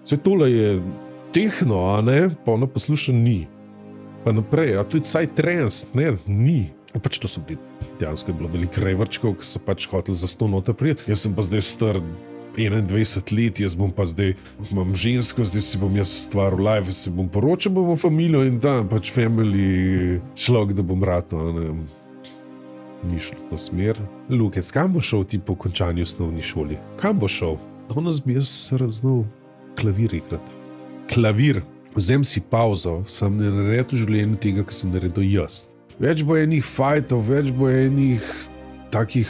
Vse tole je tehno, a ne, pa ono posluša ni. Pa naprej, a tudi saj trends, ne, ni. Pač to so bili, dejansko je bilo veliko revrčkov, ki so pač hoteli za 100 nota prijeti. Jaz sem pa zdaj star 21 let, jaz bom pa zdaj, imam žensko, zdaj si bom jaz ustvaril live, se bom poročal, bomo familijo in da, pač family šlog, da bom rato, a ne. Ni šlo to smer. Lukec, kam bo šel ti po končanju osnovni šoli? Kam bo šel? Danes bi jaz raznal klavir igrat. Klavir. Vzem si pauzo, sem ne naredil v življenju tega, kar sem naredil jaz. Več bo enih fajtov, več bo enih takih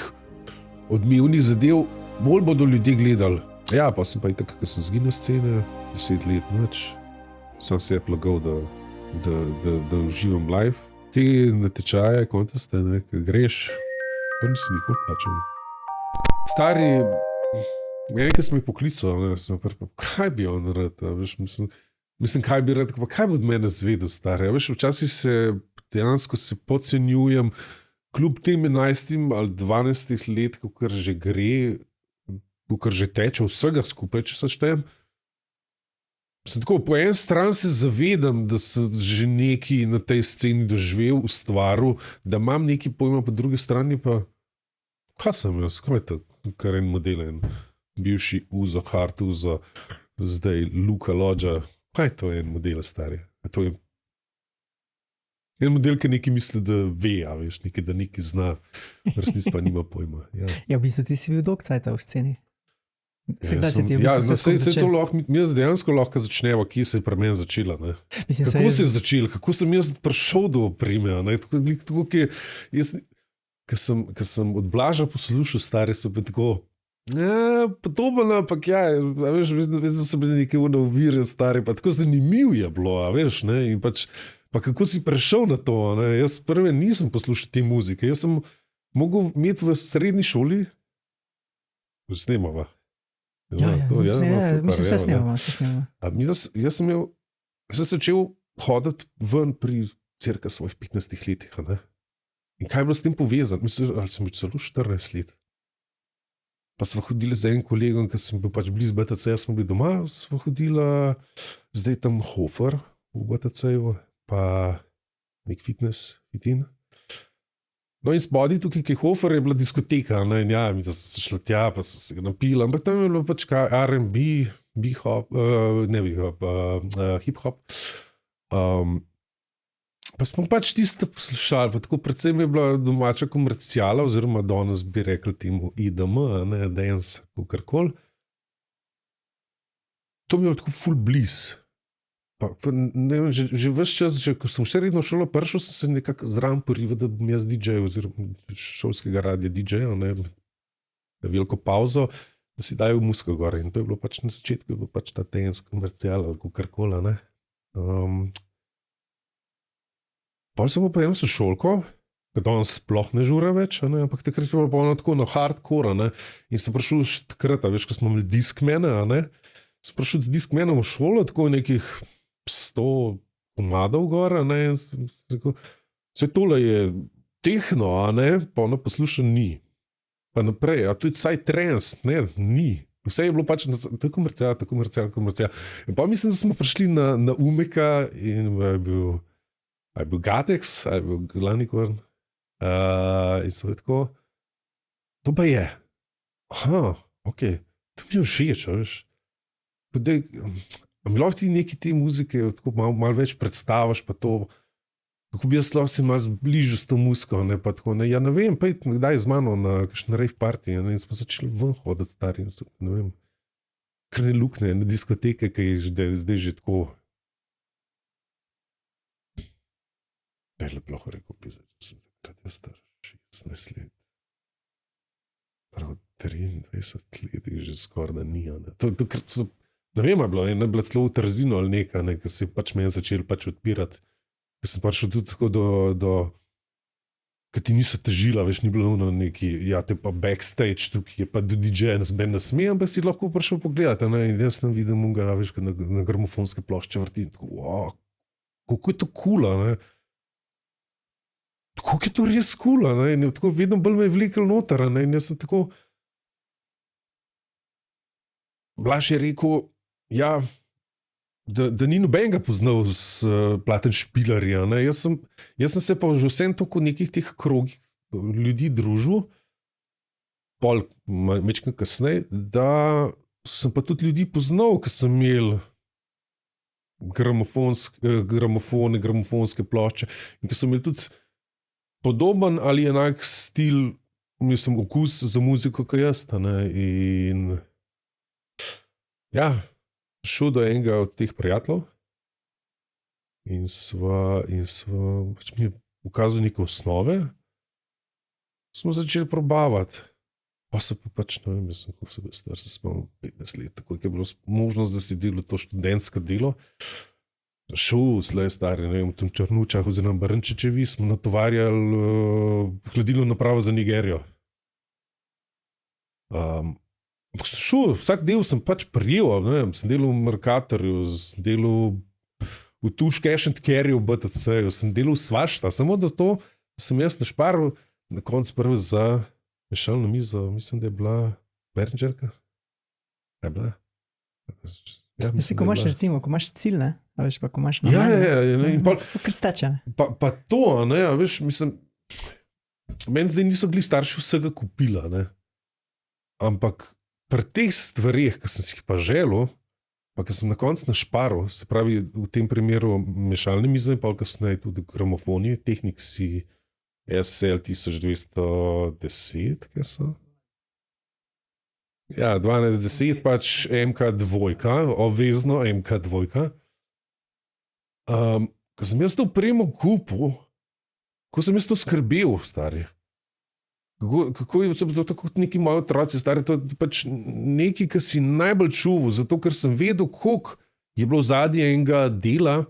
odmevnih zadev, bolj bodo ljudje gledali. Ja, pa sem pa i tako, ko sem zginil scene, 10 let nič. Sem se je plagal, da uživam live. Te natečaje, konteste, ne, ko greš, to nisem nikoli plačal. Stari, nekaj sem jih poklical, ne, sem prvo, kaj bi on rad, veš, mislim, kaj bi rad, pa kaj bo od mene zvedel, stari, veš, včasih se dejansko se podcenjujem, kljub tem 11 ali 12 let, kakor že gre, kakor že teče vsega skupaj, če se štejem. Sem tako, po eni strani se zavedam, da sem že nekaj na tej sceni doživel, ustvaril, da imam nekaj pojma, po drugi strani pa, kaj sem jaz, kaj je to, kar en model, en bivši Uzo, Hard Uzo, zdaj Luka Lodža, kaj je to en model, stari? To je en model, ki nekaj misli, da ve, a veš, nekaj, da nekaj zna, v resnici pa nima pojma. Ja, Ja, v bistvu ti si bil dolg cajta v sceni. Kdaj se ti je v bistvu vse skupaj začelo? Mi dejansko lahko začnemo, kje se je pri meni začela. Mislim, Kako se je začelo, kako sem jaz prišel do opreme? Tako, ko sem od Blaža poslušal, stari so bili tako, podobno, ampak ja, veš, vedno so bili neke ovire, stari, pa tako zanimiv je bilo, a veš, ne, in pač, pa kako si prišel na to, ne? Jaz prve nisem poslušal te muzike, jaz sem mogel imeti v srednji šoli, snemava. Mislim, vse snemamo. Jaz sem začel hoditi ven pri cirka svojih 15 letih. Ne? In kaj je bilo s tem povezano? Mislim, ali sem bil celo 14 let. Pa smo hodili z enim kolegom, ki sem bil pač blizu BTC, smo bili doma, smo hodili, zdaj tam Hofer v BTC-ju, pa nek fitness, fitin. No in spodaj tukaj, ki je Hofer, je bila diskoteka, ne, in ja, mi da so šla tja, pa so se ga napila, ampak tam je bilo pač kaj R&B, hip-hop. Pa smo pač tiste poslušali, pa tako predvsem je bila domača komercijala, oziroma danes bi rekli temu IDM, ne, dance, kakorkoli. To mi je tako full bliz. Pa, ne vem, že ves čas, ko sem še redno šolo prišel, sem se nekako zraven porival, da bom jaz DJ, oziroma šolskega radia DJ-ja, ne, na veliko pauzo, da si dajo muziko gor. In to je bilo pač na začetku, je bilo pač ta dance komercijal, ali kakorkoli, ne. Pol sem pa eno sošolko, ki danes sploh ne žura več, ne, ampak takrat je bilo pa ono tako na hardcore, ne, in sem prišel takrat, veš, ko smo imeli Discmane, ne, sem prišel z Discmanom v šolo, tako nekih 100 komadov gor, ne, vse tole je tehno, a ne, pa ono posluša ni. Pa naprej, a tudi saj trends, ne, ni. Vse je bilo pač, to je komercijal. In pa mislim, da smo prišli na Umeka in je bil Gatex, je bil Glanikorn, in so tako, to pa je. Aha, ok, to mi je všeč, veš. Mi lahko ti neki te muzike tako malo več predstaviš, pa to, kako bi jaz lahko se malo zbližil s to muziko, ne, pa tako, ne, ja ne vem, pa kdaj z mano na kakšen rave party, ne, in smo začeli ven hoditi stari, ne vem, krne lukne, na diskoteke, ki je zdaj že tako. Lepo lahko rekel, pizda, če sem takrat jaz star 16 let. Prav 23 let je že skoraj da ni, ne. Ne vem, je bila celo v Trzinu ali nekaj, ne, ki se je pač meni začel pač odpirati. Ker sem prišel tudi tako ker ti niso težila, veš, ni bilo neki, ja, te pa backstage tukaj, je pa do DJ-ja ne sme, ampak si lahko prišel pogledati, ne, in jaz ne vidim ga, veš, na gramofonske plošče vrti, tako, wow, kako je to cool, ne. Kako je to res cool, ne, in tako vedno bolj me je vlekel noter, ne, in jaz sem tako. Blaž je rekel, ja, da ni nobenega poznal z Platenšpilerja. Jaz sem se pa že vsem toliko nekih teh krogih ljudi družil, pol mečkaj kasneje, da sem pa tudi ljudi poznal, ki sem imel gramofone, gramofonske plošče in ki so imeli tudi podoben ali enak stil, mislim, okus za muziko, kot jaz. In ja, šel do enega od teh prijateljev in sva pač mi je ukazal neke osnove, smo začeli probavati. Pa se pa pač, ne vem, mislim, kako se bi star, se spomnil 15 let, tako je bilo možnost, da si delal to študentsko delo. Šel, slej stari, ne vem, v tem Črnučah oziroma Brnčičevi smo natovarjali hladilno napravo za Nigerijo. Šel, vsak del sem pač prijel, ne vem, sem delal v Mercatorju, sem delal v Tuš Cash and Carry v BTC-ju, sem delal svašta, samo da to sem jaz našparil na koncu prvi za mešalno mizo, mislim, da je bila Behringerka. Je bila? Ja, Mislim, ko imaš recimo, ko imaš cilj, ne? A veš pa, ko imaš Ja, namen, in kar steče, ne? pa to, ne, a veš, mislim, meni zdaj niso bili starši vsega kupila, ne. Ampak pri teh stvareh, ki sem si jih pa želel, pa ki sem na koncu našparil, se pravi v tem primeru mešalne mize, pa kasneje tudi gramofoni, Technics SL 1210, kaj so? Ja, 1210, pač MK2, obvezno MK2. Ko sem jaz to opremo kupil, ko sem jaz to skrbel, stari. Kako je to tako kot neki moji otroci, stari, to je pač nekaj, ki si najbolj čuval, zato ker sem vedel, koliko je bilo v zadnje enega dela,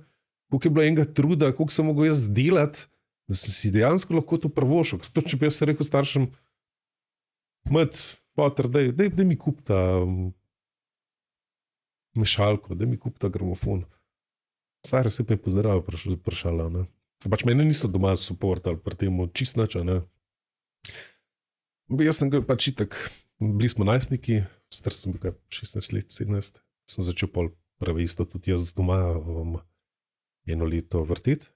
koliko je bilo enega truda, koliko sem mogel jaz delati, da sem si dejansko lahko to prvošel. Če bi jaz rekel staršem, Potter, daj mi kup ta mešalko, daj mi kup ta gramofon. Stari se pa je pozdravil, vprašala, ne. Pač mene niso doma supportali pri temu čist nič, ne. Jaz sem ga pač itak, bili smo najstniki, star sem bil 16 let, 17, sem začel pol pravi isto tudi jaz doma 1 leto vrteti.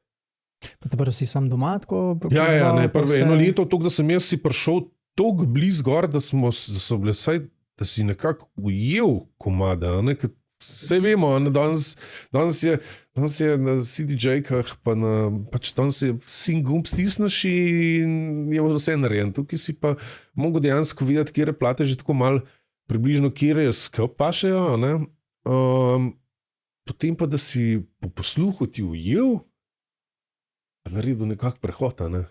Pa te prvo si sam doma, tako? Ja, ne, prvo 1 leto, toliko, da sem jaz si prišel toliko blizu gor, da so bile vsaj, da si nekako ujel komada, ne, ker vse vemo, ne, danes je na CDJ-kah, pa pač danes je sin gumb stisneš in je vse narejen. Tukaj si pa mogel dejansko videti, kjere plate že tako malo približno, kjere skup pašejo, ne. Potem pa, da si po posluhu ti ujel, pa naredil nekak prehod, ne.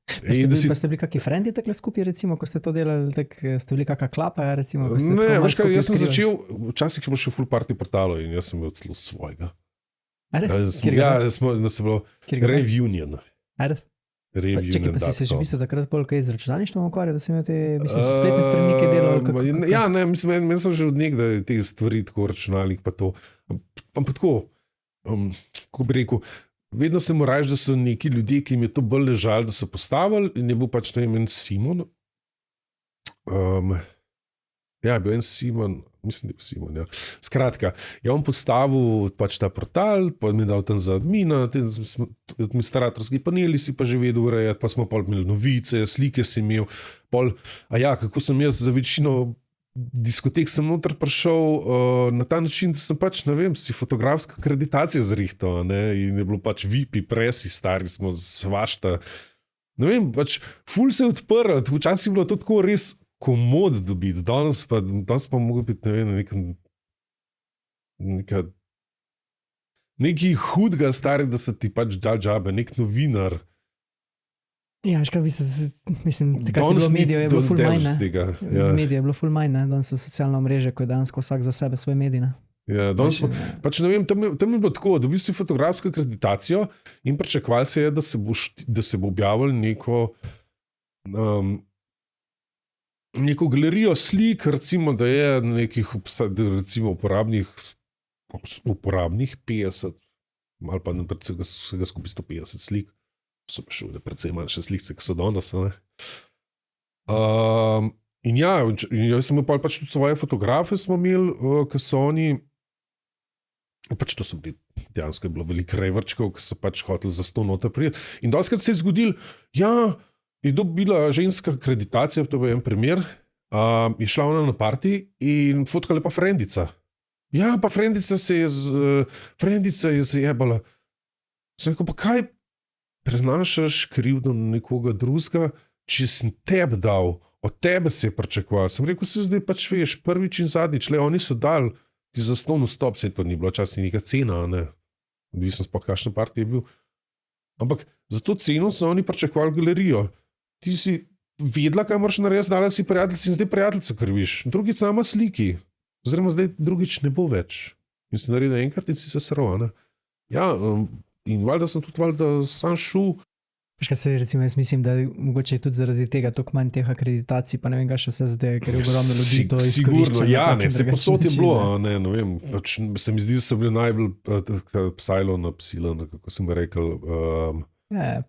Pa ste bili kakšni frendi takle skupaj, recimo, ko ste to delali, ste bili kakšna klapa, recimo? Ne, veš kaj, jaz sem začel, včasih je bilo še full party portalo in jaz sem imel celo svojega. A res? Ja, nas je bilo Reunion. A res? Čekaj, pa si se že v bistvu takrat bolj kaj z računalništvom ukvarjal, da si imel te, mislim, spletne strani nekaj delal? Ja, ne, mislim, meni so že od nekdaj te stvari, tako računalnik pa to. Pa tako, ko bi rekel, vedno se moraš, da so neki ljudje, ki jim je to bolj ležalo, da so postavili in je bil pač na imen Simon. Ja, bil en Simon, mislim, da je bil Simon, ja. Skratka, je on postavil pač ta portal, pa mi je dal tam za admina, administratorski paneli si pa že vedel urejati, pa smo pol imeli novice, slike si imel, pol, kako sem jaz za večino diskotek sem noter prišel na ta način, da sem pač, ne vem, si fotografsko akreditacijo zrihtal, ne, in je bilo pač VIP, presi, stari smo svašta. Ne vem, pač ful se je odprl, včasih je bilo to tako res komod dobiti, danes pa mogo biti, ne vem, nekaj hudega, stari, da se ti pač džabe, nek novinar. Ja, škaj, mislim, takrat je bilo medijev, je bilo ful manj, ne? Medijev je bilo ful manj, ne? Danes so socialno mreže, ko je danes vsak za sebe svoj medij, ne? Ja, danes pač ne vem, tam je bilo tako, dobil si fotografsko akreditacijo in pričakovali se je, da se bo objavil neko galerijo slik, recimo, da je nekih recimo uporabnih 50, ali pa vsega skupaj 150 slik. So pa še predvsej manjše slikce, ki so danes. In ja, jaz sem imel pač tudi svoje fotografe, smo imeli, ki so oni Pač to so bili, dejansko je bilo veliko reverčkov, ki so pač hoteli za 100 noter prijeti. In doskrat se je zgodil, ja, je dobila ženska akreditacijo, to je en primer, je šla ona na party in fotkala pa frendica. Ja, pa frendica je zajebala. Sem rekel, pa kaj prenašaš krivdo na nekoga drugega, če sem tebe dal, od tebe se je pričakoval. Sem rekel, se zdaj pač veš, prvič in zadnjič, oni so dali ti za stovno stop, se to ni bilo časni neka cena, ne. Odvisno sploh, kakšen party je bil. Ampak za to ceno so oni pričakovali galerijo. Ti si vedela, kaj moraš narediti, dala si prijateljici in zdaj prijateljico krviš. Drugič sama sliki. Oziroma zdaj drugič ne bo več. In si naredil enkrat in si se sral, ne. Ja, in valjda sem tudi sam šel. Veš, kaj se recimo, jaz mislim, da mogoče je tudi zaradi tega toliko manj teh akreditacij, pa ne vem, kaj še vse zdaj, ker je ogromno ljudi to izkorišča. Sigurno, ja, ne, se posod je bilo, ne vem, pač se mi zdi, da so bili najbolj psilon, kako sem rekel.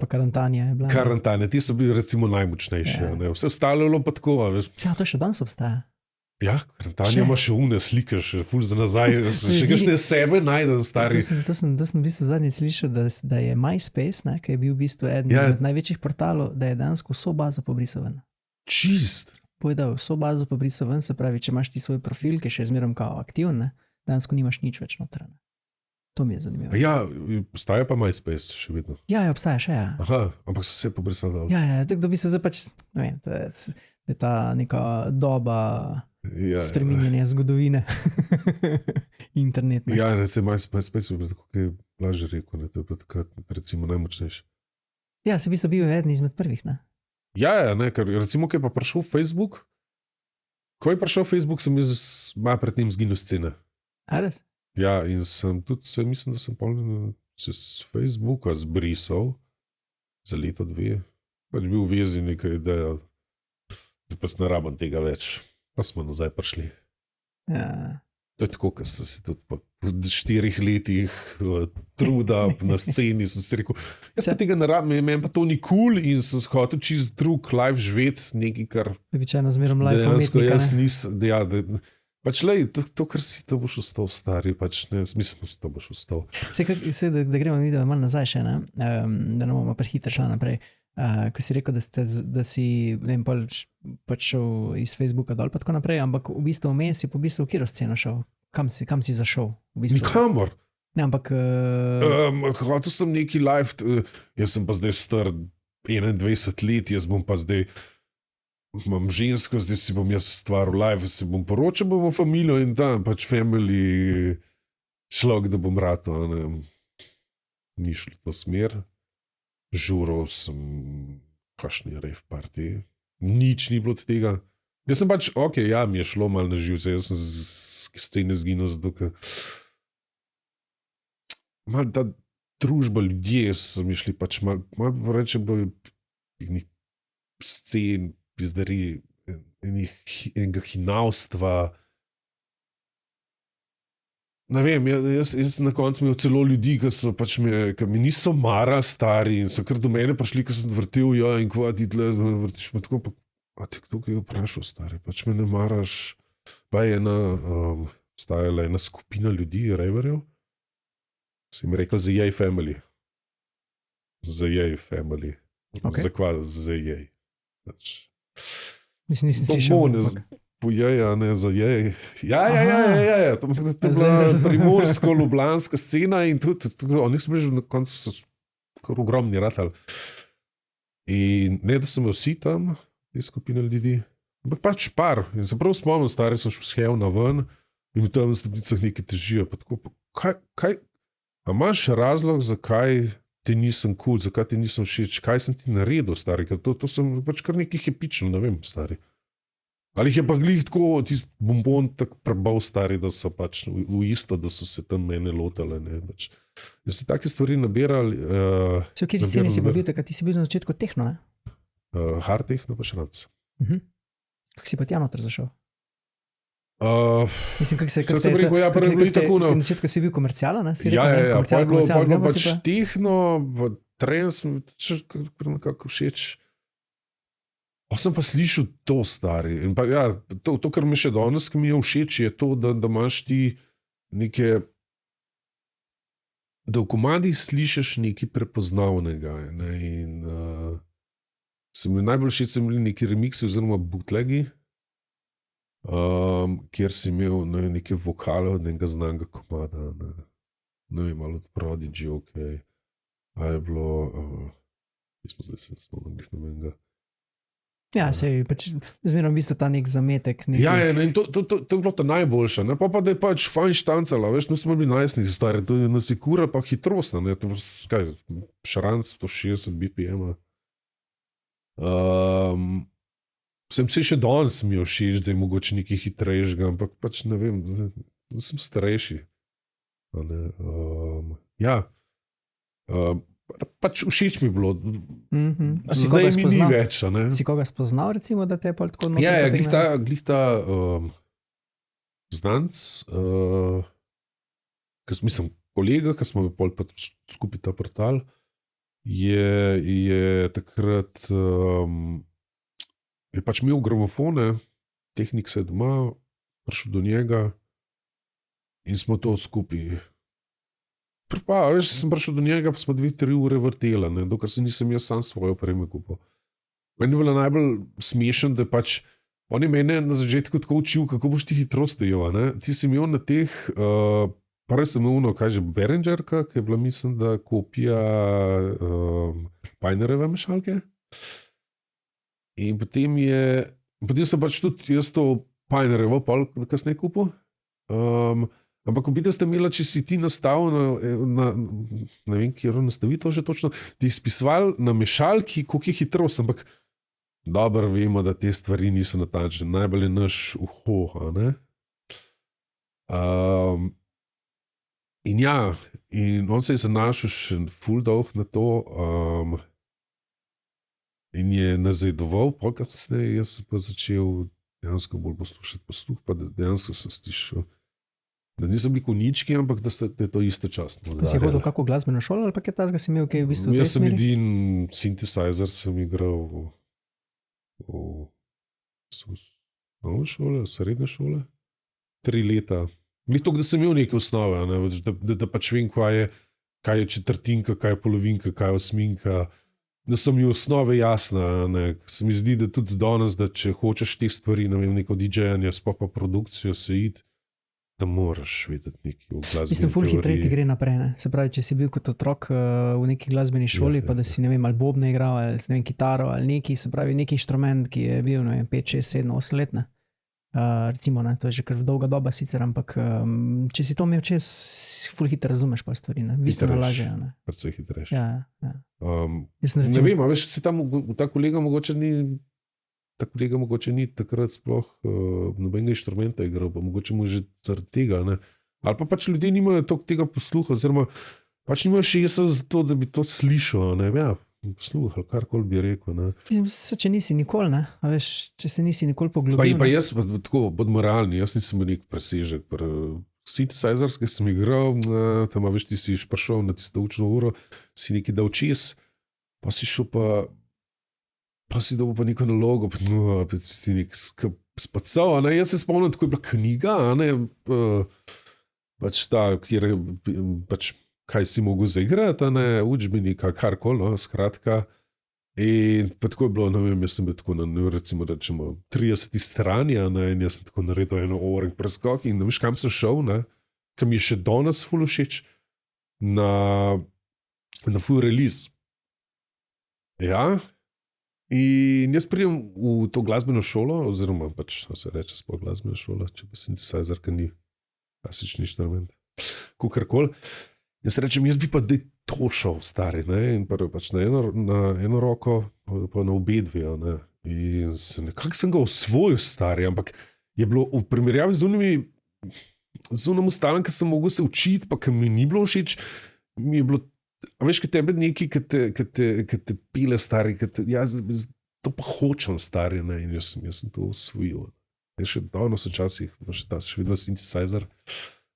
Pa karantanje je bila. Karantanje, ti so bili recimo najmočnejši, ne, vse ostalo je bilo pa tako, veš. Ja, to še danes obstaja. Ja, karantanje ima še umne slike, še ful za nazaj, še kakšne sebe najde stari. To sem v bistvu zadnjič slišal, da je MySpace, ne, ki je bil v bistvu eden izmed največjih portalov, da je dejansko vso bazo pobrisal ven. Čist? Povedal, vso bazo pobrisal ven, se pravi, če imaš ti svoj profil, ki je še zmerom kao aktiven, dejansko nimaš nič več noter. To mi je zanimivo. Ja, obstaja pa MySpace še vedno. Ja, obstaja še, ja. Aha, ampak so se pobrisali. Ja, tako da bi se zdaj pač, ne vem, da je ta neka doba spreminjanja zgodovine internetne. Ja, ne, se MySpace je bilo tako, kaj lažje rekel, ne, to je bilo takrat recimo najmočnejši. Ja, se v bistvu bil eden izmed prvih, ne? Ja, ne, ker recimo, ko je pa prišel Facebook, sem jaz malo pred njim zginil scene. A res? Ja, in sem tudi, mislim, da sem se s Facebooka zbrisal za leto 2. Pač bil v vezi nekaj ideja, da pa ne rabim tega več. Pa smo nazaj prišli. Ja. To je tako, ker sem se tudi po 4 letih truda na sceni, sem se rekel, jaz pa tega ne rabim, meni pa to ni cool in sem hotel čist drug live živeti, nekaj, kar običajno zmerom live umetnika, jaz nisem, pač lej, to, kar si, to boš ostal stari, pač ne, mislim, to boš ostal. Da gremo video malo nazaj še, ne? Da ne bomo prehitro šla naprej. Ko si rekel, da si ne vem, pač šel iz Facebooka dol pa tako naprej, ampak v bistvu vmes si po bistvu v kjero sceno šel? Kam si zašel? V bistvu? Nikamor. Ne, ampak... Hotel sem neki live, jaz sem pa zdaj star 21 let, jaz bom pa zdaj, imam žensko, zdaj si bom jaz ustvaril live, se bom poročal, bomo familijo in tam, pač family šlog, da bom rato, ne, ni šlo to smer. Žural sem kakšni rave party, nič ni bilo od tega. Jaz sem pač, ja, mi je šlo malo na živce, jaz sem z scene zginil, zato ker malo ta družba, ljudje so mi šli pač malo reče, bilo je scen, pizdari, enega hinavstva. Ne vem, jaz na koncu imel celo ljudi, ki mi niso mara stari in so kar do mene prišli, ko sem vrtel, ja, in kva ti tle, vrtiš me tako, a te kdo je vprašal stari, pač me ne maraš. Pa je stajala ena skupina ljudi, raverjev, si mi rekel, ZJ family. ZJ family. Okay. Zakva ZJ. Mislim, nisem slišal. Pojej, a ne za jej. Ja. To je bila primorsko-ljubljanska scena in tudi oni so bili na koncu so kar ogromni ratali. In ne, da so me vsi tam, te skupine ljudi, ampak pač par. In se prav spomnim, stari sem šel s Hevna ven in v tam na stopnicah nekaj težijo. Pa tako, kaj, a imaš razlog, zakaj ti nisem cool, zakaj ti nisem všeč, kaj sem ti naredil, stari, ker to sem pač kar nekih epično, ne vem, stari. Ali jih je pa glih tako, tisti bombon tako prebal stari, da so pač v isto, da so se tam mene lotale, ne, pač. Da so take stvari nabirali. Se v kjeri sceni si bil takrat, ti si bil na začetku tehno, ne? Hard tehno pa šranc. Kako si pa tja noter zašel? Mislim, kako sem rekel, ja, prvi bili tako, no. Na začetku si bil komerciala, ne? Ja, pa je bilo pač tehno, trends, nekako všeč. Sem pa slišal to, stari. In pa, ja, to, kar mi še danes, ki mi je všeč, je to, da imaš ti neke da v komadih slišiš nekaj prepoznavnega. Ne? In se mi najbolj všeč so bili neki remixi oziroma bootlegi, kjer si imel neke vokale od enega znanega komada. Ne vem, malo od Prodigy, ok. A je bilo, zdaj sem spomnil na menega. Ja, sej, pač zmerno v bistvu ta nek zametek. Neki... Ja, in to je bilo ta najboljša. Ne? Pa da je pač fajn štancala, veš, no smo bili najstni stari, to je nasikura pa hitrost, ne, to je šaranc 160 BPM. Sem se še danes mi všeč, da je mogoče nekaj hitrejšega, ampak pač ne vem, da sem starejši. Ja, pač všeč mi je bilo. Zdaj mi ni več. Si koga spoznal, recimo, da te je tako noter? Ja, glih ta znanc, mislim, kolega, ki smo pol pa skupaj ta portal, je takrat je pač imel gramofone, tehnik se je doma, prišel do njega in smo to skupaj. Veš, sem prišel do njega, pa smo 2-3 ure vrtela, dokler se nisem jaz sam svojo opremo kupil. Meni je bilo najbolj smešen, da pač on je mene na začetku tako učil, kako boš ti hitrost dojel. Ti si imel na teh, prvi sem imel, kaj že, Behringerka, ki je bila, mislim, da kopija Pioneerjeve mešalke. In potem sem pač tudi jaz to Pioneerjevo pol kasneje kupil. Ampak v bistvu ste imeli, če si ti nastavil ne vem, kjer nastavitev že točno, ti izpisoval na mešalki, koliko je hitrost, ampak dobro vemo, da te stvari niso natančne. Najbolj je naš uho, ne? In ja, in on se je zanašal še ful dolg na to in je nazajdoval, pol kasneje jaz pa začel dejansko bolj poslušati posluh, pa dejansko sem slišal, da nisem bil konički, ampak da je to istočasno. Si hodil kako glasbeno šolo ali pa kaj tazga si imel, kaj je v bistvu v tej smeri? Jaz sem edin synthesizer sem igral v osnovne šole, srednje šole, 3 leta. Glih to, da sem imel neke osnove, da pač vem, kaj je četrtinka, kaj je polovinka, kaj je osminka, da so mi osnove jasne. Se mi zdi, da tudi danes, da če hočeš te stvari, ne vem, neko DJ-anje, sploh pa produkcijo se iti, da moraš vedeti nekaj o glasbeni teoriji. Mislim, ful hitreje ti gre naprej. Ne? Se pravi, če si bil kot otrok v neki glasbeni šoli, pa da si, ne vem, ali bobne igral, ali ne vem, kitaro, ali neki, se pravi, neki inštrument, ki je bil, ne vem, 5, 6, 7, 8 let, ne? Recimo, ne, to je že kar dolga doba sicer, ampak če si to imel čez, ful hitro razumeš pa stvari, ne? Bistveno lažje, ne? Predvsej hitrejš. Ja. Ne vem, a veš, se tam ta kolega mogoče ni takrat sploh nobenega inštrumenta igral, pa mogoče mu že zaradi tega, ne. Ali pa pač ljudje nimajo toliko tega posluha, oziroma pač nimajo še jaz za to, da bi to slišal, ne, ja, posluh ali karkoli bi rekel, ne. Mislim, če nisi nikoli, ne, a veš, če se nisi nikoli poglobil. Pa jaz, tako, bodimo realni, jaz nisem nek presežek, synthesizerski sem igral, tam, veš, ti si prišel na tisto učno uro, si nekaj dal čez, pa si šel pa si dobil pa neko nalogo, pa si ti nek spacal, ne, jaz se spomnim, tako je bila knjiga, ne, pač ta, kjer je, pač, kaj si mogel zaigrati, ne, učbenik, karkoli, no, skratka, in pa tako je bilo, ne vem, jaz sem bil tako na, recimo, rečemo, 30 strani, ne, in jaz sem tako naredil eno overing preskok in ne veš, kam sem šel, ne, kam je še danes ful všeč, na full release. Ja, in jaz pridem v to glasbeno šolo, oziroma pač se reče sploh glasbena šola, če pa synthesizer, ki ni klasični inštrument, kakorkoli. Jaz rečem, jaz bi pa to šel, stari, ne, in prvo pač na eno roko, pa na obe dve, ne, in nekako sem ga osvojil, stari, ampak je bilo v primerjavi z onim ostalim, ki sem mogel se učiti, pa ki mi ni bilo všeč, mi je bilo, a veš, ki tebe neki, ki te pile, stari, jaz to pa hočem, stari, ne, in jaz sem to osvojil. Jaz še davno so časih, še videl synthesizer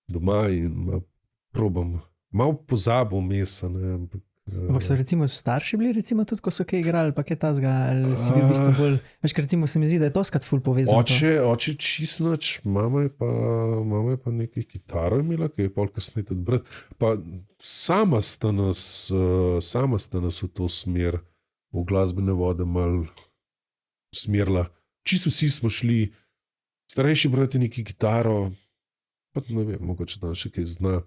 doma in probam, malo pozabil mesa, ne, ampak Ampak so recimo starši bili, recimo tudi, ko so kaj igrali, pa kaj tazga, ali si bil v bistvu bolj, veš, ker recimo se mi zdi, da je to skrat ful povezano. Oče čistnoč, mama je pa nekaj kitaro imela, ki je pol kasneje tudi brat. Pa sama sta nas v to smer, v glasbene vode mal smerila. Čisto vsi smo šli, starejši brat je nekaj kitaro, pa ne vem, mogoče dan še kaj zna.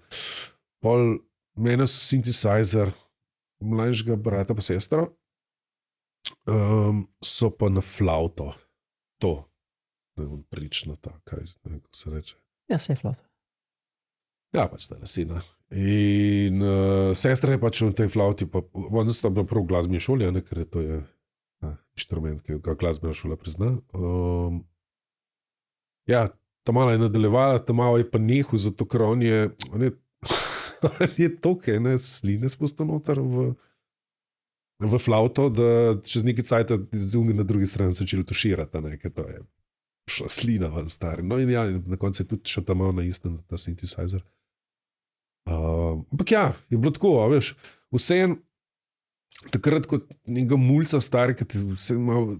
Pol mene so synthesizer, mlajšega brata pa sestra, so pa na flauto. To, ne vem, prična ta, kaj kako se reče. Ja, se je flauta. Ja, pač ta lesina. In sestra je pač v tej flauti, pa ona sta bila prav v glasbeni šoli, ne, ker to je inštrument, ki ga glasbena šola prizna. Ja, ta mala je nadaljevala, ta mala je pa nehal, zato ker on je toke, ne, sline spustil noter v flauto, da čez nekaj cajta z druge na drugi strani začeli tuširati, ne, ker to je šla slina v stari. No in ja, na koncu je tudi šel tam malo na isten, ta synthesizer. Ampak ja, je bilo tako, a veš, vseeno, takrat kot nekega mulca stari, ki ti vse malo,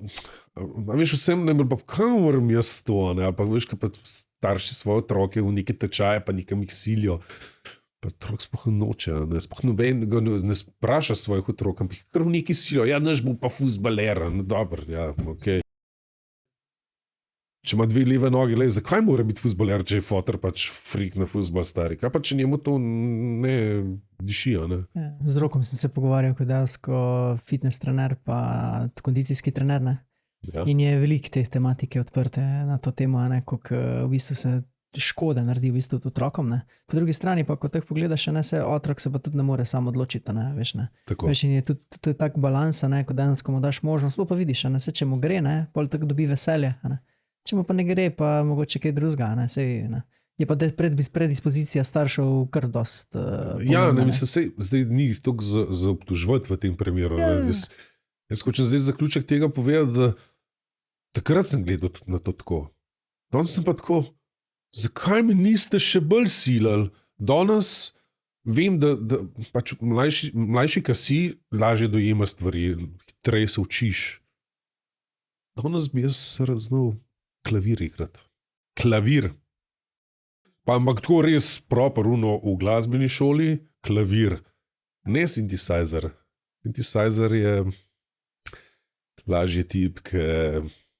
a veš, vsem ne, pa kam moram jaz to, ne, ali pa veš, kaj pa starši svoje otroke v neke tečaje, pa nekam jih silijo. Pa otrok sploh noče, ne, sploh noben ne spraša svojih otrok, ampak kar v neki silo, ja, naš bo pa fuzbaler, no dobro, ja, okej. Če ima 2 leve noge, lej, zakaj mora biti fuzbaler, če je fotor pač frik na fuzbal stari? Kaj pa, če njemu to ne dišijo, ne? Ja, z Rokom sem se pogovarjal kot dejansko fitness trener pa kondicijski trener, ne? Ja. In je veliko te tematike odprte na to temo, ne, koliko v bistvu se škode naredi v bistvu otrokom, ne. Po drugi strani pa, ko teh pogledaš, ne, se otrok se pa tudi ne more sam odločiti, ne, veš, ne. Tako. Veš, in je tudi to je tak balans, ne, ko dejansko mu daš možnost, pa vidiš, ne, se če mu gre, ne, pol tako dobi veselje, ne. Če mu pa ne gre, pa mogoče kaj drugega, ne, sej, ne. Je pa predispozicija staršev kar dost Ja, ne, mislim, sej, zdaj ni toliko za obtoževati v tem primeru. Ja. Ne. Jaz hočem zdaj zaključek tega povedati, da takrat sem gledal tudi na to tako. Danes sem pa tako, zakaj me niste še bolj silali? Danes vem, da pač mlajši, kar si, lažje dojemaš stvari, hitreje se učiš. Danes bi jaz rad znal klavir igrati. Klavir. Pa ampak tako res proper uno v glasbeni šoli, klavir. Ne synthesizer. Synthesizer je lažji tip,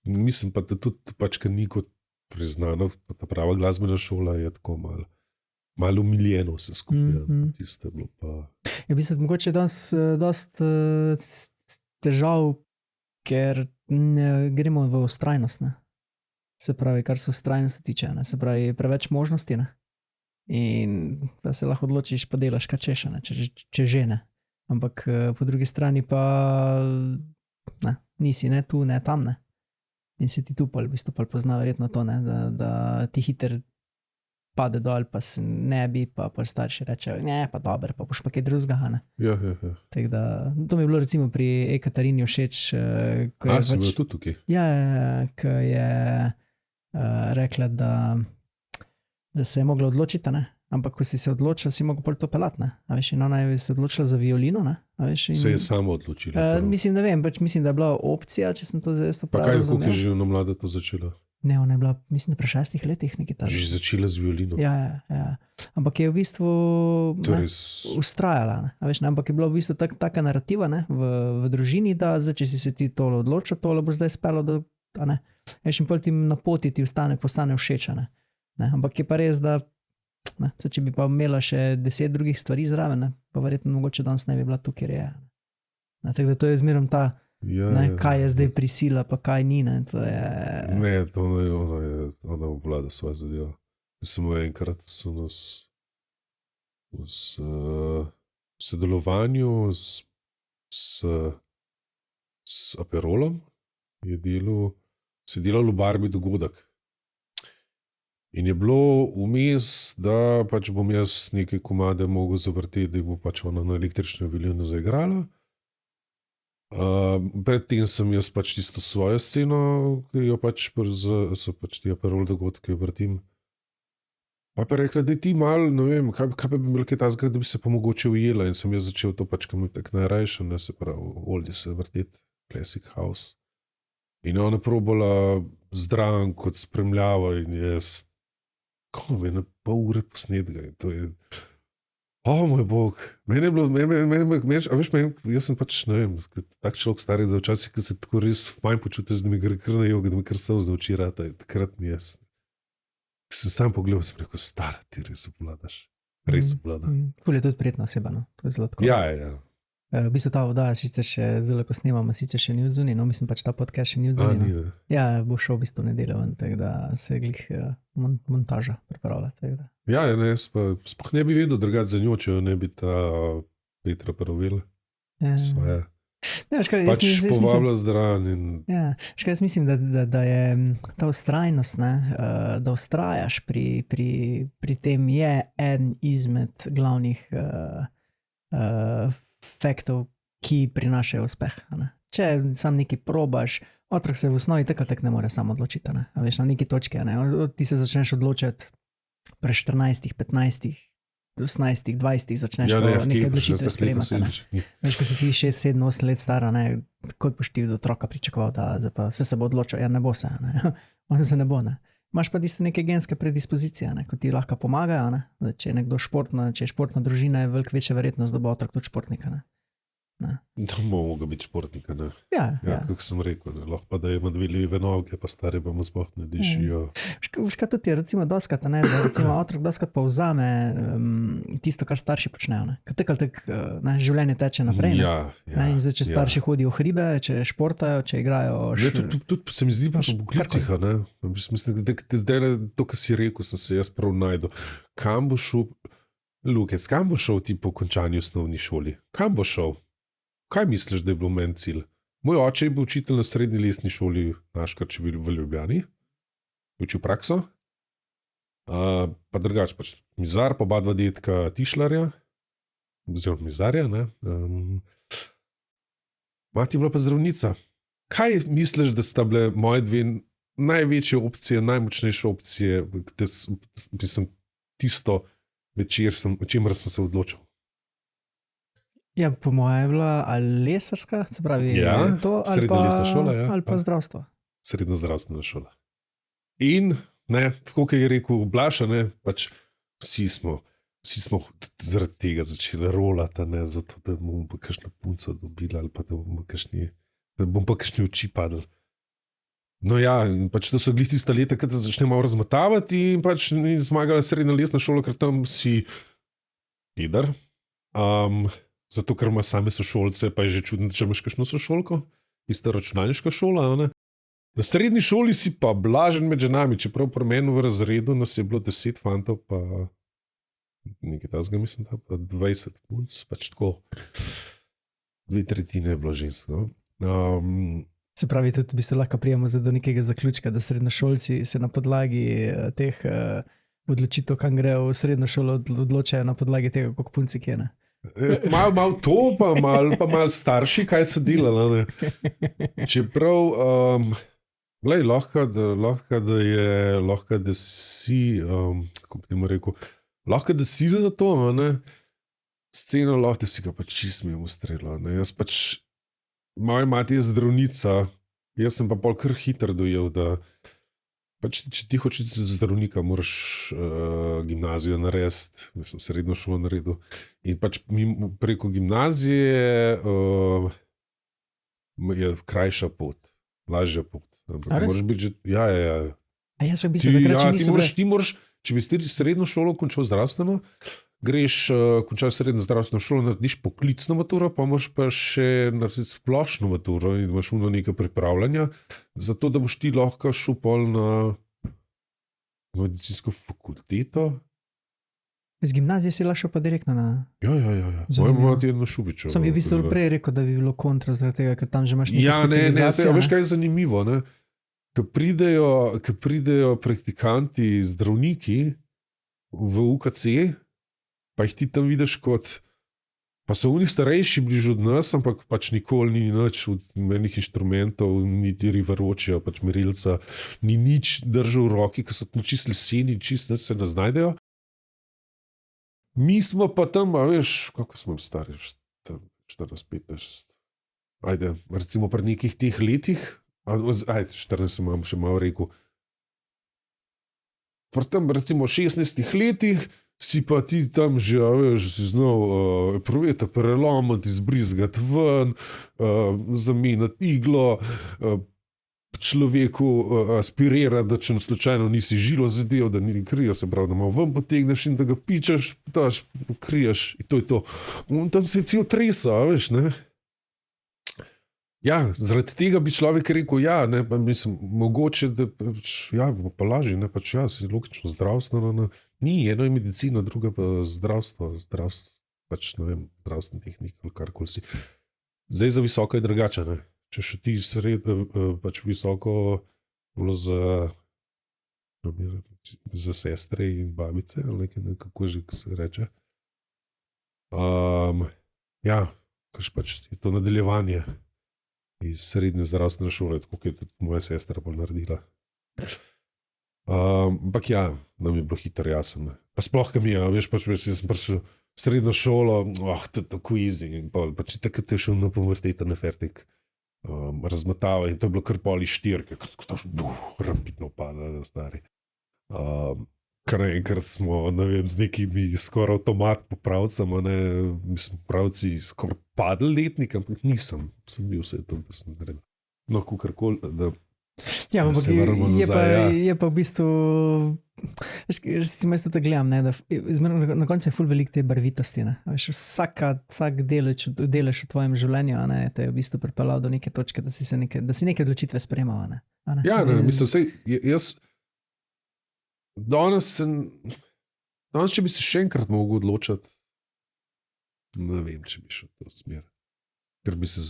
mislim pa, da tudi pač, ker ni kot priznano, pa ta prava glasbena šola je tako malo umiljeno vse skupaj. Tiste bilo pa... Ja, v bistvu, mogoče je danes dost težav, ker ne gremo v ustrajnost, ne. Se pravi, kar se ustrajnosti tiče, ne. Se pravi, preveč možnosti, ne. In pa se lahko odločiš, pa delaš, kaj češ, ne, če že ne. Ampak po drugi strani pa ne, nisi ne tu, ne tam, ne. In se ti tu pol, v bistvu pol pozna verjetno to, ne, da ti hiter pade dol, pa se ne bi, pa pol starši rečejo, ne, pa dobro, pa boš pa kaj drugega, ne. Ja. Tako da, to mi je bilo recimo pri Ekaterini všeč, ko je si bil tudi tukaj? Ja, ko je rekla, da se je mogla odločiti, ne. Ampak ko si se odločil, si mogel pol to pelati, ne. A veš, in ona je se odločila za violino, ne. A veš, in... Se je samo odločila. Mislim, ne vem, pač mislim, da je bila opcija, če sem to zdaj to prav razumel. Pa kaj, koliko je že ona mlada to začela? Ne, ona je bila, mislim, da pri 6 letih nekaj takega. Že začela z violino? Ja. Ampak je v bistvu ustrajala, ne. A veš, ne, ampak je bila v bistvu taka narativa, ne, v družini, da zdaj, če si se ti tole odločil, tole boš zdaj spelo, da ne. Veš, in pol ti na poti ti postane všeč, ne. Ampak je pa res, da ne, če bi pa imela še 10 drugih stvari zraven, ne, pa verjetno mogoče danes ne bi bila tukaj, kjer je. Tako da to je zmerom ta, ne, kaj je zdaj prisila, pa kaj ni, ne, to je... Ne, to ona obvlada svoje zadeva. Samo enkrat so nas v sodelovanju s Aperolom se delal v Barbi dogodek. In je bilo vmes, da pač bom jaz nekaj komade mogel zavrteti, da bo pač ona na električno violino zaigrala. Predtem sem jaz pač tisto svojo sceno, ki jo pač so pač ti Aperol dogodke vrtim. Pa je rekla, da ti mal, ne vem, kaj pa bi bilo kaj tazga, da bi se pa mogoče ujela in sem jaz začel to pač, kam je tak najrajša, ne se pravi, oldies se vrteti, classic house. In je ona probala zdraven kot spremljava in jaz, kako je na pol ure posnetega in to je, moj bog, meni je bilo, jaz sem pač, ne vem, tak človek stari, da včasih, ko se tako res fajn počutiš, da mi gre kar na jog, da mi kar se vzdoči rata, takrat mi jaz. Sem sam pogledal, sem rekel, stara, ti res obvladaš. Res obvladaš. Ful je tudi prijetna oseba, no. To je zelo tako. Ja. V bistvu ta voda sicer še zelo, ko snemamo, sicer še ni odzuni, no mislim pač ta podcast še ni odzuni. Ni, ne. Ja, bo šel v bistvu nedeljo ven, tako da se glih montaža pripravlja. Da. Ja, ne, sploh ne bi vedel drugače za njo, če jo ne bi ta Petra Parovela. Svoje. Ne, škaj, pač povabila zdraven. Ja, škaj, jaz mislim, da je ta ustrajnost, ne, da ustrajaš pri tem, je en izmed glavnih faktov, ki prinašajo uspeh. Ne. Če sam nekaj probaš, otrok se v osnovi tako ne more sam odločiti. Ne. A veš, na neki točki, ne. Ti se začneš odločiti pre 14, 15, 18, 20 začneš neke odločitve sprejemati. Veš, ko si ti 6, 7, 8 let stara, ne, kot boš ti od otroka pričakoval, da pa se bo odločil, ja ne bo se, ne. On se ne bo, ne. Imaš pa tiste neke genske predispozicije, ne, ko ti lahko pomagajo, ne. Če je nekdo športna, če je športna družina, je veliko večja verjetnost, da bo otrok tudi športnika, ne. Da mogo biti športnika, ne. Ja. Kako sem rekel, ne. Lahko pa da ima 2 leve noge, pa stari pa mu zboh ne dišijo. Škaj tudi je recimo doskrat, ne, da recimo otrok doskrat pa vzame tisto, kar starši počnejo, ne. Ker tako življenje teče naprej, ne. Ja. In zdaj, če starši hodijo v hribe, če športajo, če igrajo... Tudi se mi zdi pa v poklicih, ne. Mislim, da zdaj to, kar si rekel, sem se jaz prav najdel. Kam bo šel, Lukec, kam bo šel ti po končanju osnovni šoli? Kam bo šel? Kaj misliš, da je bil meni cilj? Moj oče je bil učitelj na srednji lesni šoli Naškarče v Ljubljani, je učil prakso, pa drugače pač mizar, pa oba dva dedka tišlarja, oziroma mizarja, ne. Mati je bila pa zdravnica. Kaj misliš, da sta bile moje 2 največje opcije, najmočnejše opcije, da sem tisto večer, o čemer sem se odločil? Ja, po moje je bila ali lesarska, se pravi to, ali pa zdravstvo. Srednja zdravstvena šola. In, ne, tako kot je rekel Blaša, ne, pač vsi smo zaradi tega začeli rolati, ne, zato da bomo pa kakšna punca dobila ali pa da bomo pa kakšni oči padli. No ja, in pač to so glih tista leta, kad se začne malo razmatavati in pač ni zmagala srednja lesna šola, ker tam si Eder. Zato, ker ima same sošolce, pa je že čudno, če imaš kakšno sošolko, ista računalniška šola, ne. Na srednji šoli si pa blažen med ženami, čeprav pri meni v razredu nas je bilo 10 fantov, pa nekaj tazga mislim, da pa 20 punc, pač tako 2/3 je bilo žensk, no. Se pravi, tudi bi se lahko prijemo do nekega zaključka, da srednjošolci se na podlagi teh odločitev, kam grejo v srednjo šolo, odločajo na podlagi tega, koliko punci je, ne. Mal to, pa mal starši, kaj so delali, ne. Čeprav, glej, lahko da si, kako bi temu rekel, lahko da si za to, ne. Sceno lahko, da si ga pač čist mimo strela, ne. Jaz pač, moja mati je zdravnica, jaz sem pa pol kar hiter dojel, da pač, če ti hočeš za zdravnika, moraš gimnazijo narediti, mislim, srednjo šolo naredil. In pač preko gimnazije je krajša pot, lažja pot. Moraš biti že, ja. A jaz v bistvu takrat, če niso ti moraš, če bi ti srednjo šolo končal zdravstveno, greš, končal srednjo zdravstveno šolo, narediš poklicno maturo, pa moraš pa še narediti splošno maturo in imaš nekaj pripravljanja, zato da boš ti lahko šel pol na medicinsko fakulteto. Z gimnazije si lahko šel pa direktno na... Ja. Moja mati je na Šubičevo. Sem je v bistvu prej rekel, da bi bilo kontra zaradi tega, ker tam že imaš nekaj specializacijo. Ja, veš kaj je zanimivo, ne? Ko pridejo praktikanti, zdravniki v UKC, pa jih ti tam vidiš kot, pa so oni starejši bližje od nas, ampak pač nikoli ni nič od menih inštrumentov, niti rivaročja, pač merilca, ni nič držal v roki, ko so tam čist leseni, čist nič se ne znajdejo. Mi smo pa tam, a veš, kako smo stari, 40-50. Ajde, recimo pri nekih teh letih, ajde, 40 imam še malo rekel. Pri tem, recimo, 16 letih si pa ti tam že, a veš, si znal proveta prelomati, izbrizgati ven, zamenjati iglo, človeku aspirira, da če slučajno nisi žilo zadev, da ni krija, se pravi, da malo ven potegneš in da ga pičeš, daš, kriješ in to je to. In tam se je cel tresel, veš, ne. Ja, zaradi tega bi človek rekel, ja, ne, pa mislim, mogoče, da pač, ja, pa lažje, ne, pač ja, si logično zdravstveno, ni, eno je medicina, druga pa zdravstvo, pač, ne vem, zdravstvena tehnika ali karkoli si. Zdaj za visoko je drugače, ne. Če še ti pač visoko bilo za sestre in babice, ali nekaj, kako že se reče. Ja, pač je to nadaljevanje iz srednje zdravstvene šole, tako je tudi moja sestra bolj naredila. Ampak ja, nam je bilo hitro jasno. Pa sploh, kam je, veš, pač jaz sem prišel srednjo šolo, to je tako easy, in pač takrat je šel na povrteta na fertik. Razmetava in to je bilo kar poli štirke, kot rapidno pada, stari. Kar enkrat smo, ne vem, z nekimi skoraj avtomat popravcem, mislim, popravci skoraj padli letnik, ampak nisem, sem bil vse to, da sem naredil. No, kakorkoli, da ja, ampak se vrnemo nazaj. Je pa v bistvu, recimo jaz to gledam, ne, da na koncu je ful veliko te barvitosti, ne. Veš, vsak delež v tvojem življenju, ne, te je v bistvu pripeljal do neke točke, da si neke odločitve sprejemal, ne. Ja, ne, mislim, vsej, jaz danes, če bi se še enkrat mogel odločiti, ne vem, če bi šel v to smer. Ker bi se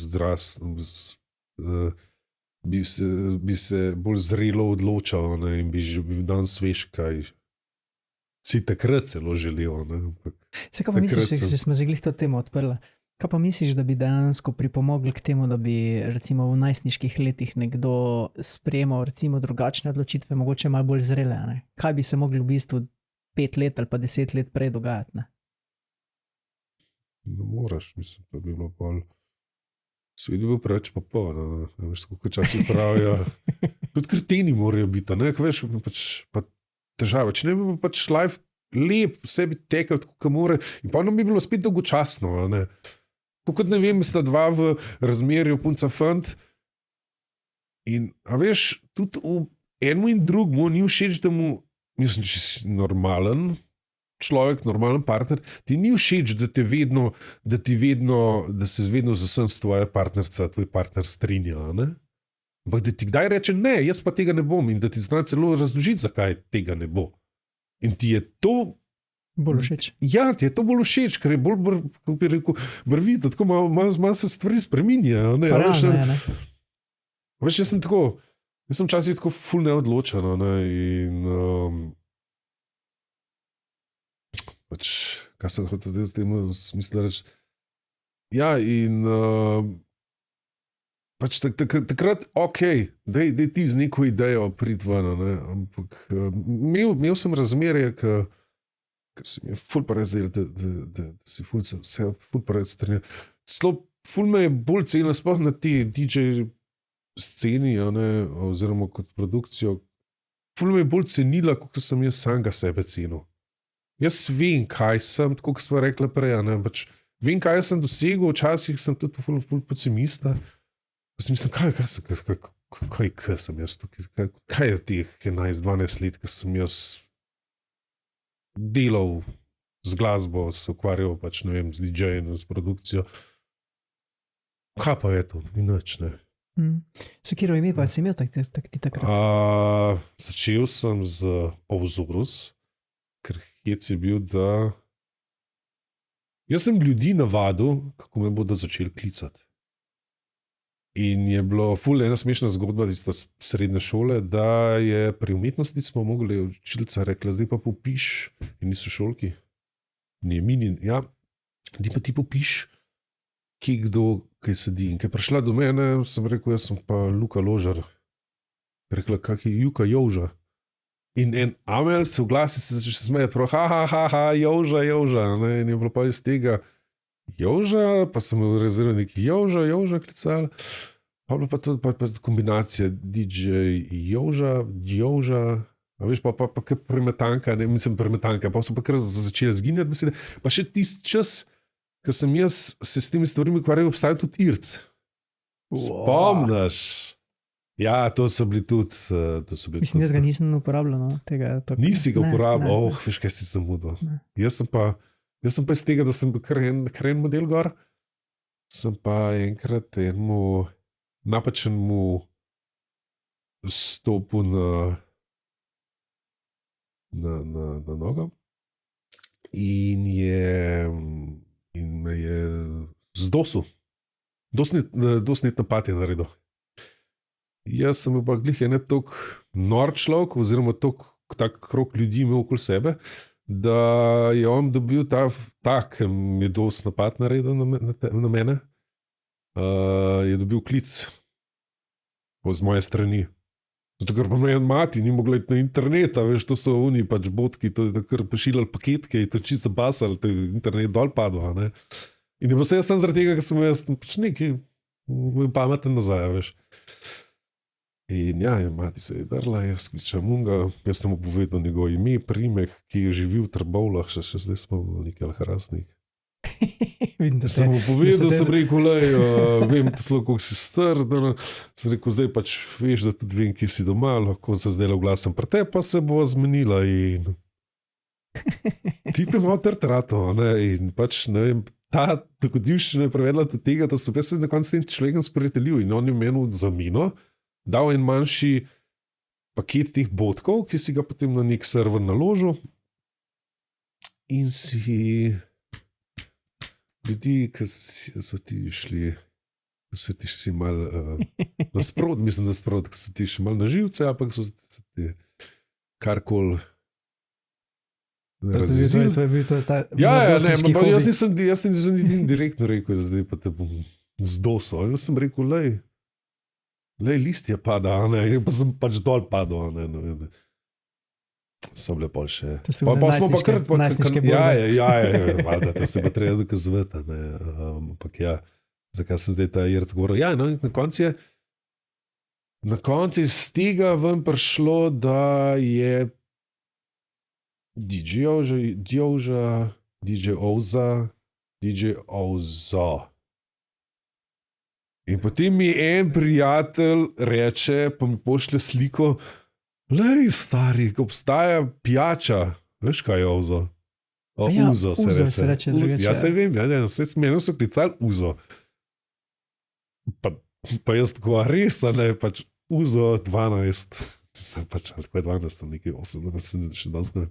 bi se bolj zrelo odločal, ne, in bi že bil dan svež, kaj si takrat celo želel. Se kaj pa misliš, če smo že glih to temo odprli, kaj pa misliš, da bi dejansko pripomogli k temu, da bi recimo v najstniških letih nekdo sprejemal recimo drugačne odločitve, mogoče malo bolj zrele, ne? Kaj bi se mogli v bistvu 5 let ali pa 10 let prej dogajati, ne? Ne moraš, mislim, da bi bilo bolj. Svet bi bil preveč popoln, veš, koliko časi pravijo. Tudi kreteni morajo biti, ne, veš, pa težava. Če ne bi bil pač life lep, vse bi tekel tako, kot mora, in pa nam bi bilo spet dolgočasno, ne. Kot ne vem, sta dva v razmerju punca fant in, a veš, tudi v enemu in drugemu ni všeč, da mu, mislim, če si normalen človek, normalen partner, ti ni všeč, da se vedno za sem s tvoja partnerca, tvoj partner strinja, ne? Ampak da ti kdaj reče, ne, jaz pa tega ne bom, in da ti zna celo razložiti, zakaj tega ne bo. In ti je to bolj všeč. Ja, ti je to bolj všeč, ker je bolj, kako bi rekel, barvito, tako malo se stvari spreminjajo, ne? Veš, jaz sem včasih tako ful neodločen, ne, in pač, kaj sem hotel zdaj v tem smislu reči. Ja, in pač takrat, okej, daj ti z neko idejo priti ven, ne, ampak imel sem razmerje, ker se mi je ful preveč zdelo, da si vse ful preveč strinja. Ful me je bolj cenila, sploh na ti DJ sceni, oziroma kot produkcijo, ful me je bolj cenila, kot sem jaz samega sebe cenil. Jaz vem, kaj sem, tako kot smo rekli prej, pač vem, kaj sem dosegel, včasih sem tudi ful pesimista. Pa si mislim, kaj sem jaz tukaj, kaj je teh 11-12 let, ko sem jaz delal z glasbo, se ukvarjal pač, ne vem, z DJ-jem, z produkcijo. Kaj pa je to? Ni nič, ne. Se kiro ime pa si imel ti takrat? Začel sem z Ovzorus, ker hec je bil, da jaz sem ljudi navadil, kako me bodo začeli klicati. In je bilo ful ena smešna zgodba iz srednje šole, da je pri umetnosti smo mogli učilca rekla, zdaj pa popiš, in niso šolki, ni mini, ja, di pa ti popiš, kje kdo kaj sedi. In kaj prišla do mene, sem rekel, jaz sem pa Luka Ložar. Rekla, kak je Juka Joža. In en Amel se oglasi, se začne smejati, prav, joža, ne, in je bilo pa iz tega joža, pa sem rezerviral neki joža klical, pa bila pa tudi pa kombinacija DJ joža, a veš, pa kar premetanka, ne, mislim premetanka, pa so pa kar začeli zginjati besede, pa še tisti čas, ko sem jaz se s temi stvarmi ukvarjal, obstajal tudi IRC. Spomniš? Ja, to so bili tudi. Mislim, jaz ga nisem uporabljal. No, nisi ga uporabljal, veš, kaj si zamudil. Jaz sem pa iz tega, da sem bil kar en model gor, sem pa enkrat enemu napačnemu stopil na nogo in me je zdosil. Dosnet napad je naredil. Jaz sem bil pa glih ene tok nor človek, oziroma tak krog ljudi imel okoli sebe, da je on dobil tak, mi je dost napad naredil na mene, je dobil klic z moje strani. Zato, ker pa me en mati ni mogla iti na internet, veš, to so oni pač botki, to je takrat pošiljali paketke in to čisto basali, to je internet dol padlo, ne. In je bilo se jaz sem zaradi tega, ker sem jaz pač nekaj pameten nazaj, veš. In ja, mati se je drla, jaz kličem unga, jaz sem mu povedal njegov ime, primek, ki je živel v Trbovlah, še zdaj smo nekaj Hrastnik. Sem mu povedal, sem rekel, vem celo, koliko si star, sem rekel, zdaj pač veš, da tudi vem, kje si doma, lahko se zdaj oglasim pri te, pa se bova zmenila in tip je malo trtrato, ne, in pač, ne vem, ta dogodivščina je prevedla do tega, da sem jaz se na koncu s tem človekom sprijateljil in on je meni v zamino dal en manjši paket teh botkov, ki si ga potem na nek server naložil in si ljudi, ki so ti šli malo nasprot, mislim nasprot, ki so ti šli malo na živce, ampak so ti karkoli razjezili. To je bil ta mladostniški hobi. Jaz nisem direktno rekel, da zdaj pa te bom zdosal. Jaz sem rekel, lej, listje pada, ne, pa sem pač dol padal, ne. So bile pol še. To so bile najstniške borbe. Ja, to se pa treba dokazovati, ne. Ampak ja, zakaj sem zdaj ta IRC govoril? Ja, no, in na koncu je iz tega ven prišlo, da je DJ Ouza. In potem mi en prijatelj reče, pa mi pošlje sliko, lej, stari, ko obstaja pijača, veš kaj je Ouza? Uzo se reče drugače. Ja, se vem, meni so klicali Uzo. Pa jaz tako, a res, ne, pač Uzo 12. Pač, ali tako je 12, nekaj 8, še danes ne.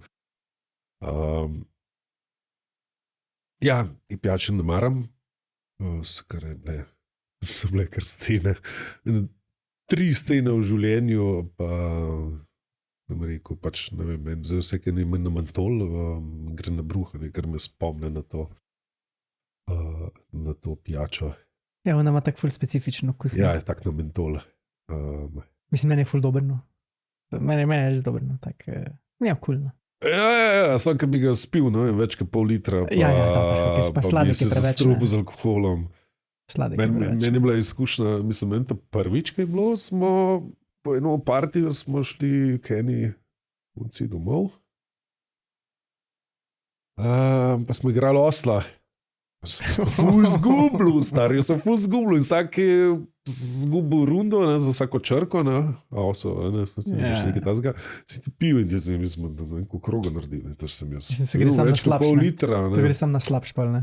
Ja, in pijače ne maram, so bile kar scene. 3 scene v življenju, pa sem rekel, pač ne vem, za vse, ki ne ima na mantol, gre na bruhanje, ker me spomne na to pijačo. Ja, ona ima tak ful specifičen okus. Ja, je tak na mentol. Mislim, meni je ful dobrno. Meni je res dobrno, tak, ja, kulno. Ja, samo, ki bi ga spil, ne vem, več kot pol litra, pa sladek je preveč. Pa bi se zastrubil z alkoholom. Meni je bila izkušnja, mislim, meni to prvič, kaj je bilo, smo po enom partiju smo šli k eni punci domov. Pa smo igrali osla. Ful zgublu, stari, jaz sem ful zgublu in vsak je zgubil rundo, ne, za vsako črko, ne, oso, ne, nekaj tazga, si ti pil in jaz smo neko kroga naredili, to sem jaz. Mislim, se gre sam na slabš, ne. Litra, to gre sam na slabš, pa ne.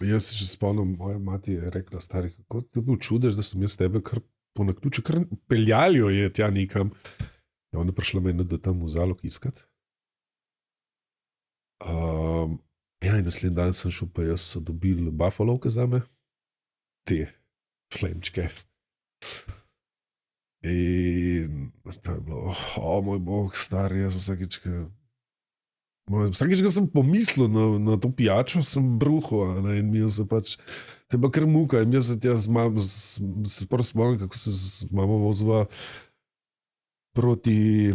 Jaz se še spomnim, moja mati je rekla, stari, kako ti bil čudež, da sem jaz tebe kar po naključju, kar peljalijo je tja nekam. Ja, ona je prišla meni, da tam v zalog iskat. Ja, in naslednji dan sem šel, pa jaz so dobili buffaloke zame, te flemčke. In to je bilo, moj bog, stari, jaz vsakič, ko sem pomislil na to pijačo, sem bruhal, in mi je se pač, to je bila kar muka, in jaz se prvo spomnim, kako se z mamo vozila proti,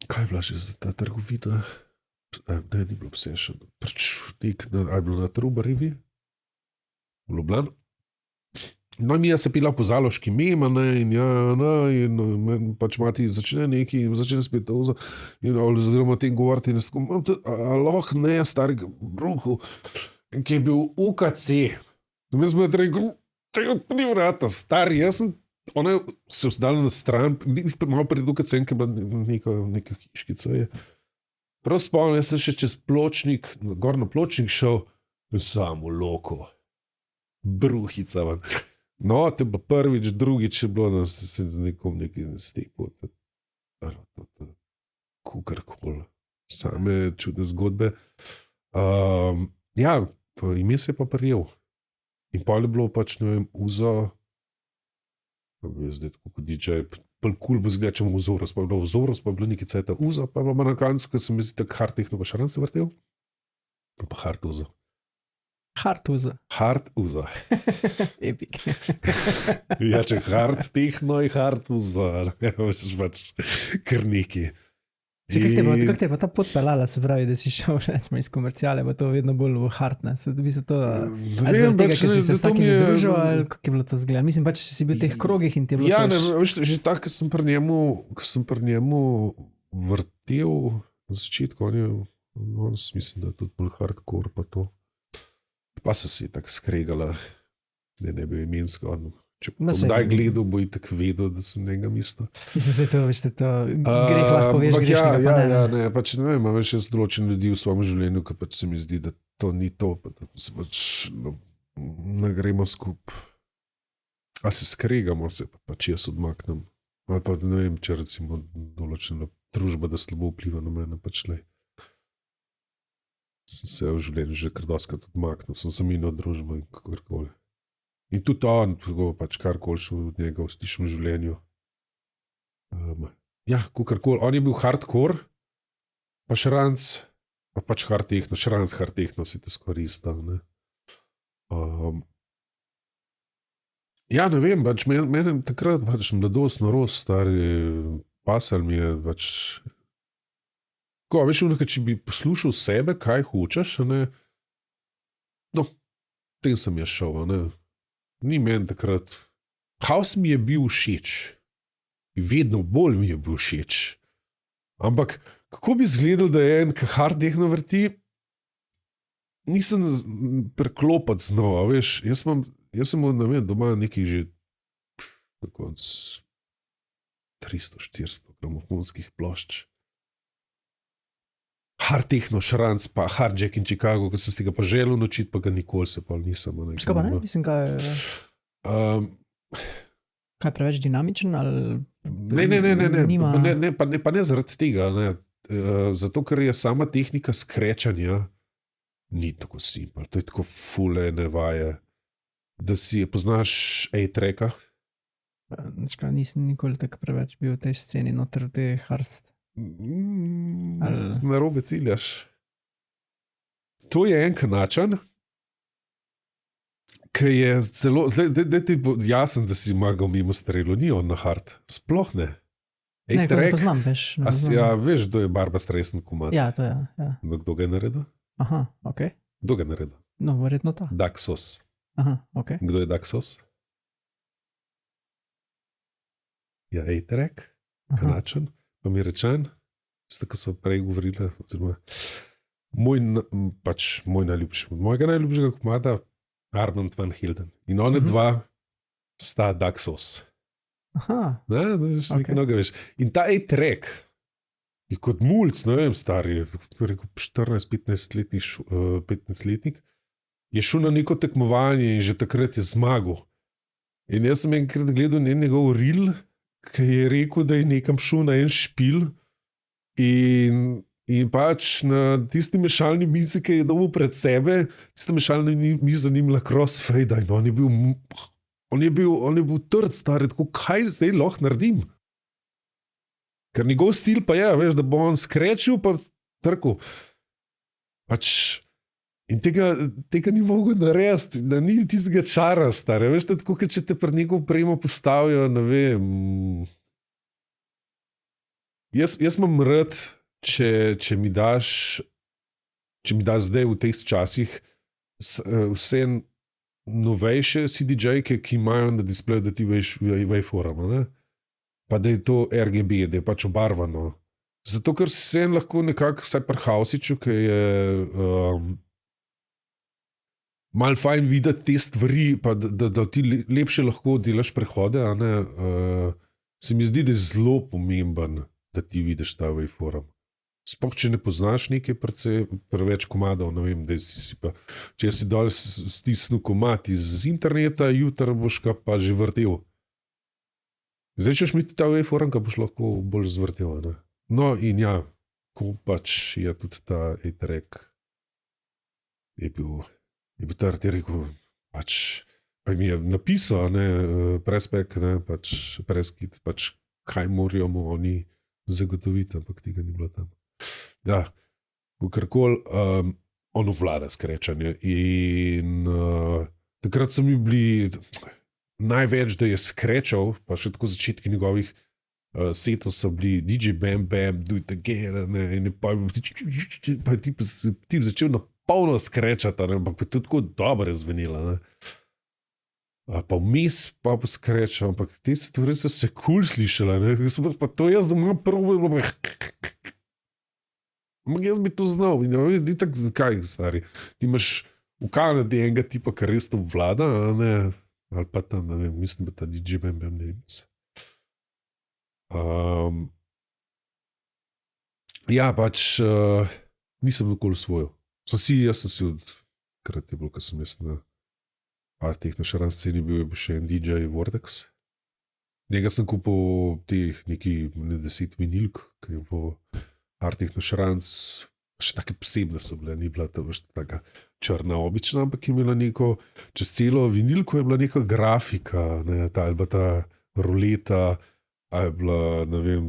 kaj je bila že za ta trgovina? Ne, ni bilo Obsession. Nek, je bilo na Trubarivi, v Ljubljani. No, mi se pila po Zaloški mema, ne, in ja, ne, in pač mati začne neki, in začne spet to, in oziroma o tem govoriti, in tako, lahko ne, stari bruhu, ki je bil UKC. Mi smo rekel, te odpri vrata, stari, jaz sem, ona se vzdala na stran, malo pred UKC, ki je bila neka hiškica je. Prav spomnim, jaz sem še čez pločnik, gor na pločnik šel, samo loko, bruhica van. No, te pa prvič, drugič je bilo, da se z nekom nekaj stekel. Kukarkoli. Same čudne zgodbe. Ja, ime se je pa prijel. In pa je bilo pač, ne vem, Uzo, zdaj tako kot DJ, kul bo zgleda, če mu Uzoros, pa je bilo Uzoros, pa je bilo nekaj cajta Uzo, pa je bilo na koncu, ko sem mislil, tako hard tehno pa šaran se vrtel. Pa hard Uzo. Hard Uzo. Hard Uzo. Epik. Ja, če hard tehno je hard Uzo, ne veš pač kar neki. Kako te je pa ta pot pelala, se pravi, da si šel recimo iz komercijale, pa to vedno bolj v hard, ne? Se bi se to, zaradi tega, ker si se s takimi družil, ali kako je bilo to zgleda? Mislim pač, če si bil v teh krogih in ti je bilo ja, to... Ja, ne, veš, že tako, ko sem pri njemu vrtel na začetku, mislim, da je tudi bolj hardcore pa to. Pa so si tako skregala, da ne bi imensko, če bom daj gledal, bo itak vedel, da sem njega mislil. Mislim, se to, veš, to greh lahko veš, grešnega pa ne. Ja, ne, pač ne vem, veš, jaz določen ljudi v svojem življenju, ki pač se mi zdi, da to ni to, pa da se pač ne gremo skup. A se skregamo, se pač jaz odmaknem. Ali pa ne vem, če recimo določena družba, da slabo vpliva na mene, pač ne. Sem se v življenju že kar doskrat odmaknil, sem zamenjal družbo in kakorkoli. In tudi on, pač karkoli šel od njega v stišnem življenju. Ja, kakorkoli, on je bil hardcore, pa šranc, pa pač hard techno, šranc hard techno si te skorista. Ne? Ja, ne vem, pač mene takrat pač mladost, norost, stari, pasal mi je pač... Ko, veš, če bi poslušal sebe, kaj hočeš, ne? No, tem sem jaz šel, ne? Ni meni takrat. House mi je bil všeč. Vedno bolj mi je bil všeč. Ampak, kako bi izgledal, da je en hard techno vrti, nisem preklopati znova, veš. Jaz sem ne vem, doma nekih že tako 300-400 gramofonskih plošč. Hard techno, šranc, pa hard jack in Chicago, ko sem si ga pa želel naučiti, pa ga nikoli se pa nisem. Škoda, ne? Mislim, kaj je preveč dinamičen ali... Ne, pa ne zaradi tega. Ne. Zato, ker je sama tehnika skrečanja ni tako simpel. To je tako fule nevaje. Da si poznaš A-tracka? Nisem nikoli tako preveč bil v tej sceni, noter v tej hardst. Narobe ciljaš. To je en kanačan, ki je celo, zdaj ti bo jasen, da si magal mimo strelu, ni on na hard, sploh ne. Ne, ko ne poznam, veš. Ja, veš, kdo je Barbra Streisand komad? Ja, to je, ja. Kdo ga je naredil? Aha, ok. Kdo ga je naredil? No, verjetno ta. Daxos. Aha, ok. Kdo je Daxos? Ja, A-track, kanačan. Pa mi rečen, tako smo prej govorili, oziroma mojega najljubšega komada, Armand van Helden. In one dva sta Daxos. Aha. Ne, nekaj noga veš. In ta A-track je kot mulc, ne vem, stari, rekel 14-15-letnik, je šel na neko tekmovanje in že takrat je zmagal. In jaz sem enkrat gledal njegov reel, ki je rekel, da je nekam šel na en špil in pač na tisti mešalni mizi, ki je dobil pred sebe, tista mešalna miza ni imela crossfade in on je bil trd, stari, tako kaj zdaj lahko naredim? Ker njegov stil pa je, veš, da bo on skrečil pa trkal. Pač in tega ni mogel narediti, da ni tistega čara, stare. Veš, tako, če te pred neko opremo postavijo, ne vem, jaz imam rad, če mi daš zdaj v teh časih vse novejše CDJ-ke, ki imajo na displeju, da ti veš waveform, pa da je to RGB, da je pač obarvano. Zato, ker si se lahko nekako, vsaj pri Hausiču, ki je malo fajn videti te stvari, pa da ti lepše lahko delaš prehode, se mi zdi, da je zelo pomemben, da ti vidiš ta waveform. Sploh, če ne poznaš nekaj preveč komadov, ne vem, da si pa, če si dol stisnil komad iz interneta, jutri boš ga pa že vrtel. Zdaj, če mi ta waveform, ga boš lahko bolj zvrtel, ne? No in ja, ko pač je tudi ta A-track, je bil tar, ti rekel, pač, pa mi je napisal, prespek, pač preskit, pač kaj morajo mu oni zagotoviti, ampak tega ni bilo tam. Ja, kakorkoli, on vlada skrečanje in takrat so mi bili največ, da je skrečal, pa še tako začetki njegovih setov so bili DJ Bam Bam, Do It Again, in pa je tip začel na polno skrečati, ampak je to tako dobro zvenilo. Pa vmes pa skrečal, ampak te stvari so se cool slišale, pa to jaz doma prvo bilo, ampak jaz bi to znal, ni tako, kaj stari, ti imaš v Kanadi enega tipa, kar res to vlada, ali pa tam, ne vem, mislim, da ta DJ Bam Bam Nemec. Ja, pač nisem nikoli svojil. Jaz sem si odkrat je bilo, ko sem jaz na Art-Techno-Šaran sceni bil, je bil še en DJ Vortex. Njega sem kupil teh neki 10 vinilk, ki je po Art-Techno-Šaran še take posebne so bile, ni bila to veš taka črna obična, ampak je imela neko, čez celo vinilko je bila neka grafika, ta ali pa ta ruleta, a je bila, ne vem,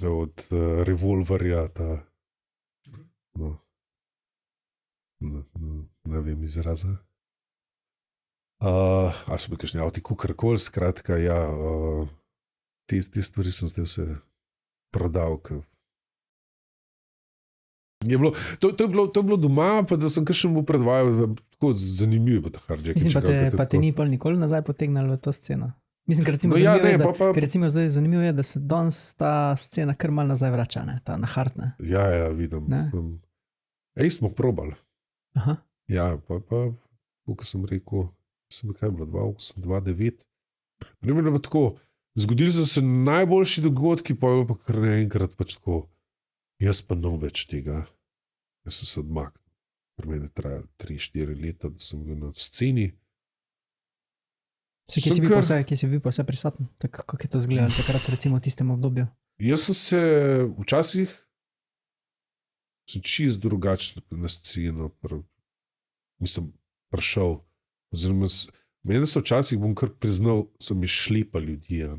od revolverja, ta, ne vem izraza. Ali so bili kakšni avti, kakorkoli, skratka, ja, te stvari sem zdaj vse prodal. To je bilo doma, pa da sem kakšen mu predvajal, tako zanimivo je bilo ta hardjack. Mislim, pa te ni pol nikoli nazaj potegnalo v to sceno. Mislim, ker recimo zdaj zanimivo je, da se danes ta scena kar malo nazaj vrača, ta na hard, ne? Ja, vidim. Smo probali. Aha. Ja, pa, kot sem rekel, kaj je bilo, 2008, 2009. Primerno pa tako, zgodili so se najboljši dogodki, pa je pa kar naenkrat pač tako, jaz pa ne več tega. Jaz sem se odmaknil. Pri meni je trajalo 3-4 leta, da sem bil na sceni. Kje si bil pa vse prisoten? Kako je to izgledalo takrat, recimo v tistem obdobju? Jaz sem se včasih čisto drugačno na sceno prišel. Oziroma, meni so včasih, bom kar priznal, so mi šlepa ljudje.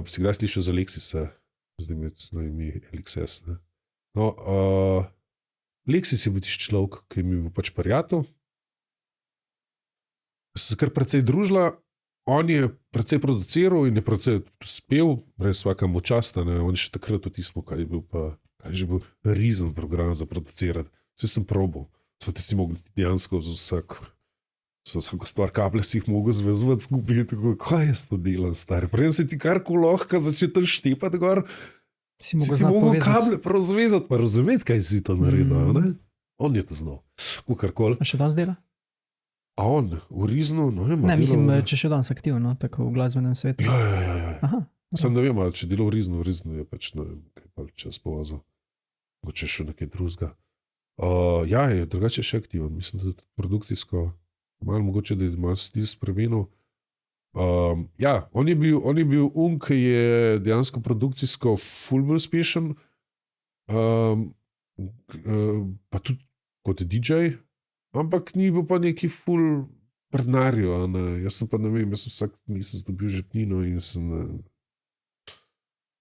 Si kdaj slišal za Lexisa? Zdaj mi je ime LXS. Lexis je bil tisti človek, ki mi je bil pač prijatelj. Se kar precej družila, on je precej produciral in je precej spel, res vsakemu čast, on je še takrat v tistem, kaj je bil pa, kaj je že bil rizen program za producirati. Vse sem probal, ti si mogli dejansko za vsako stvar kable si jih mogel zvezvati skupaj, tako, kaj jaz to delam, stari. Preden si ti karkoli lahko začeti štepati gor, si mogel kable prav zvezati, pa razumeti, kaj si to naredil, ne? On je to znal, kakorkoli. A še danes dela? A on, v Riznu, no vem. Ne, mislim, če še danes aktivno, tako v glasbenem svetu. Ja. Aha. Sam ne vem, če delo v Riznu je pač, ne vem, kaj pa čas povazil. Mogoče še nekaj drugega. Ja, je drugače še aktiven, mislim, da produkcijsko, malo mogoče, da je malo stil spremenil. Ja, on je bil ki je dejansko produkcijsko ful bolj uspešen, pa tudi kot DJ, ampak ni bil pa neki ful prdnarjo, jaz sem pa ne vem, jaz sem vsak mesec dobil žepnino in sem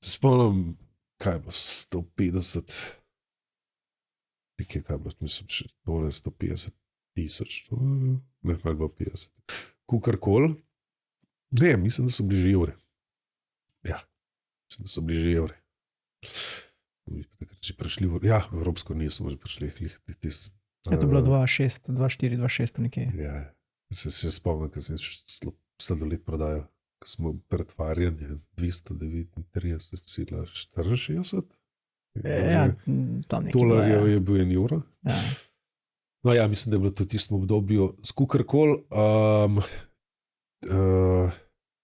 se spomnim, kaj je bilo, 150, nekaj kaj je bilo, mislim, še 150 000, ne, kaj je bilo 50, kakorkoli, ne, mislim, da so bili že evre. Ja, Mislim, da so bili že evri. Že prišli v Evropsko unijo, smo že prišli. Je to bilo 2,6, 2,4, 2,6 nekje. Ja, se še spomnim, ker sem sladoled prodajal, ko smo pretvarjali 239, sila 64. Ja, tam nekje. Dolarjev je bil €1. Ja. No ja, mislim, da je bilo to v tistem obdobju skukarkoli.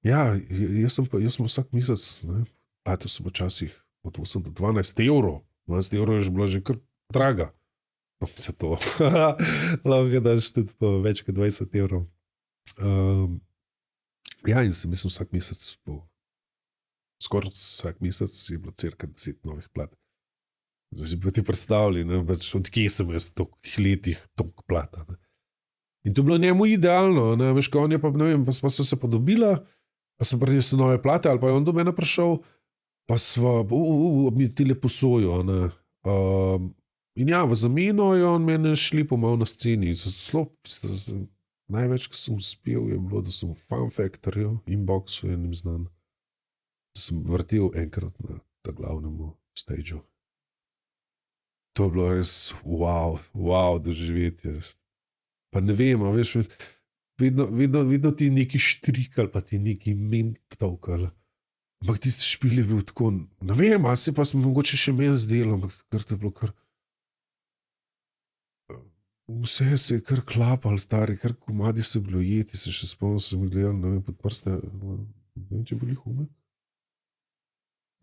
Ja, jaz sem vsak mesec, platil sem včasih od 8 do 12 evrov. 12 evrov je že bila že kar draga. Se to lahko daš tudi po več kot 20 evrov. Ja, in sem mislim vsak mesec, skoraj vsak mesec je bilo cirka 10 novih plat. Zdaj si pa ti predstavljali, od kje sem jaz v tolikih letih toliko plata. Ne. In to je bilo njemu idealno, veš, ko on je pa, ne vem, pa smo se podobila, pa sem prinesel nove plate, ali pa je on do mene prišel, pa smo, mi ti lepo sojo, ne. In ja, v zameno je on mene šlipal malo na sceni. Največ, ko sem uspel, je bilo, da sem v Fun Factorju, Inboxu, enim znam, da sem vrtel enkrat na ta glavnemu stageu. To je bilo res wow, doživetje. Pa ne vem, veš, vedno ti neki štrikal, pa ti neki ment ptovkal. Ampak tisti špil je bil tako, ne vem, ali se pa smo mogoče še meni zdelo, ampak kar te bilo kar... Vse se je kar klapal, stari, kar komadi se bilo jeti, se še spomnim, sem gledal, ne vem, pod prste, ne vem, če bili hume.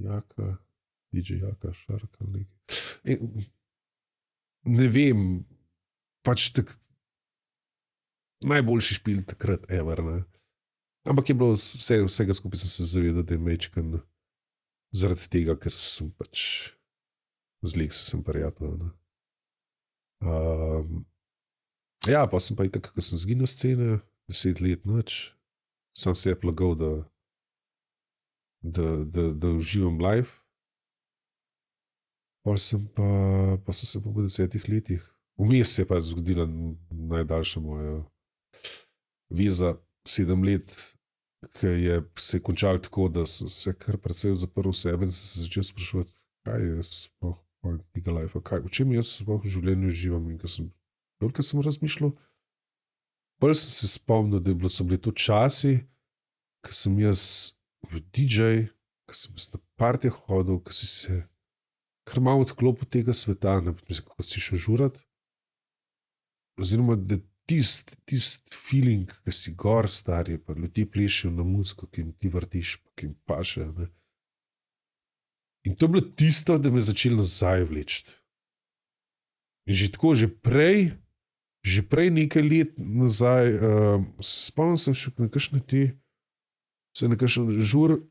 Jaka, DJ Jaka, Šarka, nekaj. Ne vem, pač tak najboljši špil takrat ever, ne. Ampak je bilo vsega skupaj sem se zavedal, da je mečkan zaradi tega, ker sem pač zlik, sem prijatelj, ne. Ja, pa sem pa itak, ko sem zginil scene, 10 let nič, sem se je plagal, da uživam live. Pa sem se pa v 10 letih, vmes se je pa zgodila najdaljša moja viza, 7 let, ki se je končal tako, da sem se kar precej zaprl v sebe in sem se začel spraševati, kaj je sploh tega life, v čem jaz sploh v življenju uživam. In ko sem razmišljal, bolj sem se spomnil, da so bili to časi, ko sem jaz bil DJ, ko sem jaz na partijah hodil, ko si se kar malo odklopil tega sveta, ko si šel žurat, oziroma da tist feeling, ko si gor stari, pa ljudje plešejo na muziko, ki jim ti vrtiš, pa ki jim paše. Ne. In to je bilo tisto, da me je začelo nazaj vleči. In že tako, že prej nekaj let nazaj, spomnim sem še nekakšen žur,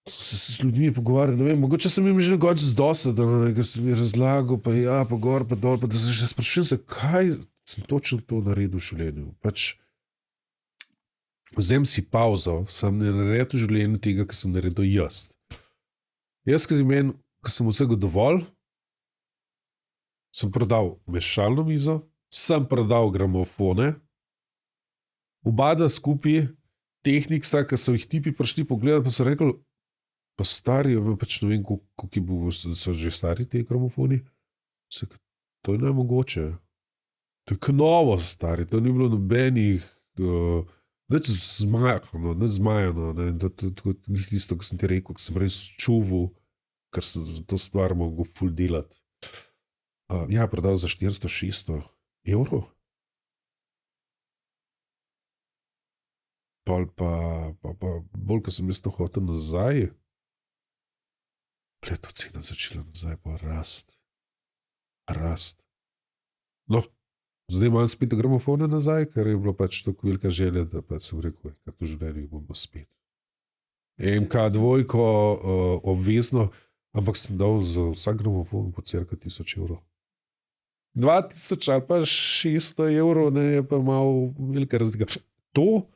se s ljudmi pogovarjal, ne vem, mogoče sem jim že nekoč zdosaden, ker sem jim razlagal, pa ja, pa gor, pa dol, pa da se še sprašujem se, kaj sem točno to naredil v življenju. Pač vzem si pauzo, sem ne naredil v življenju tega, kar sem naredil jaz. Jaz, ko sem vsega dovolj, sem prodal mešalno mizo, sem prodal gramofone, obada skupaj, tehnika, ki so jih tipi prišli pogledati, pa so rekli, pa stari, pač ne vem, koliko so že stari te gramofoni. To je nemogoče. To je knovo stari, to ni bilo nobenih, nič zmajano, ni tisto, ko sem ti rekel, ko sem res čuval, ker sem za to stvar mogel ful delati. Ja, prodal za 400-600 evrov. Pa bolj, ko sem jaz to hotel nazaj, to cena začela nazaj pa rast. No, zdaj imam spet gramofone nazaj, ker je bilo pač tako velika želja, da pač sem rekel, kar to življenje bomo spet. MK2 obvezno, ampak sem dal za vsak gramofon po cirka 1000 evrov. 2000 ali pa 600 evrov, ne, je pa malo velika razlika. To,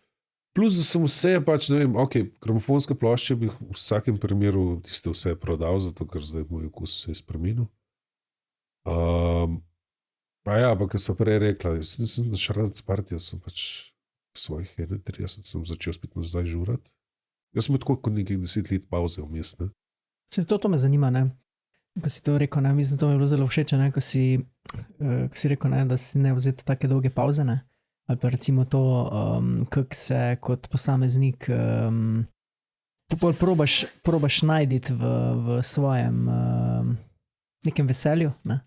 plus da sem vse pač, ne vem, ok, gramofonske plošče bi v vsakem primeru tiste vse prodal, zato ker zdaj moj okus se je spremenil. Pa ja, pa ko sem prej rekla, sem na šarad s partijo, sem pač svojih 31 sem začel spet nazaj žurat. Jaz sem tako kot nekih 10 let pauze vmes. Ne? To me zanima, ne? Ko si to rekel, ne? Mislim, to mi je bilo zelo všeč, ne? Ko si rekel, ne? Da si ne vzeti take dolge pauze, ne? Ali pa recimo to, kako se kot posameznik probaš najditi v svojem nekem veselju, ne?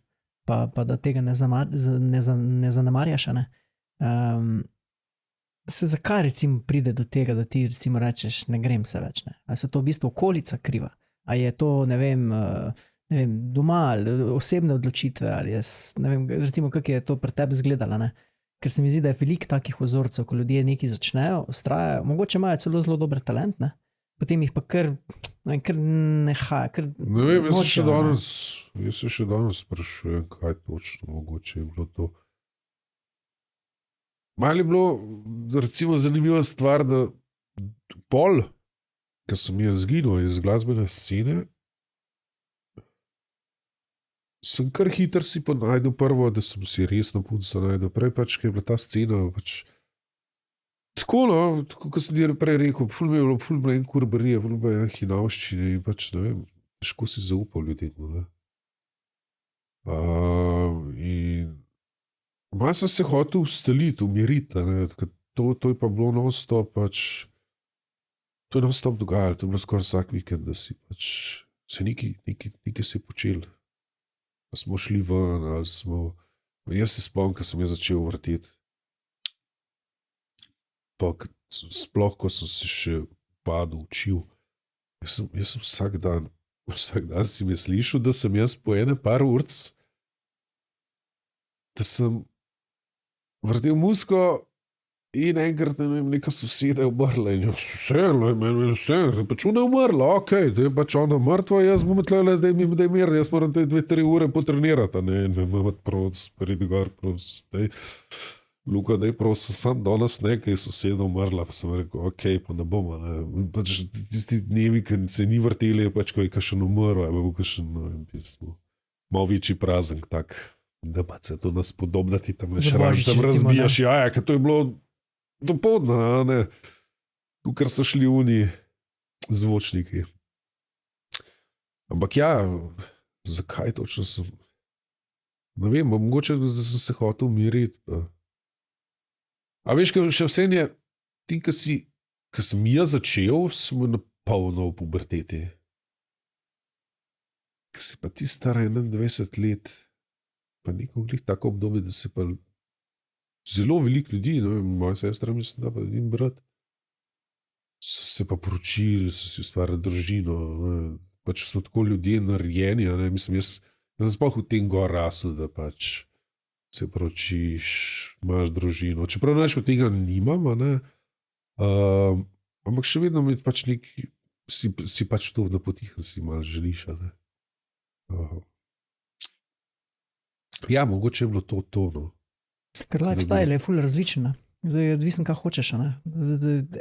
Pa da tega ne zanemarjaš. Ne? Zakaj recimo pride do tega, da ti recimo rečeš, ne grem se več? Ne? Ali so to v bistvu okolica kriva? Ali je to, ne vem, doma, ali osebne odločitve, ali je, ne vem, recimo, kako je to pri tebi izgledalo, ne? Ker se mi zdi, da je veliko takih vzorcev, ko ljudje nekaj začnejo, ustrajajo, mogoče imajo celo zelo dober talent, ne? Potem jih pa kar nehaja. Ne vem, jaz se še danes sprašujem, kaj točno mogoče je bilo to. Malo je bilo, recimo, zanimiva stvar, da pol, ko sem jaz zginil iz glasbene scene, sem kar hiter si pa najdel prvo, da sem si resno punco najdel. Prej pač, ker je bila ta scena pač tako, no, tako kot sem ti prej rekel, ful mi je bilo, ful mi je en kurbarije, ful mi je en hinavščine in pač, ne vem, težko si zaupal ljudem, ne. In malo sem se hotel ustaliti, umiriti, ne, to je pa bilo non-stop pač, to je non-stop dogajalo, to je bilo skoraj vsak vikend, da si pač, se nekaj se je počel. Pa smo šli ven, ali smo, jaz se spomnim, ko sem jaz začel vrteti. Pa sploh, ko sem se še padel, učil, jaz sem vsak dan si me slišal, da sem jaz po ene par urc, da sem vrtel muziko in enkrat, ne vem, neka soseda je umrla in meni je vse, pač ona je umrla, okej, da je pač ona mrtva, jaz bom tlele, da je mir, jaz moram te 2-3 ure potrenirati, ne imam prost, pridi gor, prost, daj. Luka, daj prosim, sam danes nekaj soseda umrla, pa sem rekel, okej, pa ne bomo, ne. Pač tisti dnevi, ki se ni vrteli, je pač, ko je kakšen umrl, je bil kakšen, malo večji praznik, tak, da pa se to nas podobnati, tam ne šrancem razbijaš jaja, ker to je bilo dopoldne, ne, kar so šli uni zvočniki. Ampak ja, zakaj točno sem, ne vem, mogoče, da sem se hotel umiriti, pa. A veš, ker še vse je, ti, ki sem jaz začel, sem napolno v puberteti. Ker si pa ti star 21 let, pa neko glih tako obdobje, da se pa zelo veliko ljudi, no, moja sestra, mislim, da pa in brat, so se pa poročili, so si ustvarili družino, ne, pač smo tako ljudje narejeni, ne, mislim, jaz sem sploh v tem gor rasel, da pač se poročiš, imaš družino. Čeprav nič od tega nimam, ne? Ampak še vedno mi pač si pač to napotihan si malo želiš. Ne? Ja, mogoče je bilo to, no. Ker lifestyle je ful različen. Zdaj je odvisen, kaj hočeš. Ne?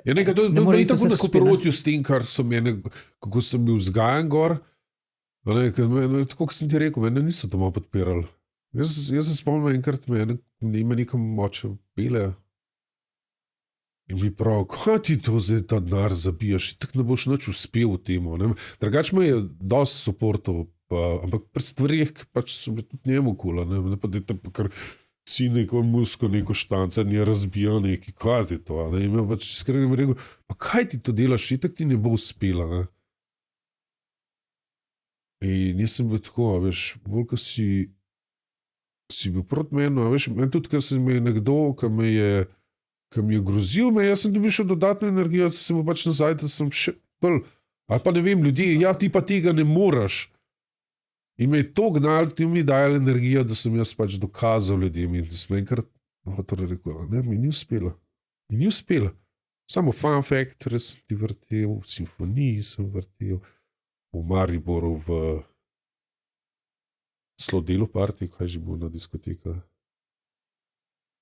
Ja, nekaj, to je tako nasprotju s tem, kar so mene, kako sem bil vzgajan gor. Ne, tako, kot sem ti rekel, mene niso doma podpirali. Jaz se spomnim enkrat, me nekam moče pele in mi prav, kaj ti to zdaj ta denar zabijaš, tako ne boš nič uspel v temu. Drugač me je dosti suportov, ampak pri stvarih, ki pač so bili tudi njemu kula, ne pa da je tam kar si neko musko, neko štancanje razbija, neki kvazi to, ne, in me pač iskreno rekel, pa kaj ti to delaš, itak ti ne bo uspela, ne. In jaz sem bil tako, veš, bolj, ko si bil proti meni, veš, meni tudi, ker se mi je nekdo, ki mi je grozil, jaz sem dobil še dodatno energijo, da sem pač nazaj, da sem še bolj, ali pa ne vem, ljudje, ja, ti pa tega ne moraš. In me je to gnal, ti mi dajali energijo, da sem jaz pač dokazal ljudem in da sem enkrat torej rekel, ne, mi ni uspelo. Samo fun fact, res sem ti vrtel, v simfoniji sem vrtel, v Mariboru, v Slodelu party, kaj že bo na diskoteka.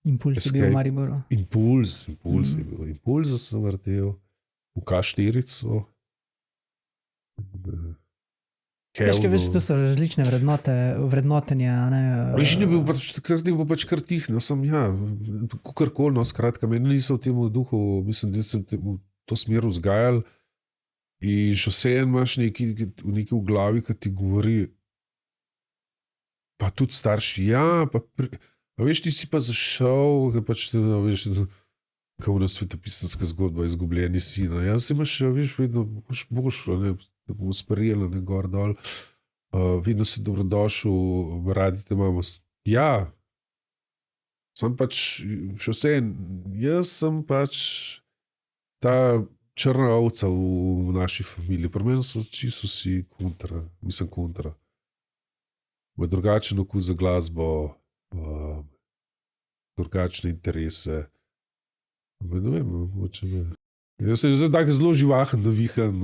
Impuls je bil v Mariboru. Impuls je bil. Impulsa sem vrtel, v K4-co. Veš, to so različne vrednotenja. Veš, ne bil pač kar tih, no sem, ja, kakorkoli, no, skratka, meni niso v tem duhu, mislim, da sem v to smer vzgajal, In še vseeno imaš nekaj v glavi, ki ti govori, pa tudi starši, ja, a veš, ti si pa zašel, pač, veš, kako na svetopisanska zgodba, izgubljeni sin. Ja, si imaš, veš, vedno boš, ne, da bomo sprejeli, ne, gor dol. Vedno si dobrodošel, radi te imamo. Ja, sem pač, še vseeno, jaz sem pač ta črna ovca v naši familiji. Pri meni so čisto vsi kontra, mislim kontra. Ima drugačen okus za glasbo, drugačne interese. Ne vem, mogoče ne. Jaz sem zdaj tak zelo živahen, navihan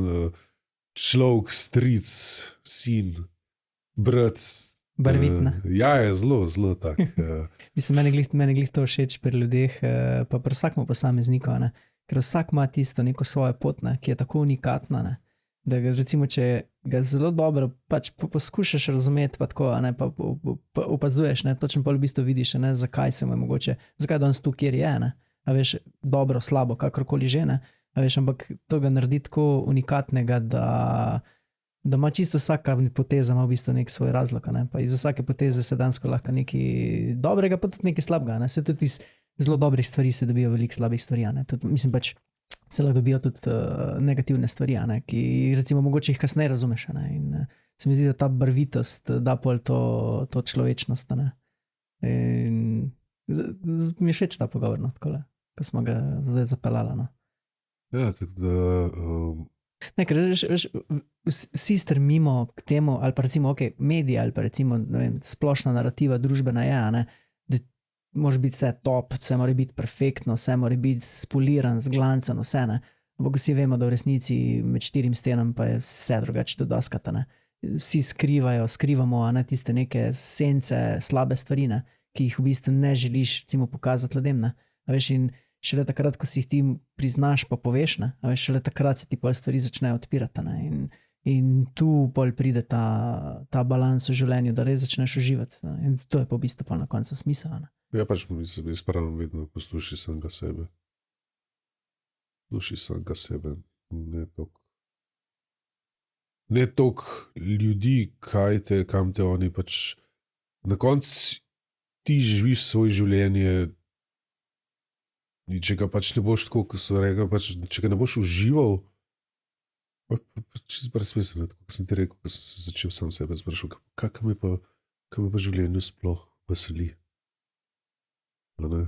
človek, stric, sin, brat. Barvitna. Ja, je zelo, zelo tak. Mislim, meni glih to všeč pri ljudeh, pa pri vsakmu posamezniku, ne? Ker vsak ima tisto neko svojo pot, ne? Ki je tako unikatna, ne? Da ga, recimo, če ga zelo dobro pač poskušaš razumeti, pa tako, ne? Pa opazuješ, ne? Točno pa v bistvu vidiš, ne? Zakaj se mu je mogoče, zakaj je danes tu, kjer je, ne? A veš, dobro, slabo, kakorkoli že, ne? A veš, ampak to ga naredi tako unikatnega, da ima čisto vsaka poteza ima v bistvu nek svoj razlog, ne? Pa iz vsake poteze se dansko lahko nekaj dobrega, pa tudi nekaj slabega, ne? Se tudi iz zelo dobrih stvari se dobijo veliko slabih stvari, ne? Tudi, mislim pač, se lahko dobijo tudi negativne stvari, ne? Ki recimo mogoče jih kasneje razumeš, ne? In se mi zdi, da ta barvitost da pol to človečnost, ne? In mi je všeč ta pogovor, no, takole, ko smo ga zdaj zapeljali, no. Ja, tako da... Ne, ker vsi strmimo k temu, ali pa recimo, ok, mediji, ali pa recimo, ne vem, splošna narativa družbena je, ne, da može biti vse top, vse mora biti perfektno, vse mora biti spoliran, zglancan, vse, ne. Ampak vsi vemo, da v resnici med štirim stenam pa je vse drugače do doskata, ne. Vsi skrivamo, a ne, tiste neke sence, slabe stvari, ne, ki jih v bistvu ne želiš, recimo, pokazati ljudem, ne. A veš, in šele takrat, ko si jih ti priznaš, pa poveš, ne, a veš, šele takrat se ti pol stvari začnejo odpirati, ne, in tu pol pride ta balans v življenju, da res začneš uživati, ne, in to je pa v bistvu pol na koncu smisel, ne. Ja, pač mislim, izpravljam vedno, poslušaj samega sebe. Poslušaj samega sebe, ne toliko ljudi, kam te oni pač, na koncu ti živiš svoje življenje. In če ga pač ne boš tako, kot so rekli, pač, če ga ne boš užival, čisto brezsmiselno, tako kot sem ti rekel, ko sem se začel sam sebe sprašati, kaj me pa življenju sploh veseli. A ne?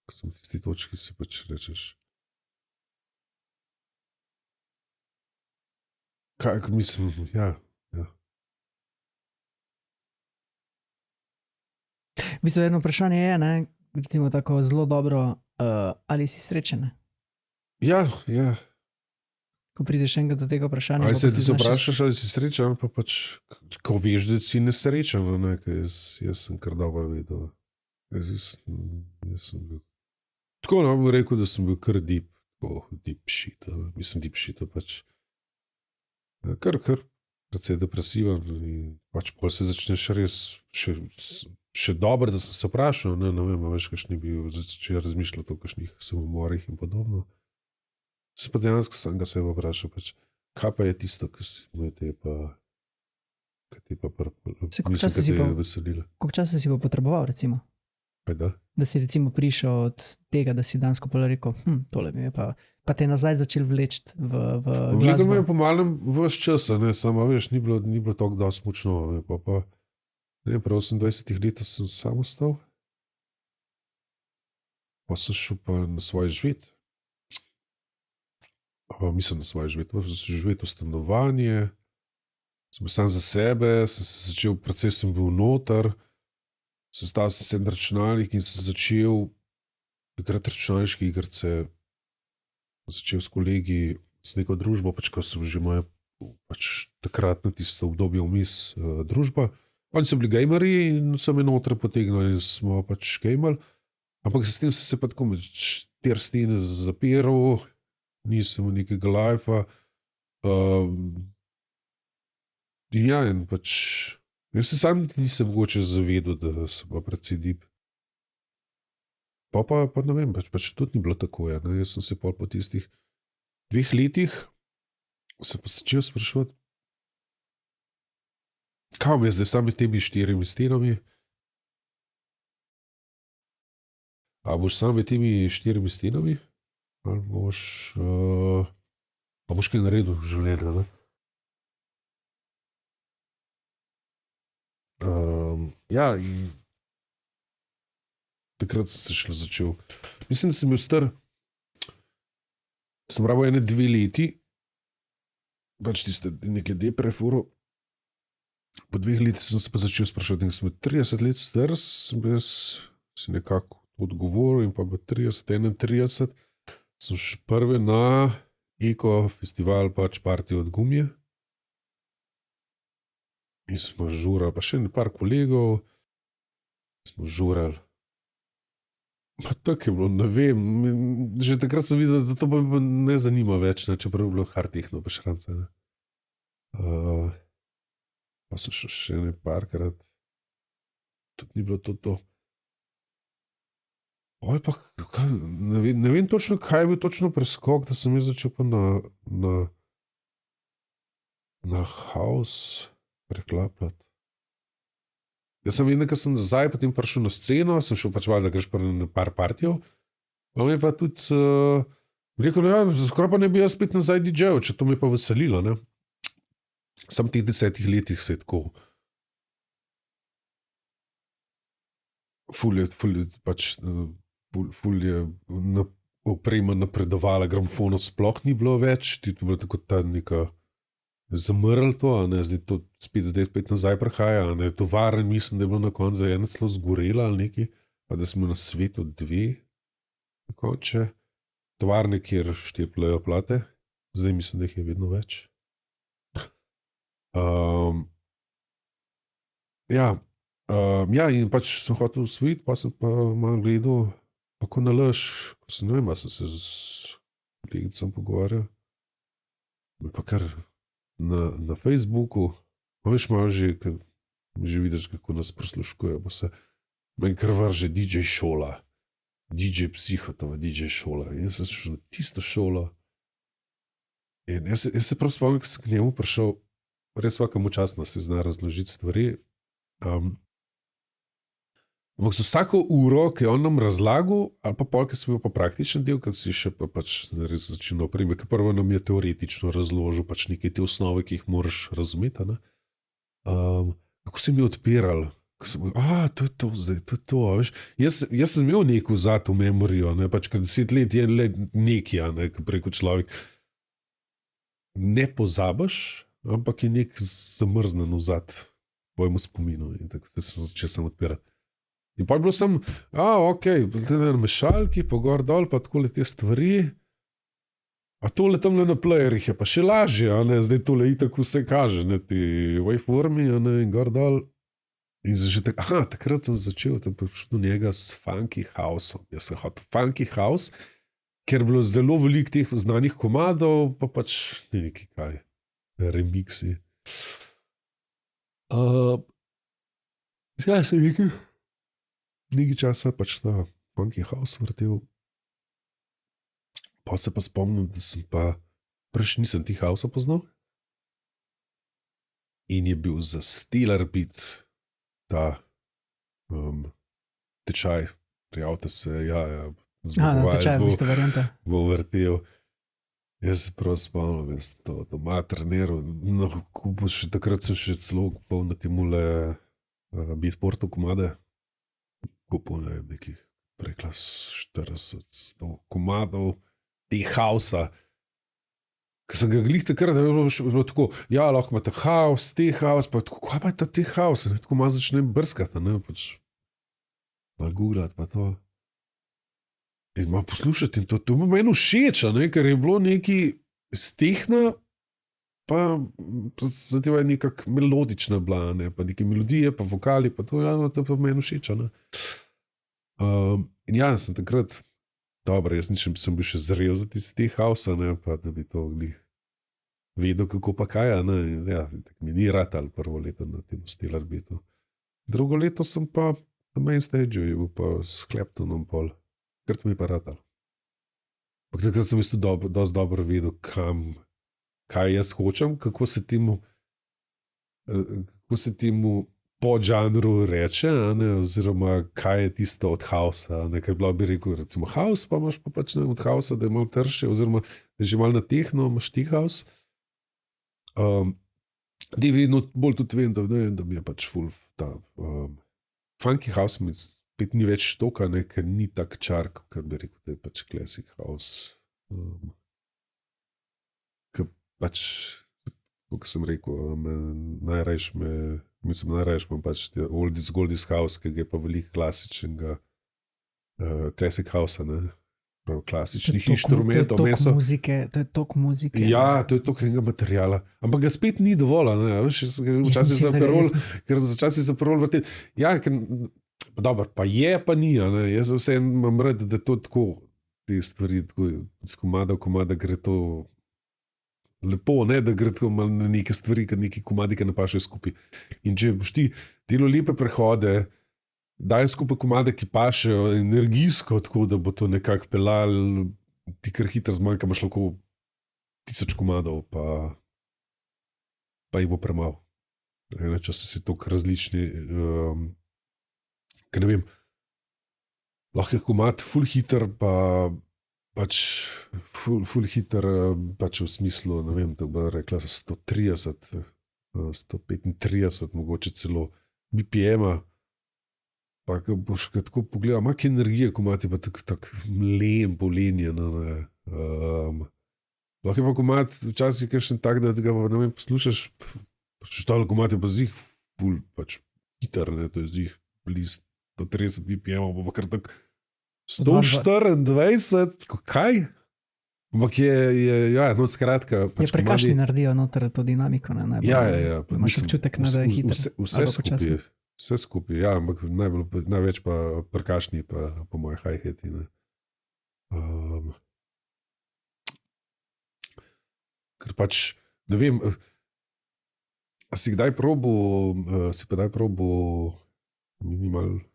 Ko sem v tisti točki, si pač rečeš. Kaj mislim, ja. V bistvu jedno vprašanje je, ne, recimo tako zelo dobro, ali si srečen? Ja. Ko prideš enkrat do tega vprašanja. Ali se vprašaš, ali si srečen, pa pač, ko veš, da si nesrečen, ne, jaz sem kar dobro vedel. Jaz sem bil. Tako ne bom rekel, da sem bil kar deep shit, mislim deep shit, pač kar precej depresiven in pač pol se začneš res še dobro, da sem se vprašal, ne vem, veš, kakšni bi začel razmišljati o kakšnih samomorih in podobno. Se pa dejansko sam ga sebe vprašal, pač, kaj pa je tisto, ki te pa veselilo. Koliko časa si pa potreboval, recimo? Da si recimo prišel od tega, da si dansko pol rekel, tole mi je pa te nazaj začel vleči v glasbo. Vlekel me je po malem ves čas, ne, samo veš, ni bilo tako dosti močno, ne, pa ne, pri 28 letih sem sam ostal, pa sem šel pa na svoj živeti. Mislim na svoj živeti, pa sem živeti v stanovanje, sem bil sam za sebe, sem se začel, precej sem bil noter, sestavil sem se na računalnik in sem začel igrati računalniške igrice, začel s kolegi, s neko družbo, pač ko sem že moja, pač takrat na tisto obdobje vmes družba. Oni so bili gamerji in so me noter potegnili in smo pač gamali, ampak s tem sem se pa tako med 4 stene zapiral, nisem v nekega lajfa. In ja, in pač, jaz se sam nisem mogoče zavedel, da sem pa precej deep. Pa ne vem, pač tudi ni bilo tako, ja, ne, jaz sem se po tistih 2 letih, se pa začel sprašovati, kam je zdaj sami temi 4 stenami? A boš sami temi 4 stenami? Ali boš, pa boš kaj naredil v življenju, ne? Ja, in takrat sem se šele začel. Mislim, da sem bil star, sem rabo 1-2 leti, pač tiste neke deprefuro. Po 2 letih sem se pa začel sprašovati, in sem 30 let star, sem jaz si nekako odgovoril in pa v 30-31 sem še prvi na eko festival, pač partijo od gumije. In smo žurali, pa še par kolegov, smo žurali. Pa tako je bilo, ne vem, že takrat sem videl, da to me ne zanima več, ne, čeprav je bilo hard techno, pa šrance, ne. Pa sem še ne parkrat, tudi ni bilo to. Oj, pa, ne vem točno, kaj je bil točno preskok, da sem jaz začel pa na house preklapljati. Jaz sem vedno, ko sem nazaj, potem prišel na sceno, sem šel pač valjda, da greš pa na par partijev. Pa mi je pa tudi rekel, ja, zakaj pa ne bi jaz spet nazaj DJ-ev, če to me pa veselilo, ne. Sam v teh 10 letih se je tako ful je oprema napredovala, gramofonov sploh ni bilo več, ti to bilo tako ta neka zamrl to, a ne, zdaj to spet nazaj prihaja, a ne, tovarne mislim, da je bilo na koncu ena celo zgorela ali nekaj, pa da smo na svetu 2 na konče, tovarne, kjer štepljajo plate, zdaj mislim, da jih je vedno več. Ja, in pač sem hotel usvojiti, pa sem pa malo gledal, kako nalaž, ko sem, ne vem, sem se z kolegicam pogovarjal, pa kar na Facebooku, pa veš malo že vidiš, kako nas prisluškujejo, pa se meni kar vrže DJ šola, DJ Psihotova, DJ šola, in jaz sem šel na tisto šolo in jaz se prav spomnim, ko sem k njemu prišel, res vsakemu častno se zna razložiti stvari, ampak z vsako uro, ki je on nam razlagal, ali pa pol, ki sem bil pa praktičen del, ker si še pa pač res začel opreme, ker prvo nam je teoretično razložil pač neke te osnove, ki jih moraš razumeti, ne. Kako se mi odpiral, ko sem bil, to je to zdaj, to je to, veš. Jaz sem imel neko zato memorijo, ne, pač kad 10 let je le neki, ne, preko človek ne pozabiš, ampak je nek zamrznen vzad tvojemu spominu in tako se začel sem odpirati. In pa je bilo sem, okej, na mešalki, pa gor dol, pa takole te stvari, a tole tamle na playerih je pa še lažje, a ne, zdaj tole itak vse kaže, ne, ti waveformi, a ne, in gor dol. In že takrat sem začel, tam prišel do njega s funky houseom. Jaz sem hotel funky house, ker je bilo zelo veliko teh znanih komadov, pa pač ne nekaj kaj, remixi. Ja, sem nekaj časa pač ta funky house vrtel. Pa se pa spomnim, da sem pa prejš nisem ti house poznal. In je bil za Stellar Beat ta tečaj. Prijavite se, ja. Na tečaj v bistvu varianta. Bo vrtel. Jaz se prav spomnim, jaz to doma treniral. No, še takrat sem še celo kupil na temule Beatportu komade. Kupil nekih preklas 40-100 komadov te hausa. Ko sem ga glih takrat, da je bilo tako, ja, lahko imate house, te house, pa tako, kaj pa je ta te house? Tako malo začnem brskati, ne, pač malo googlati, pa to. In malo poslušati in to mi meni všeč, ne, ker je bilo neki stehna, pa zadeva je nekak melodična bila, ne, pa neke melodije, pa vokali, pa to, ja, to pa meni všeč, ne. In ja, sem takrat, dobro, jaz ničem sem bil še zrel za te house, ne, pa da bi to vedel, kako pa kaj, ne, in ja, tako mi ni ratal prvo leto na tem Stellar Beatu. Drugo leto sem pa na main stage-u, je bil pa s Claptonom pol, ker to mi pa ratal. Takrat sem tudi dosti dobro vedel, kam kaj jaz hočem, kako se temu podžanru reče, oziroma kaj je tisto od hausa. Ker bi rekel, recimo haus, pa imaš pa pač od hausa, da je malo trše, oziroma da je že malo na tehno, imaš ti haus. Vedno bolj tudi vem, da mi je pač full ta funky house, mi spet ni več toka, ker ni tak čar, kot bi rekel, da je pač classic house. Ker pač, kot sem rekel, najrajš imam pač te oldies goldies house, ki je pa veliko klasičnega classic housea, ne. Prav klasičnih inštrumentov. To je tok muzike. Ja, to je tok enega materijala. Ampak ga spet ni dovolj, ne. Včasih za parol vrti. Ja, dobro, pa je, pa ni, ne. Jaz vseeno imam rad, da to tako, te stvari, tako z komada v komada gre to lepo, ne, da gre tako malo na neke stvari, kad neki komadi, ki ne pašejo skupaj. In če boš ti delo lepe prehode, daj skupaj komade, ki pašejo energijsko, tako da bo to nekako pelal, ti kar hitro zmanjka, imaš lahko 1000 komadov, pa jih bo premalo. Čas so si toliko različni, ker ne vem, lahko je komad ful hiter, pa pač ful hiter, pač v smislu, ne vem, tako bi rekla 130, 135, mogoče celo BPM-a, pa ko boš tako pogledal, mak energije komad je pa tako mlen, polenjen, lahko je pa komad včasih kakšen tak, da ga pa, ne vem, poslušaš, pač ostalo komad je pa zih ful, pač hiter, ne, to je zih bliz 130 BPM-ov, pa kar tako 124, kaj? Ampak ja, no skratka. Pač je prekašni naredijo noter to dinamiko, ne? Najbolj, ja. Imaš občutek, da je hiter. Vse skupaj, ja, ampak največ pa prekašni, pa po moje hi-hati, ne. Ker pač, ne vem, si pa kdaj probo minimal.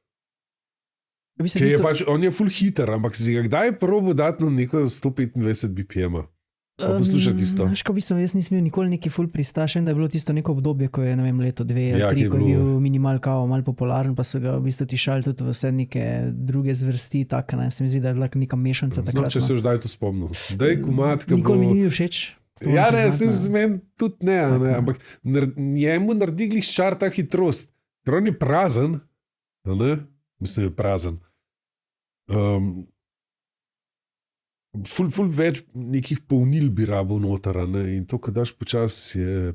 On je full hiter, ampak si ga kdaj probo dati na neko 125 BPM-a? Pa poslušati isto. Veš, ko v bistvu jaz nisem imel nikoli neki full pristaš, da je bilo tisto neko obdobje, ko je, ne vem, leto, 2 ali 3, ko je bil minimal kao malo popularen, pa so ga v bistvu tišali tudi v vse neke druge zvrsti, tako, ne, se mi zdi, da je bila neka mešanca takrat. No, če se už daj to spomnil. Daj komad, ki bo... Nikoli mi ni všeč. Ja, ne, sem z meni tudi ne, ampak njemu naredi glih čar ta hitrost, ker on je prazen, ne? Mislim, je prazen. Ful več nekih polnil bi rabo noter, ne? In to, ko daš počas, je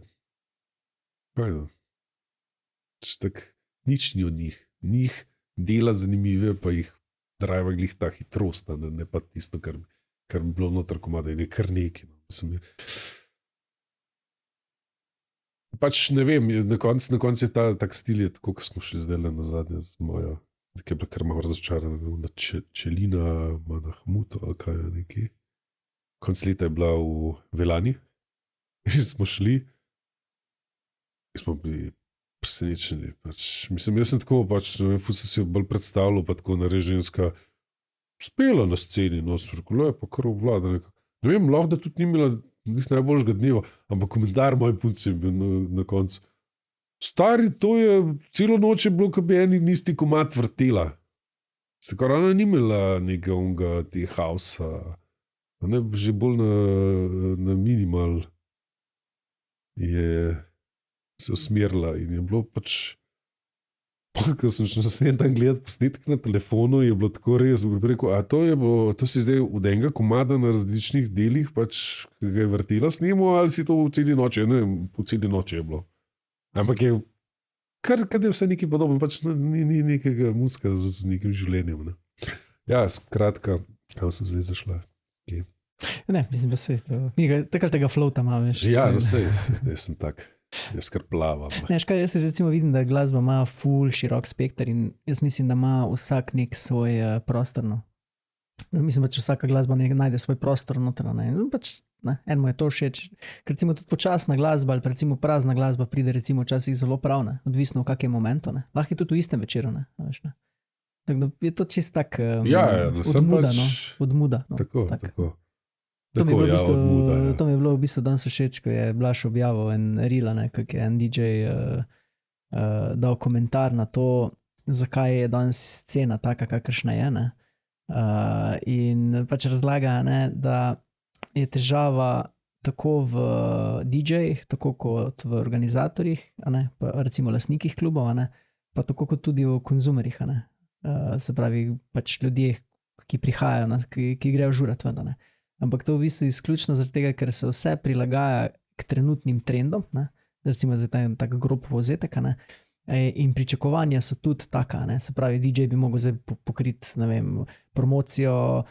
tak, nič ni od njih. Njih dela zanimive, pa jih drive glih ta hitrost, ne pa tisto, kar bi bilo noter komada, in je kar nekaj. Pač ne vem, na koncu je ta tak stil, je tako, ko smo šli zdaj na zadnje z mojo, ki je bila kar malo razočarana, Čelina, Mahmuto ali kaj je nekaj. Konc leta je bila v Velani in smo šli in smo bili presenečeni. Mislim, jaz sem tako, ne vem, sem si bolj predstavljal, pa tako nareženska spela na sceni, no, so rekli, pa kar obvlada nekako. Ne vem, lahko da tudi ni imela najboljšega dneva, ampak komentar moj punci je bil na koncu. Stari, to je celo noč je bilo, ko bi eni isti komad vrtela. Se kar ona ni imela nekega te hausa, ne, že bolj na minimal je se usmerila in je bilo pač, ko sem še naslednji dan gledal posnetke na telefonu, je bilo tako res, bi rekel, a to si zdaj od enega komada na različnih delih, pač, ki ga je vrtela snemo, ali si to v celi noči, ne vem, v celi noči je bilo. Ampak je, kar je vse nekaj podobno, pač ni nekega muska z nekim življenjem, ne. Ja, skratka, kam sem zdaj zašla? Okay. Ne, mislim, da se to, takrat tega flowta ima, veš. Ja, no sej, jaz sem tak. Jaz kar plavam. Jaz se recimo vidim, da glasba ima ful širok spekter in jaz mislim, da ima vsak nek svoj prostor. No. Mislim, da če vsaka glasba najde svoj prostor noter, ne. Pač, ne, en mu je to všeč. Ker recimo tudi počasna glasba ali recimo prazna glasba pride recimo včasih zelo prav, ne. Odvisno v kakem momentu, ne. Lahko je tudi v istem večeru, ne. Veš, ne. Tako da je to čist tak odmuda, no. Odmuda, no. Tako. To mi je Tako, bilo v bistvu, od Mooda, ja. to mi je bilo v bistvu danes všeč, ko je Blaž objavil en reel, kako je en DJ dal komentar na to, zakaj je danes scena taka, kakršna je. Ne? In pač razlaga, ne, da je težava tako v DJ-jih, tako kot v organizatorjih, a ne, pa recimo lastnikih klubov, a ne, pa tako kot tudi v konzumerjih. A ne. Se pravi, pač ljudje, ki prihajajo, ki grejo žurat ven. A ne. Ampak to v bistvu izključno zaradi tega, ker se vse prilagaja k trenutnim trendom, ne? Recimo za tak grob povzetek, ne? In pričakovanja so tudi taka, ne? Se pravi, DJ bi mogel zdaj pokriti, ne vem, promocijo,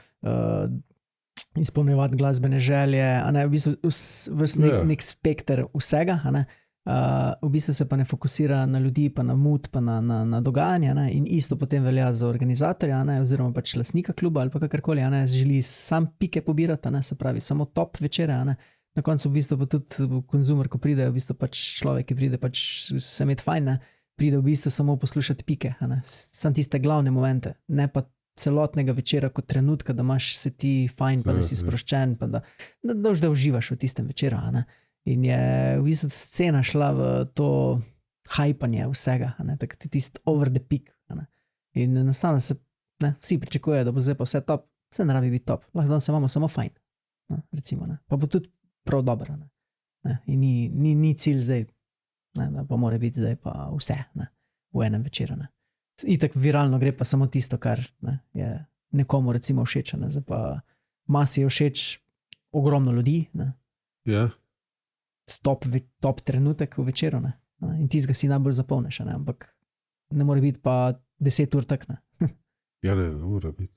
izpolnjevati glasbene želje, a ne, v bistvu nek spekter vsega, a ne? V bistvu se pa ne fokusira na ljudi, pa na mood, pa na dogajanje, ne? In isto potem velja za organizatorja, ne? Oziroma pač lastnika kluba ali pa kakorkoli, a ne? Želi sam pike pobirati, a ne? Se pravi, samo top večere, a ne? Na koncu v bistvu pa tudi konzumer, ko pride, v bistvu pač človek, ki pride pač se imeti fajn, ne? Pride v bistvu samo poslušati pike, a ne? Sam tiste glavne momente, ne pa celotnega večera kot trenutka, da imaš se ti fajn, pa da si sproščen, pa da uživaš v tistem večeru, a ne? In je v bistvu scena šla v to hajpanje vsega, tako tisti over the peak. In enostavno se vsi pričakujejo, da bo zdaj pa vse top, vse ne rabi biti top, lahko danes se imamo samo fajn, recimo, pa bo tudi prav dobro. In ni cilj zdaj, da pa mora biti zdaj pa vse v enem večeru. Itak viralno gre pa samo tisto, kar je nekomu recimo všeč, zdaj pa masi je všeč ogromno ljudi, Ja. top trenutek v večeru, ne? In tistega si najbolj zapomniš, ne? Ampak ne more biti pa 10 ur tak, ne? Ja, ne mora biti.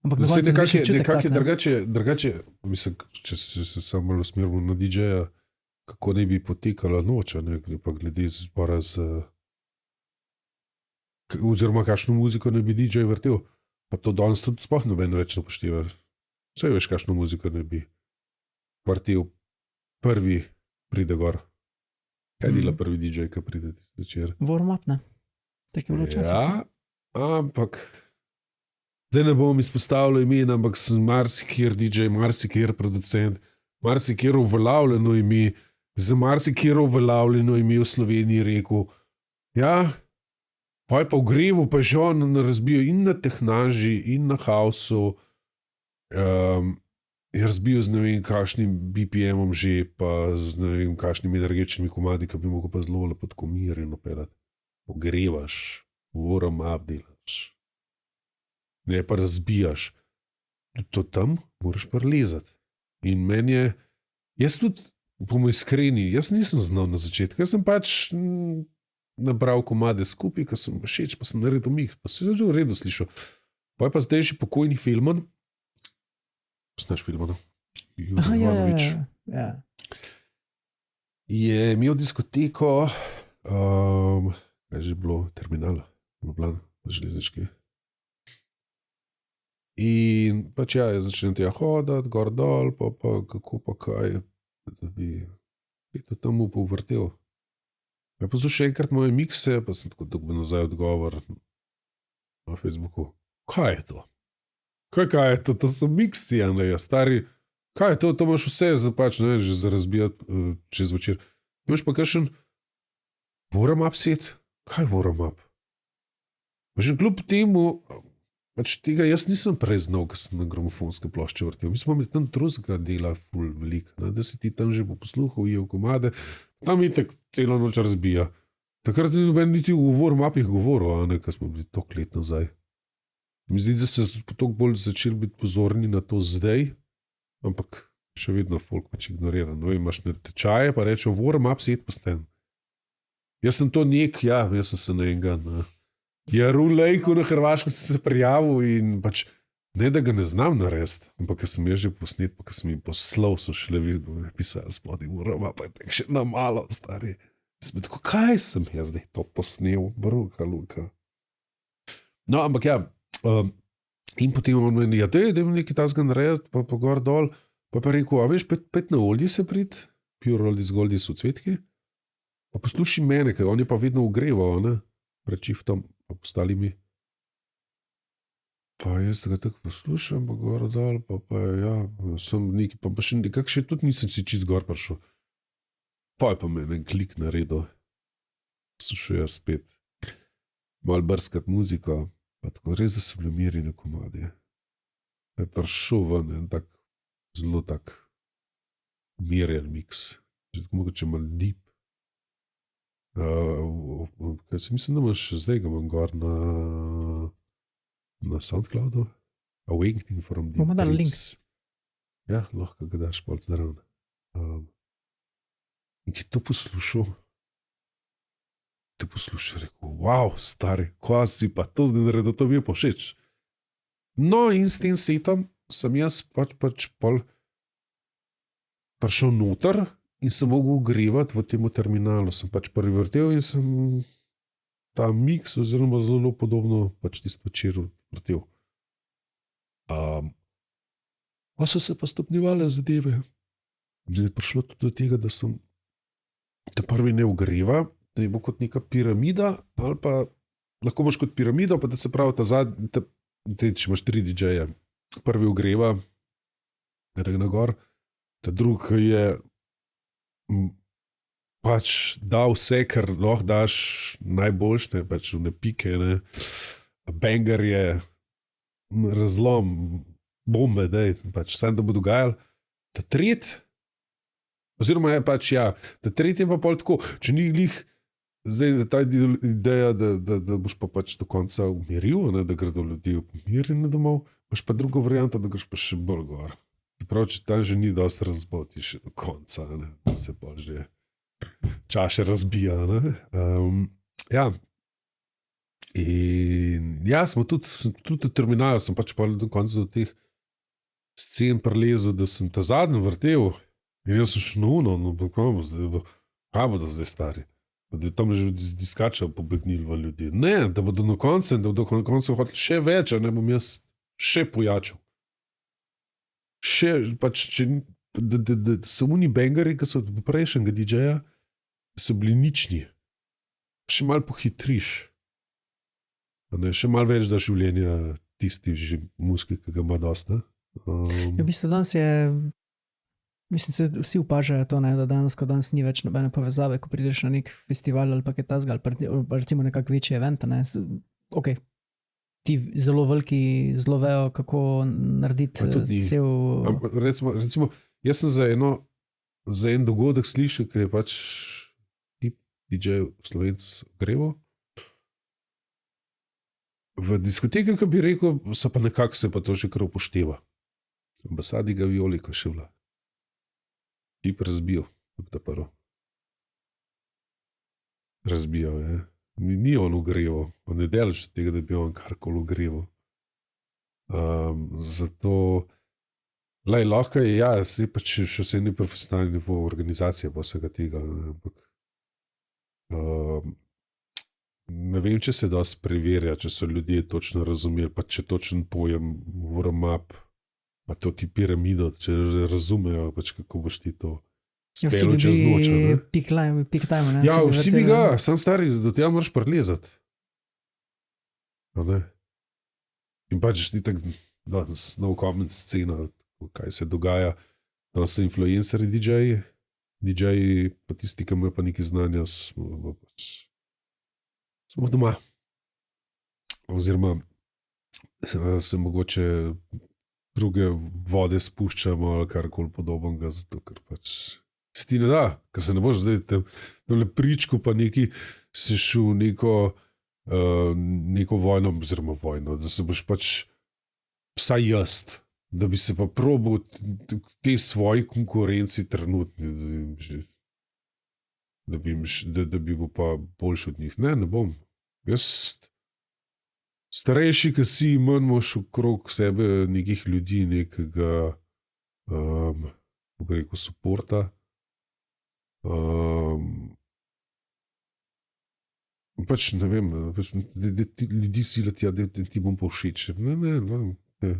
Ampak nekako je drugače, mislim, če se samo malo usmerimo na DJ-ja, kako ne bi potekala noč, ne, pa glede zbora oziroma kakšno muziko ne bi DJ vrtel, pa to danes tudi sploh noben več ne upošteva. Vse veš, kakšno muziko ne bi vrtel. Prvi pride gor. Kaj dela prvi DJ, ki pride tisti večer? Warm up, ne? Tako je bilo včasih. Ja, ampak zdaj ne bom izpostavljal imen, ampak sem marsikjer DJ, marsikjer producent, marsikjer uveljavljeno ime, za marsikjer uveljavljeno ime v Sloveniji rekel, ja, pa je pa v grevu, pa že on razbijo in na tehnaži, in na housu, je razbil z ne vem kakšnim BPM-om že, pa z ne vem kakšnimi energetičnimi komadi, ki bi mogel pa zelo lepo tako mirno pelati. Ogrevaš, warm up delaš. Ne pa razbijaš. To tam moraš pa lezati. In meni je, jaz tudi, bomo iskreni, jaz nisem znal na začetku, jaz sem pač nabral komade skupaj, ki sem všeč, pa sem naredil mix, pa se je že v redu slišal. Pa je pa zdaj že pokojni Filman, poznaš Filmana? Jovanovič. Ja. Je imel diskoteko, kaj je že bilo, Terminal, Ljubljana, železniški. In pač ja, je začel tja hodati, gor dol, pa kako pa kaj, da bi to tam povrtel. Ja, poslušaj enkrat moje mikse, pa sem tako dobil nazaj odgovor na Facebooku. Kaj je to? Kaj je to? To so miksi, ne, stari. Kaj je to? To imaš vse, pač, ne, že za razbijati čez večer. Imaš pa kakšen warm up set? Kaj warm up? Pa že kljub temu, pač tega jaz nisem prej znal, ko sem na gramofonske plošče vrtel. Mi smo imeli tam drugega dela ful veliko, da si ti tam že po posluhu ujel komade, tam itak celo noč razbija. Takrat ni noben niti v warm upih govoril, ne, ko smo bili toliko let nazaj. Mi zdi, da se toliko bolj začeli biti pozorni na to zdaj, ampak še vedno folk pač ignorira. No, imaš ne tečaje, pa reče, warm up set posten. Jaz sem to jaz sem se na enega Jarulejku na Hrvaškem sem se prijavil in pač ne, da ga ne znam narediti, ampak ker sem jaz že posnet, pa ker sem jim poslal, so šele videli, pisali spodaj, warm up, pa je tako še na malo, stari. Sem tako, kaj sem jaz zdaj to posnel, bruka, luka. No, ampak ja, in potem on meni, ja, da je nekaj tazga narediti, pa gor dol, pa je rekel, a veš, pet na oldi se prid, Pure Oldies Goldies v cvetki, pa posluši mene, ker on je pa vedno ogreval, ne, pred čiftom, pa postalimi. Pa jaz ga tako poslušam, pa gor dol, pa ja, sem neki, pa še nekak še tudi nisem si čist gor prišel. Pa je pa me en klik naredil, sem šel jaz spet malo brskat muziko, pa tako res, da so bili mirni komadi. Pa je prišel ven en tak zelo tak mirjen miks, že tako mogoče malo deep. Kaj si mislim, da imaš zdaj, ga imam gor na SoundCloudu, Awakening from Deep Bomo dali link. Dreams. Ja, lahko ga daš pol zraven. In ki to poslušal, rekel, wow, stari, kva si pa to zdaj naredil, to mi je pa všeč. No, in s tem setom sem jaz pač pol prišel noter in sem mogel ogrevati v tem terminalu. Sem pač prvi vrtel in sem ta miks oziroma zelo podobno pač tisto večer vrtel. Pa so se pa stopnjevale zadeve. Je prišlo tudi do tega, da sem te prvi ne ogreva, da je bo kot neka piramida, ali pa lahko imaš kot piramido, pa da se pravi ta zadnji, če imaš 3 DJ-je. Prvi ogreva, gre na gor, ta drugi je pač dal vse, kar lahko daš najboljše, pač v ne pike, ne. Banger je razlom, bombe, dej, pač sam da bo dogajal. Ta tretji, oziroma je pač ja, ta tretji je pa pol tako, če ni glih zdaj ta ideja, da boš pa pač do konca umiril, ne, da gredo ljudje umirjeni domov, imaš pa drugo varianto, da greš pa še bolj gor. Prav, če tam že ni dosti razboti še do konca, ne, da se pa že čaše razbija. Ne. Ja. In ja, smo tudi v terminalu, sem pač pa do konca do teh scen prelezel, da sem ta zadnji vrtel in jaz sem šnuno, no pa kaj bodo zdaj stari? Da je tam že diskača pobegnili v ljudi. Ne, da bodo na koncu, hoteli še več, a ne bom jaz še pojačal. Še, pač, da so oni bangeri, ki so od prejšnjega DJ-ja, so bili nični. Še malo pohitriš. Še malo več da življenja tisti že muski, ki ga ima dosti. V bistvu danes je, mislim, se vsi opažajo to, ne, da danes ni več nobene povezave, ko prideš na nek festival ali pa kaj tasga, ali pa recimo nekak večji event. Ne. Ok, ti zelo veliki zelo vejo, kako narediti cel... Recimo, jaz sem za en dogodek slišal, ker je pač tip DJ Slovenc grevo. V diskoteki, ko bi rekel, so pa nekako se pa to že kar upošteva. Ambasadi ga Violi, ko še vla. Tip razbil, da prvo. Razbijal, je. Ni on ugreval, on ne delaš od tega, da bi on karkoli ugreval. Zato, lahko je, ja, se pa še vse ni profesionalni nivo organizacije pa vsega tega, ampak ne vem, če se dosti preverja, če so ljudje točno razumeli, pa če točen pojem warm-up, pa to ti piramido, če razumejo, pač kako boš ti to spelo čez noč. Peak time, ne? Ja, vsi bi ga, sam stari, do tega moraš prelezati. In pač ni tako danes no comment scena, kaj se dogaja. Danes so influenceri DJ-ji, pa tisti, ki imajo pa nekaj znanja, smo doma. Oziroma se mogoče druge vode spuščamo ali karkoli podobnega, zato ker pač se ti ne da, ker se ne boš zdaj tam na pričku pa neki se šel neko vojno, oziroma vojno, da se boš pač vsaj jaz, da bi se pa probal te svoji konkurenci trenutni, da bi bil pa boljši od njih. Ne bom. Jaz starejši, ki si manj moš okrog sebe nekih ljudi, nekega kako bi rekel, suporta. Pač ne vem, pač, da ljudi silati, da ti bom pa všeč. Ne.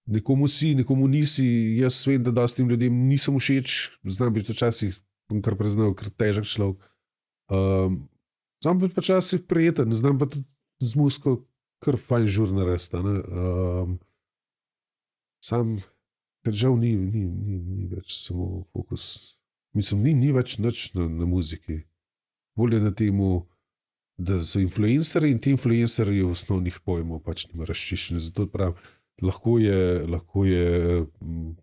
Nekomu si, nekomu nisi, jaz vem, da dostim ljudem nisem všeč, znam biti včasih, bom kar priznal, ker težak človek. Znam biti včasih prijeten, znam pa tudi z muziko kar fajn žur narediti. Sam, ker žal ni več samo fokus. Mislim, ni več nič na muziki. Bolje na temu, da so influencerji in ti influencerji v osnovnih pojmov pač nima razčiščeni. Zato pravim, lahko je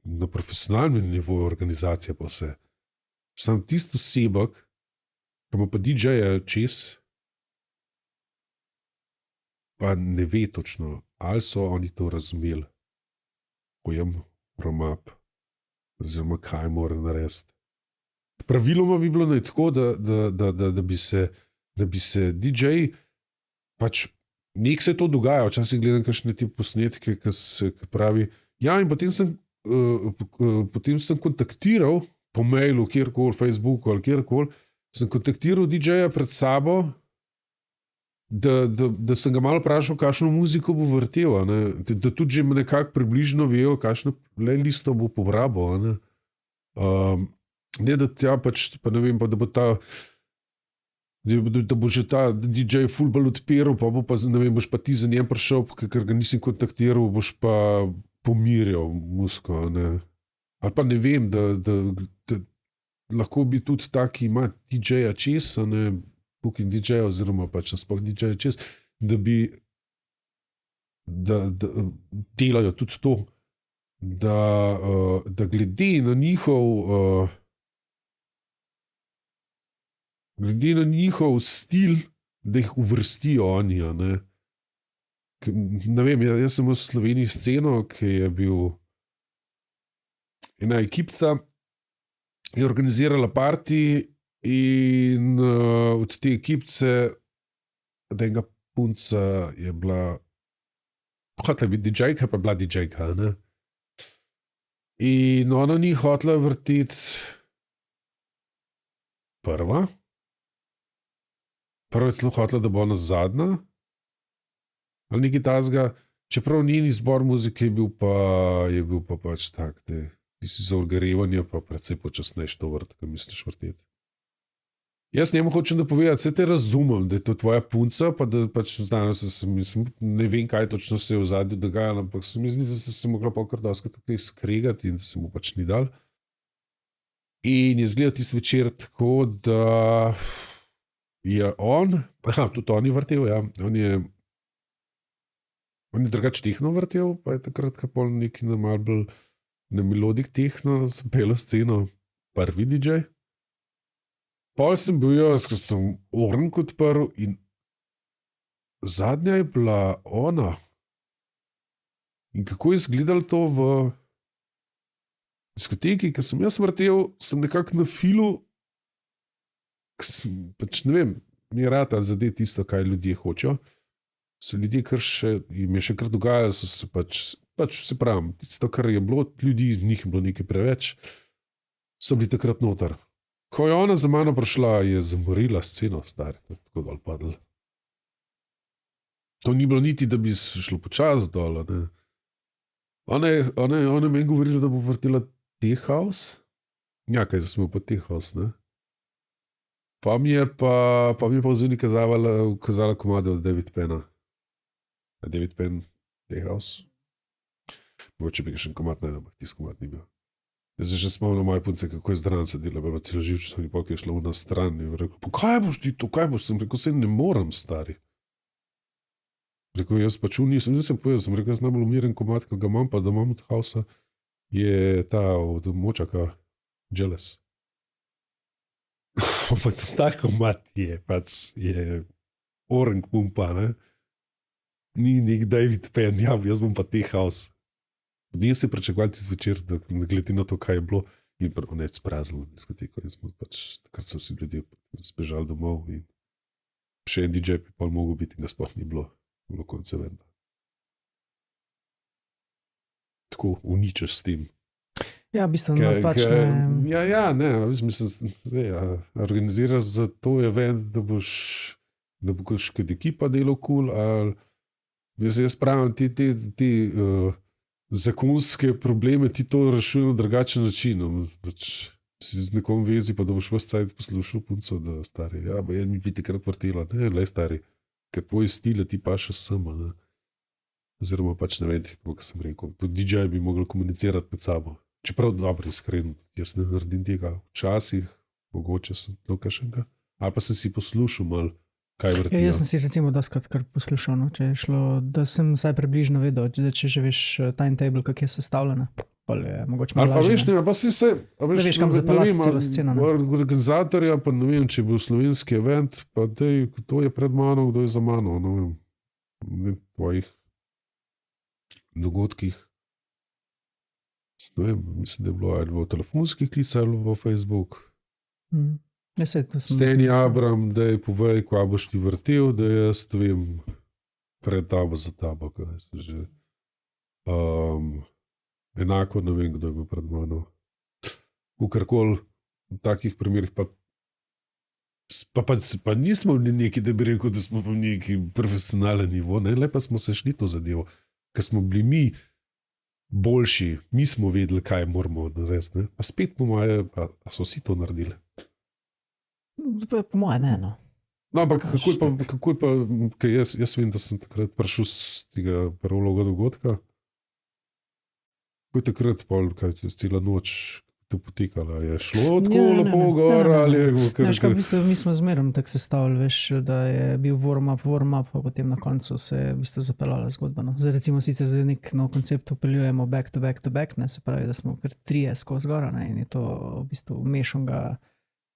na profesionalnem nivoju organizacija pa vse. Sam tisto osebek, ki ima pa DJ-ja čez, pa ne ve točno, ali so oni to razumeli, pojem romap, oziroma kaj mora narediti. Praviloma bi bilo tako, da bi se DJ, pač nek se to dogaja, včasih gledam kakšne te posnetke, ki pravi, ja, in potem sem kontaktiral po mailu, kjerkoli, Facebooku ali kjerkoli, sem kontaktiral DJ-ja pred sabo, da sem ga malo vprašal, kakšno muziko bo vrtel, da tudi že nekako približno vejo, kakšno listo bo pobrabil. Ne, da tja pač, pa ne vem, pa da bo ta, da bo že ta DJ fulbal odpiral, pa bo pa, ne vem, boš pa ti za njem prišel, ker ga nisem kontaktiral, boš pa pomirjal muziko, ali pa ne vem, da lahko bi tudi taki ima DJ-ja čez, booking DJ-ja oziroma pač nasploh DJ-ja čez, da delajo tudi to, da glede na njihov stil, da jih uvrstijo oni. Ne vem, jaz sem v Sloveniji sceno, ki je bil ena ekipca, je organizirala party in od te ekipce, da enega punca je bila, hotela biti DJ-ka, pa bila DJ-ka. In ona ni hotela vrteti prva je celo hotela, da bo ona zadnja, ali nekaj takega, čeprav njen izbor muzike je bil pa pač tak, da ti si za ogrevanje pa precej počasnejš to vrt, kaj misliš vrteti. Jaz njemu hočem da povedati, se te razumem, da je to tvoja punca, pa da pač ne vem, kaj točno se je v zadnju dogajalo, ampak se mi zdi, da se mogla pa kar dosti tako skregati in da se mu pač ni dal. In je izgledal tisti večer tako, da je tudi on je vrtel, ja, on je drugače tehno vrtel, pa je takrat kapol neki na malo bolj na melodik tehno zapelo sceno, prvi DJ. Pol sem bil jaz, ker sem ornk odprl in zadnja je bila ona. In kako je izgledalo to v diskoteki, ki sem jaz vrtel, sem nekako na filu, pač ne vem, mi je rad ali zadeti tisto, kaj ljudje hočejo. So ljudje, kar še, jim je še kar dogajalo, so se pač se pravim, tisto, kar je bilo, ljudi z njih je bilo nekaj preveč, so bili takrat noter. Ko je ona za mano prišla, je zamorila sceno, stari, tako dol padl. To ni bilo niti, da bi šlo počas dol, Ona je meni govorila, da bo vrtela Tech House. Ja, kaj smo pa Tech House, Pa mi je pa v zuni kazala komade od David Penna. David Penn, Tech House. Mogoče bi ga še komad najdel, ampak tisti komad ni bil. Jaz že spomnil moje punce, kako je zdran se dela, bila celo živčno in pol, ki je šla v nas stran in rekel, pa kaj boš ti to, kaj boš? Sem rekel, se ne moram, stari. Rekel, jaz pač nisem povedal, sem rekel, jaz najbolj umiren komad, ki ga imam, pa da imam od Hausa, je ta od Močaka, Jealous. Pa ta komad je, pač je orang pumpa, Ni nek David Penn, ja, jaz bom pa Tech House. Dnjem se pričakovali tisti večer, da glede na to, kaj je bilo, in nec praznilo diskoteko. In smo pač, takrat so vsi ljudje zbežali domov in še en DJ bi pol mogel biti in ga sploh ni bilo konce venda. Tako uničeš s tem. Ja, v bistvu pač ne. Ja, mislim, organiziraš za to event, da boš kot ekipa delal cool, ali jaz pravim, ti zakonske probleme ti to rešujejo na drugačen način. Pač si z nekom vezi, pa da boš vas cajt poslušal punco, da stari, ja, mi bi takrat vrtela, lej stari, ker tvoj stil ti paše sama, oziroma pač ne vem, tako kot sem rekel, tudi DJ bi mogli komunicirati med sabo. Čeprav dobro, iskreno, jaz ne naredim tega. Včasih, mogoče sem to kašenka, ali pa sem si poslušal malo, kaj vrti. Ja, jaz sem si recimo doskrat kar poslušal, no, če je šlo, da sem vsaj približno vedel, da če že veš timetable, kako je sestavljena, pa je mogoče malo Ali pa lažje. veš, ne, pa si se, a veš, Da veš, kam ne zapeljati vem, celo sceno, ne. organizatorja, pa ne vem, če je bil slovenski event, pa dej, kdo je pred mano, kdo je za mano, ne vem, v tvojih dogodkih. Ne vem, mislim, da je bilo ali v telefonskih klicah ali v Facebook. Ja, saj, to sem Steni mislil. Abram, da je povej, kva boš ti vrtel, da jaz vem pred tabo za tabo, kaj se že. Enako ne vem, kdo je bil pred mano. Ukarkoli v takih primerih pa nismo neki, da bi rekel, da smo pa neki profesionalen nivo, ne, le pa smo se šli to zadevo, ker smo bili mi boljši, mi smo vedeli, kaj moramo narediti, ne, pa spet po moje, a so vsi to naredili. Po moje ne, no. No, ampak kako je pa, ker jaz vem, da sem takrat prišel z tega prvega dogodka, kako je takrat pol, kaj je cela noč to potekala, je šlo tako Ja, ne, lepo ne, gor, ne, ne, ne. ali je Ne, veš, kaj, v bistvu, mi smo zmeraj tako sestavili, veš, da je bil warm-up, pa potem na koncu se je v bistvu zapeljala zgodba. No. Zdaj recimo sicer za nek nov koncept upeljujemo back to back to back, ne, se pravi, da smo kar trije skozi gora, ne, in je to v bistvu mešanga.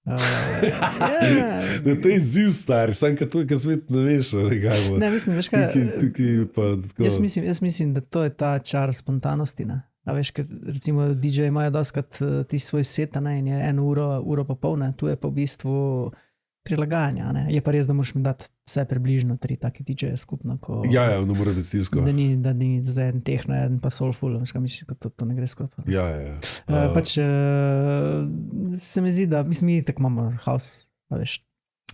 Da to je ziv star, sam kad to, kad svet ne veš, ali kaj bo. Ne, mislim, veš kaj, Tukaj pa tako. jaz mislim, da to je ta čar spontanosti, ne. A veš, ker recimo DJ imajo doskrat ti svoj set, ne, in je eno uro pa pol, ne, tu je pa v bistvu prilagajanja, ne. Je pa res, da moraš mi dati vse približno 3 take DJ-je skupno, ko, Ja, ne more biti stilsko. da ni za en tehno, en pa soulful, veš kaj misliš, ko to ne gre skupaj. Ne. Ja. Pač se mi zdi, da mi tako imamo house, a veš,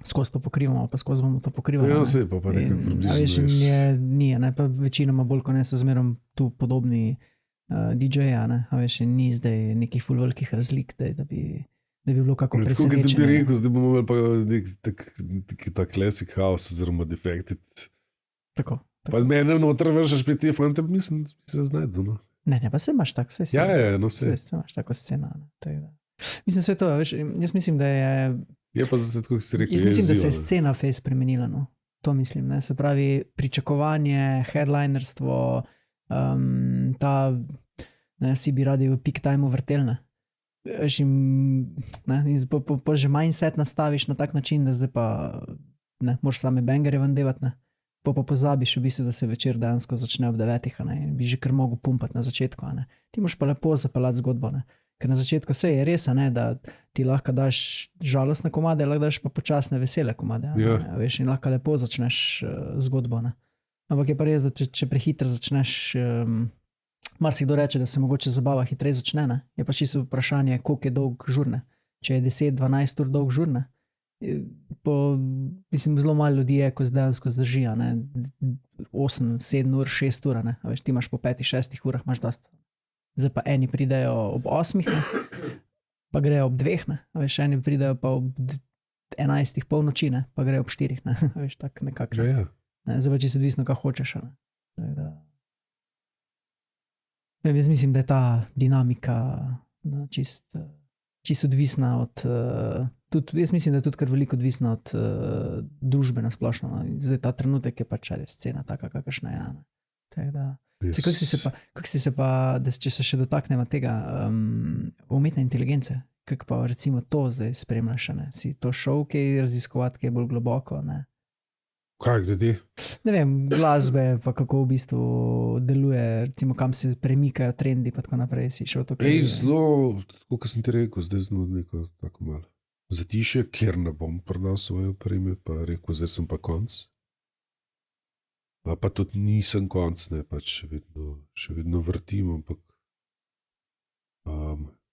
skozi to pokrivamo, pa skozi bomo to pokrivali. Ja, ne. sej, pa nekaj In, a veš, približno in veš. ni, ne, pa večinoma bolj, ko ne so zmerom tu podobni DJ-ja, ne, a veš, in ni zdaj nekih ful velikih razlik, da bi bilo kako Tako, kot da bi presenečenje. rekel, zdaj bomo imeli pa nek ta classic house, oziroma defected. Tako. Pa mene noter vržeš pri te fante, mislim, da bi se znajdel, no. Ne, pa se imaš tako, se Ja, no se. imaš tako scena. Ne, tako da. Mislim, se to, veš, jaz mislim, da je Je pa zase tako, kot si rekel, Jaz mislim, da se je izziv, ne. scena fez spremenila. No. To mislim. Ne. Se pravi, pričakovanje, headlinerstvo, ta, ne, vsi bi radi v peak timeu vrtelne. Veš, in po že mindset nastaviš na tak način, da zdaj pa ne, moraš same bangere vendevati. Pa pozabiš v bistvu, da se večer dejansko začne ob 9, ne, in bi že kar mogel pumpati na začetku. Ne. Ti moraš pa lepo zapeljati zgodbo. Ne. Ker na začetku se je res, ne, da ti lahko daš žalostne komade, lahko daš pa počasne vesele komade. Ja. Ne, veš, in lahko lepo začneš zgodbo. Ne. Ampak je pa res, da če prehitro začneš, marsikdo reče, da se mogoče zabava hitreje začne. Ne. Je pa čisto vprašanje, koliko je dolg žurne. Če je 10-12 ur dolg žurne, mislim, zelo malo ljudi je, ko dejansko zdržijo 8-7 ur, 6 ur. Ne. A veš, ti imaš po 5-6 urah, imaš dosti. Zdaj pa eni pridejo ob 8, ne, pa grejo ob 2, ne, a veš, eni pridejo pa ob 11 polnoči, ne, pa grejo ob 4, ne, a veš, tako nekako. Ja. Ne, zdaj pa čisto odvisno, kaj hočeš. Ne. Ne, jaz mislim, da je ta dinamika čisto odvisna od, tudi, jaz mislim, da je tudi kar veliko odvisna od družbe na splošno. No. Zdaj ta trenutek je pač scena taka, kakršna je. Ne. Tako da. Kako si se pa, da če se še dotaknemo tega umetne inteligence, kako pa recimo to zdaj spremljaš, ne? Si to šel kaj raziskovati, kaj je bolj globoko, ne? Kaj glede? Ne vem, glasbe, pa kako v bistvu deluje, recimo kam se premikajo trendi, pa tako naprej, si šel to kaj? Zelo, kot sem ti rekel, zdaj smo neko tako malo zatišje, ker ne bom prodal svoje opreme, pa rekel, zdaj sem pa konc. Pa tudi nisem konc, ne, pač še vedno vrtim, ampak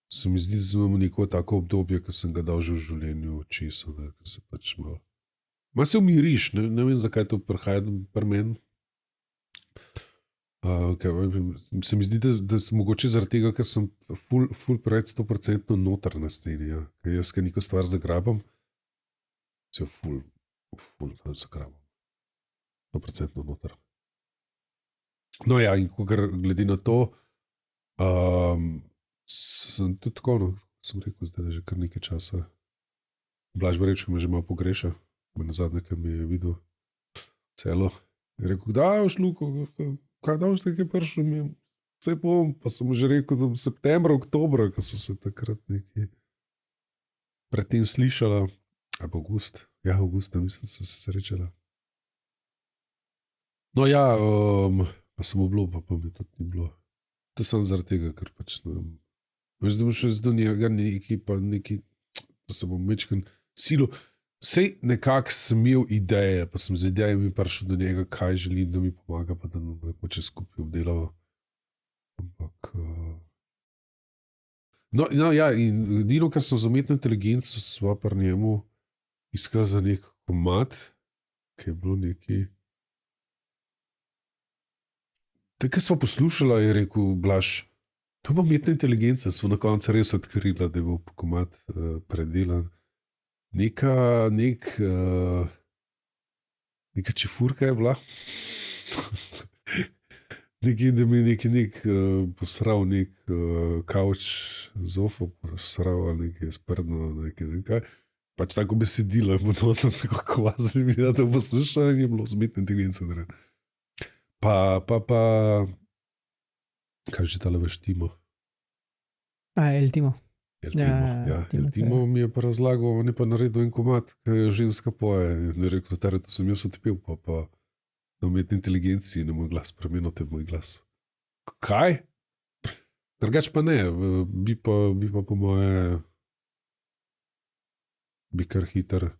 se mi zdi, da imamo neko tako obdobje, ko sem ga dal že v življenju česa, ne, ko se pač malo se umiriš, ne vem, zakaj to prihaja pri meni. Se mi zdi, da mogoče zaradi tega, ker sem ful preveč 100% noter na sceni, ja. Ker jaz, ker neko stvar zagrabam, se ful zagrabam. 100% noter. No, ja, in glede na to, sem tudi tako, no, sem rekel, zdaj je že kar nekaj časa. Blaž Brečko me že malo pogreša, na zadnje, ki mi je videl celo. Je rekel, da boš Luko, kaj da boš nekaj prišel, vse bom, pa sem mu že rekel, da v septembru, oktobru, ko so se takrat neki predtem slišala, ali avgust, ja, avgusta, mislim, so se srečala. No ja, pa sem obljubil, pa mi tudi ni bilo. To sem zaradi tega, ker pač ne vem. Veš, da bom šel z do njega neki, pa neki, da se bom mečken silo. Sej nekako sem imel ideje, pa sem z idejami prišel do njega, kaj želim, da mi pomaga, pa da nam bo če skupaj obdelal. Ampak... No, ja, in edino, kar sem z umetno inteligenco, sva pri njemu iskala za nek komad, ki je bilo neki... Takrat smo poslušala, je rekel Blaž, to bo umetna inteligenca, smo na koncu res odkrila, da bo komad predelan. Neka čefurka je bila. Da mi je nek posral, nek kavč zofo, posral ali nekaj sprdno, nekaj. Pač tako besedilo je bilo tako kvazi, da to poslušala in je bilo z umetno inteligenco narediti. Pa, kaj že tale veš, Timo? El Timo. El Timo mi je pa razlagal, on je pa naredil en komad, ki je ženska poje. In je rekel, da sem jaz odpel, pa na umetni inteligenciji na moj glas, spremenil te moj glas. Kaj? Drugač pa ne, bi pa po moje, bi kar hiter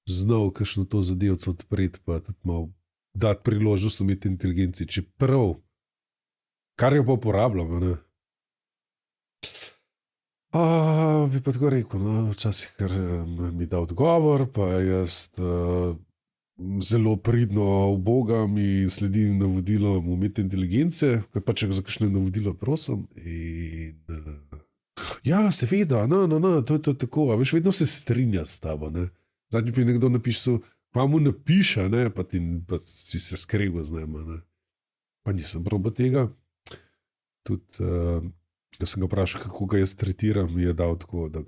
znal kakšno to zadevco odpreti, pa tudi malo dati priložnost umetni inteligenciji, čeprav, kar jo pa uporabljam, ne? Bi pa tako rekel, no, včasih, ker mi da odgovor, pa jaz zelo pridno ubogam in sledim navodilom umetne inteligence, ker pa če za kakšne navodilo prosim. In, ja, seveda, to je tako, a veš, vedno se strinja s tabo, ne. Zadnji bi nekdo napisal, pa mu napiše, ne, pa si se skregal z njima, ne. Pa nisem proba tega. Tudi, ko sem ga vprašal, kako ga jaz tretiram, mi je dal tako, da...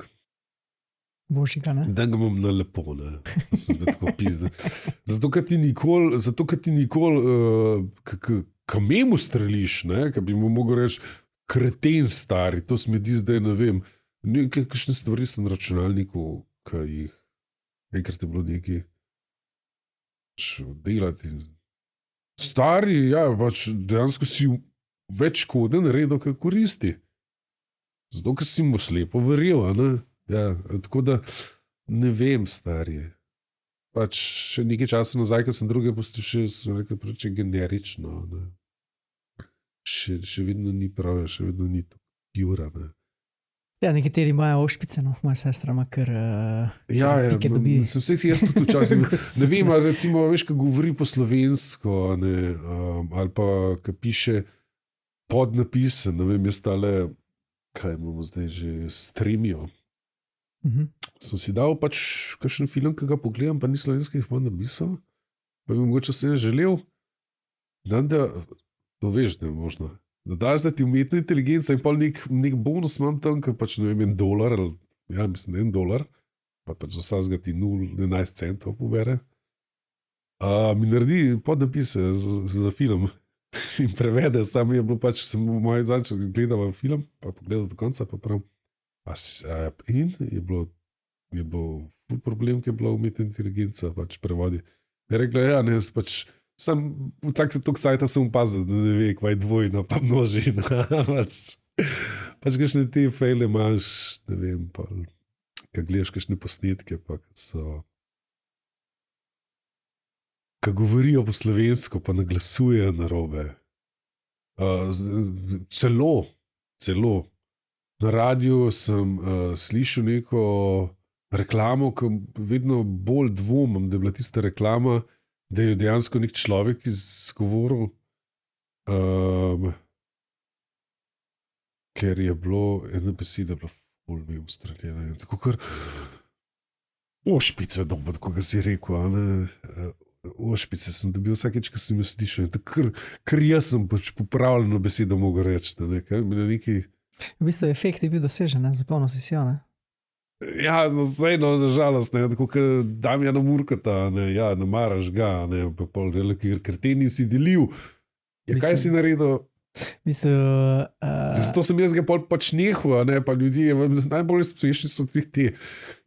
Božika, ne? Da ga imam na lepo, ne. Sem zbet tako pizden. Zato, ker ti nikoli, ka memu streliš, ne, ka bi mu mogel reči, kreten stari, to se mi di zdaj, ne vem, kakšne stvari sem na računalniku, ka jih enkrat je bilo neki delati. Stari, ja, pač dejansko si več škode naredil, kaj koristi. Zato, ker si mu slepo verjel, ne? Ja, tako da ne vem, stari. Pač še nekaj časa nazaj, ko sem druge poslušal, sem rekel, preč je generično, ne? Še vedno ni prav, še vedno ni to jura, ne? Ja, nekateri imajo ošpice, no, moja sestra ima kar pike dobi. Sem vseh jaz tudi včasih, ne vem, recimo, veš, ko govori po slovensko, ne, ali pa, ko piše podnapise, ne vem, jaz tale, kaj imamo zdaj že, Streamijo. Sem si dal pač kakšen film, ki ga pogledam, pa ni slovenskih podnapisov, pa bi mogoče se želel, da to veš, da je možno. Da daš, da ti umetna inteligenca in pa nek bonus imam tam, ker pač ne vem, $1, ali, ja, mislim, $1, pa pač za vsega ti 0,11 centov pobere. Mi naredi podnapise za film in prevede, samo je bilo pač, sem v moji zadnji gledal film, pa pogledal do konca, pa prav. In je bilo ful problem, ki je bila umetna inteligenca, pač prevodi. Je rekla, ja, ne, jaz pač sam v tak sajta sem opazil, da ne ve, kva je dvojna, pa množina. Pač kakšne te fejle imaš, ne vem, pa kad gledaš kakšne posnetke, pa kad so... Kad govorijo po slovensko, pa naglasujejo narobe. Celo. Na radiju sem slišal neko reklamo, ki vedno bolj dvomim, da je bila tista reklama, da je dejansko nek človek izgovoril, ker je bilo ena beseda bila ful mi ustreljena. Tako kar ošpice dobo, tako ga si rekel, ne? ošpice sem dobil vsakeč, ko sem jo slišal. Ker jaz sem pač popravljeno besedo mogel reči. Neki... V bistvu efekt je bil dosežen, ne? Zapolno si jo, ne? Ja, no, vseeno, nažalost, tako kot Damjana Murkota, ja, ne maraš ga, pa pol veliki kreteni si delil. Ja, kaj si naredil? Zato sem jaz ga pač nehal, pa ljudje, najbolj smešni so te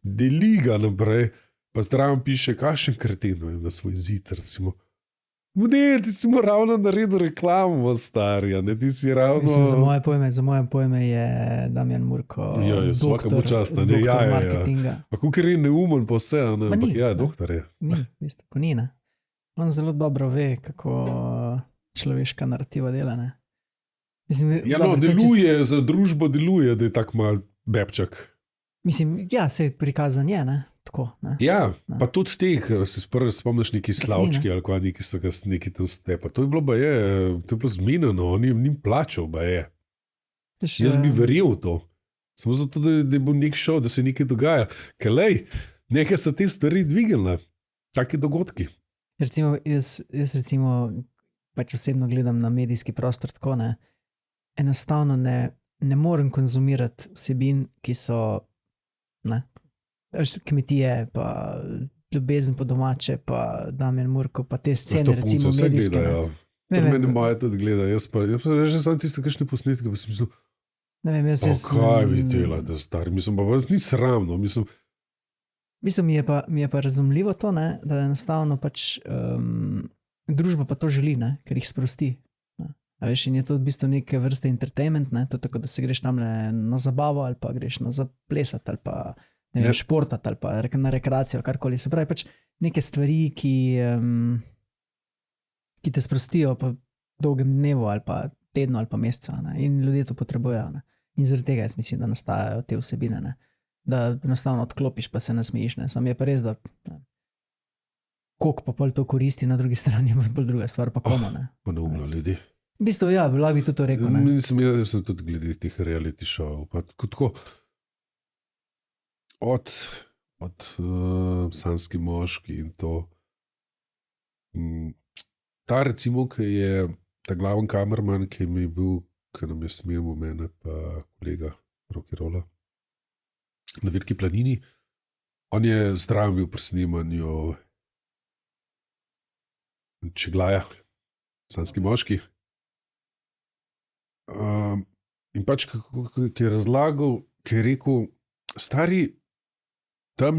deliga naprej, pa zdravo piše, kakšen kreten na svoj zid, recimo. Ne, ti si mu ravno naredil reklamo, starja, ne, ti si ravno... Za moje pojme je Damjan Murko doktor marketinga. Pa kukor je neumen pa vse, ampak ja, doktor je. Ni, v bistvu, ko ni, ne. On zelo dobro ve, kako človeška narativa dela, ne. Mislim, ja, no, deluje, za družbo deluje, da je tak mal bebčak. Mislim, ja, se prikazan je, ne. Tako, ne? Ja, pa tudi teh, se spomniš neki slavčki ali kaj, neki so ga neki tam stepa. To je bilo zmenjeno, on jim njim plačal, Jaz bi verjel v to. Samo zato, da bo nek šel, da se nekaj dogaja. Ker nekaj so te stvari dvignile, take dogodki. Recimo, jaz recimo pač osebno gledam na medijski prostor tako, ne. Enostavno ne morem konzumirati vsebin, ki so, ne, kmetije, pa ljubezen po domače, pa Damjan Murko, pa te scene, recimo medijske. Mene moje tudi gleda, jaz pa že sam tiste kakšne posnetke, pa sem mislil, kaj vi delate, stari, mislim, pa ni sramno, mislim, mi je pa razumljivo to, ne, da enostavno pač družba pa to želi, ne, ker jih sprosti. A veš, in je to v bistvu neke vrste entertainment, ne, to tako, da se greš tamle na zabavo, ali pa greš na zaplesat, ali pa ne vem, športat ali pa na rekreacijo, karkoli. Se pravi, pač neke stvari, ki te sprostijo po dolgem dnevu ali pa tednu ali pa mesecu, ne? In ljudje to potrebujejo. Ne? In zaradi tega jaz mislim, da nastajajo te vsebine, ne? Da enostavno odklopiš pa se nasmejiš. Ne? Sam je pa res, da koliko pa pol to koristi, na drugi strani je bolj druga stvar, pa komu. Pa neumno ljudi. V bistvu, ja, lahko bi tudi to rekel. Jaz sem tudi glede teh reality showov, pa tako od Sanski moški in to. Ta recimo, ki je ta glaven kamerman, ki mi je bil, ki nam je smel mene, pa kolega Rocky Rolla na Veliki planini, on je zdrav bil pri snemanju Čeglaja, Sanski moški. In pač, ki je razlagal, ki je rekel, stari, tam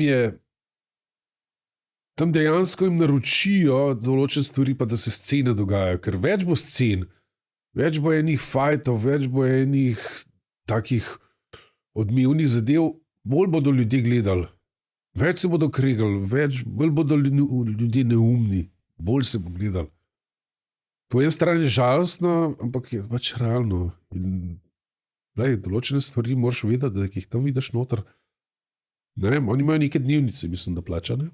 dejansko jim naročijo določene stvari, pa da se scene dogajajo, ker več bo scen, več bo enih fajtov, več bo enih takih odmevnih zadev, bolj bodo ljudje gledali, več se bodo kregali, bolj bodo ljudje neumni, bolj se bo gledali. Po eni strani je žalostno, ampak je pač realno. In, določene stvari moraš vedeti, da jih tam vidiš noter. Ne vem, oni imajo neke dnevnice, mislim, da plačane.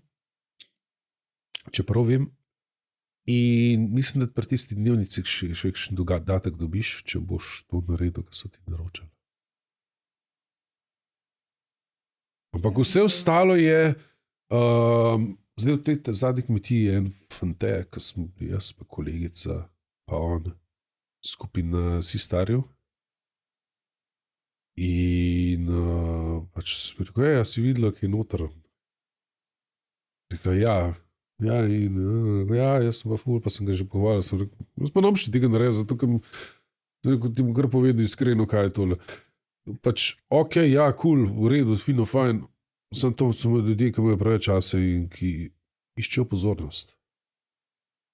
Čeprav vem. In mislim, da pri tisti dnevnici še kakšen dodatek dobiš, če boš to naredil, kar so ti naročali. Ampak vse ostalo je, zdaj v tej zadnji kmetiji je en fante, ki smo bili jaz, pa kolegica, pa on, skupina Sistarjev. In pač rekel, ja, si videla, ki je noter. Rekla, ja, jaz sem pa ful, pa sem ga že povalil. Sem rekel, jaz pa nam še tega naredil, zato ker ti mu kar povedal iskreno, kaj je tole. Pač, ok, ja, cool, v redu, fino, fajn, sem to, samo ljudje, ki imajo preveč časa in ki iščejo pozornost.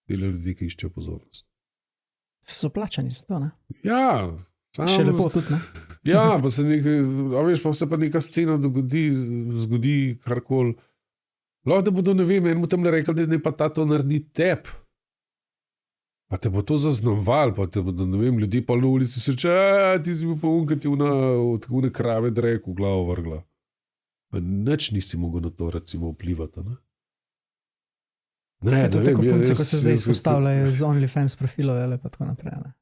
Delajo ljudje, ki iščejo pozornost. So plačani za to, ne? Ja, še lepo tudi, ne? Ja, pa se neka scena zgodi karkoli. Lahko da bodo, ne vem, enemu tam rekli, da ne pa ta to naredi tep. Pa te bo to zaznamoval, pa te bodo, ne vem, ljudje pa na ulici se reče, ti si bil pa unkati od une krave drek v glavo vrgla. Pa nič nisi mogel na to, recimo, vplivati, ne? Ne, to je tako punce, ko se zdaj izpostavljajo z OnlyFans profilov, ali pa tako naprej, ne?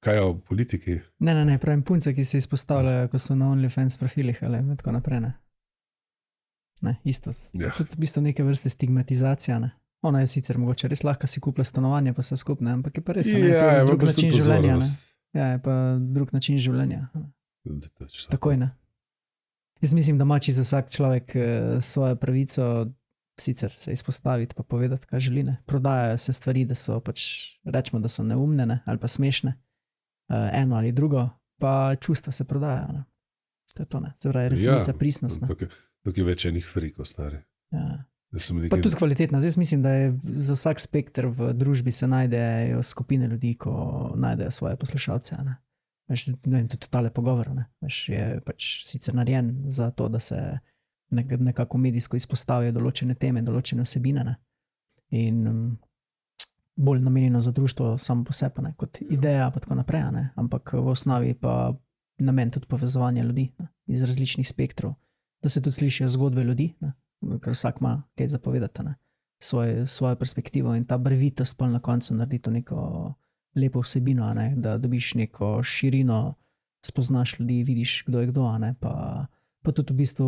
Kaj o politiki? Ne, pravim punce, ki se izpostavljajo, ko so na OnlyFans profilih, ali tako naprej, ne? Ne, isto. Ja. Tudi v bistvu neke vrste stigmatizacija, ne? Ona je sicer mogoče res lahko si kupila stanovanje, pa vse skupne, ampak je pa res, ne, to Ja, je ampak drug pač način tudi življenja. Ne? pozornost. Ja, je pa drug način življenja. Ne? Da to je čisto Takoj ne. Jaz mislim, da ima čisto vsak človek svojo pravico, sicer se izpostaviti pa povedati, kaj želi. Ne? Prodajajo se stvari, da so pač, rečemo, da so neumne, ne? Ali pa smešne, eno ali drugo, pa čustva se prodajajo. Ne? To je to, ne. Se pravi, resnica, pristnost. Ne? Tukaj je več enih frikov, stari. Ja. Nekaj... Pa tudi kvalitetno. Zdaj mislim, da je za vsak spektr v družbi se najdejo skupine ljudi, ko najdejo svoje poslušalce. Ne? Veš, ne vem, tudi tale pogovor, ne? Veš, je pač sicer narejen za to, da se nekako medijsko izpostavijo določene teme, določene vsebine, ne? In bolj namenjeno za društvo samo po sebi, ne? Kot ideja pa tako naprej, ne? Ampak v osnovi pa namen tudi povezovanja ljudi, ne? Iz različnih spektrov, da se tudi slišijo zgodbe ljudi, ne? Ker vsak ima kaj zapovedati, ne? Svojo perspektivo in ta barvitost pa na koncu naredi to neko lepo vsebino, ne? Da dobiš neko širino, spoznaš ljudi, vidiš, kdo je kdo, ne? Pa tudi v bistvu,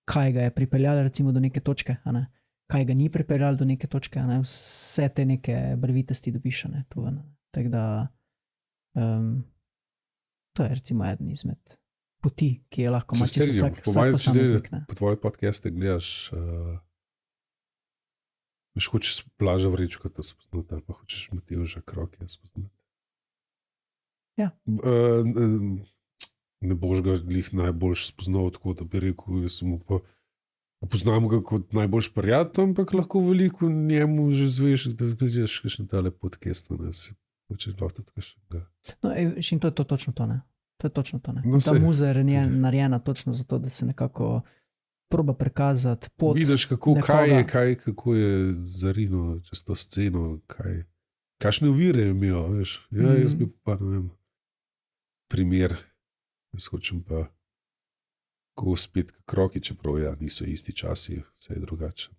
kaj ga je pripeljalo recimo do neke točke, ne? Kaj ga ni pripeljalo do neke točke, ne? Vse te neke barvitosti dobiš, ne? Tako da to je recimo eden izmed poti, ki je lahko ima čisto vsak posameznik. Po tvoje podcaste gledaš, veš, hočeš Blaža Vrečka spoznati, ali pa hočeš Matevža Krokija spoznati. Ja. Ne boš ga glih najboljš spoznal, tako da bi rekel, jaz sem pa poznam ga kot najboljš prijatelj, ampak lahko veliko njemu že zveš, da gledaš kakšen tale podcast, ne, si hočeš lahko tudi kakšnega. No, in to je to točno to, ne. To je točno to, ne. No, ta muza je narejena točno zato, da se nekako proba prikazati pot. Vidiš, kako je zarino čez to sceno, kakšne ovire je imel, veš. Ja, jaz bi pa, ne vem, primer, jaz hočem pa ko spet Kroki, čeprav ja, niso isti časi, vse je drugače.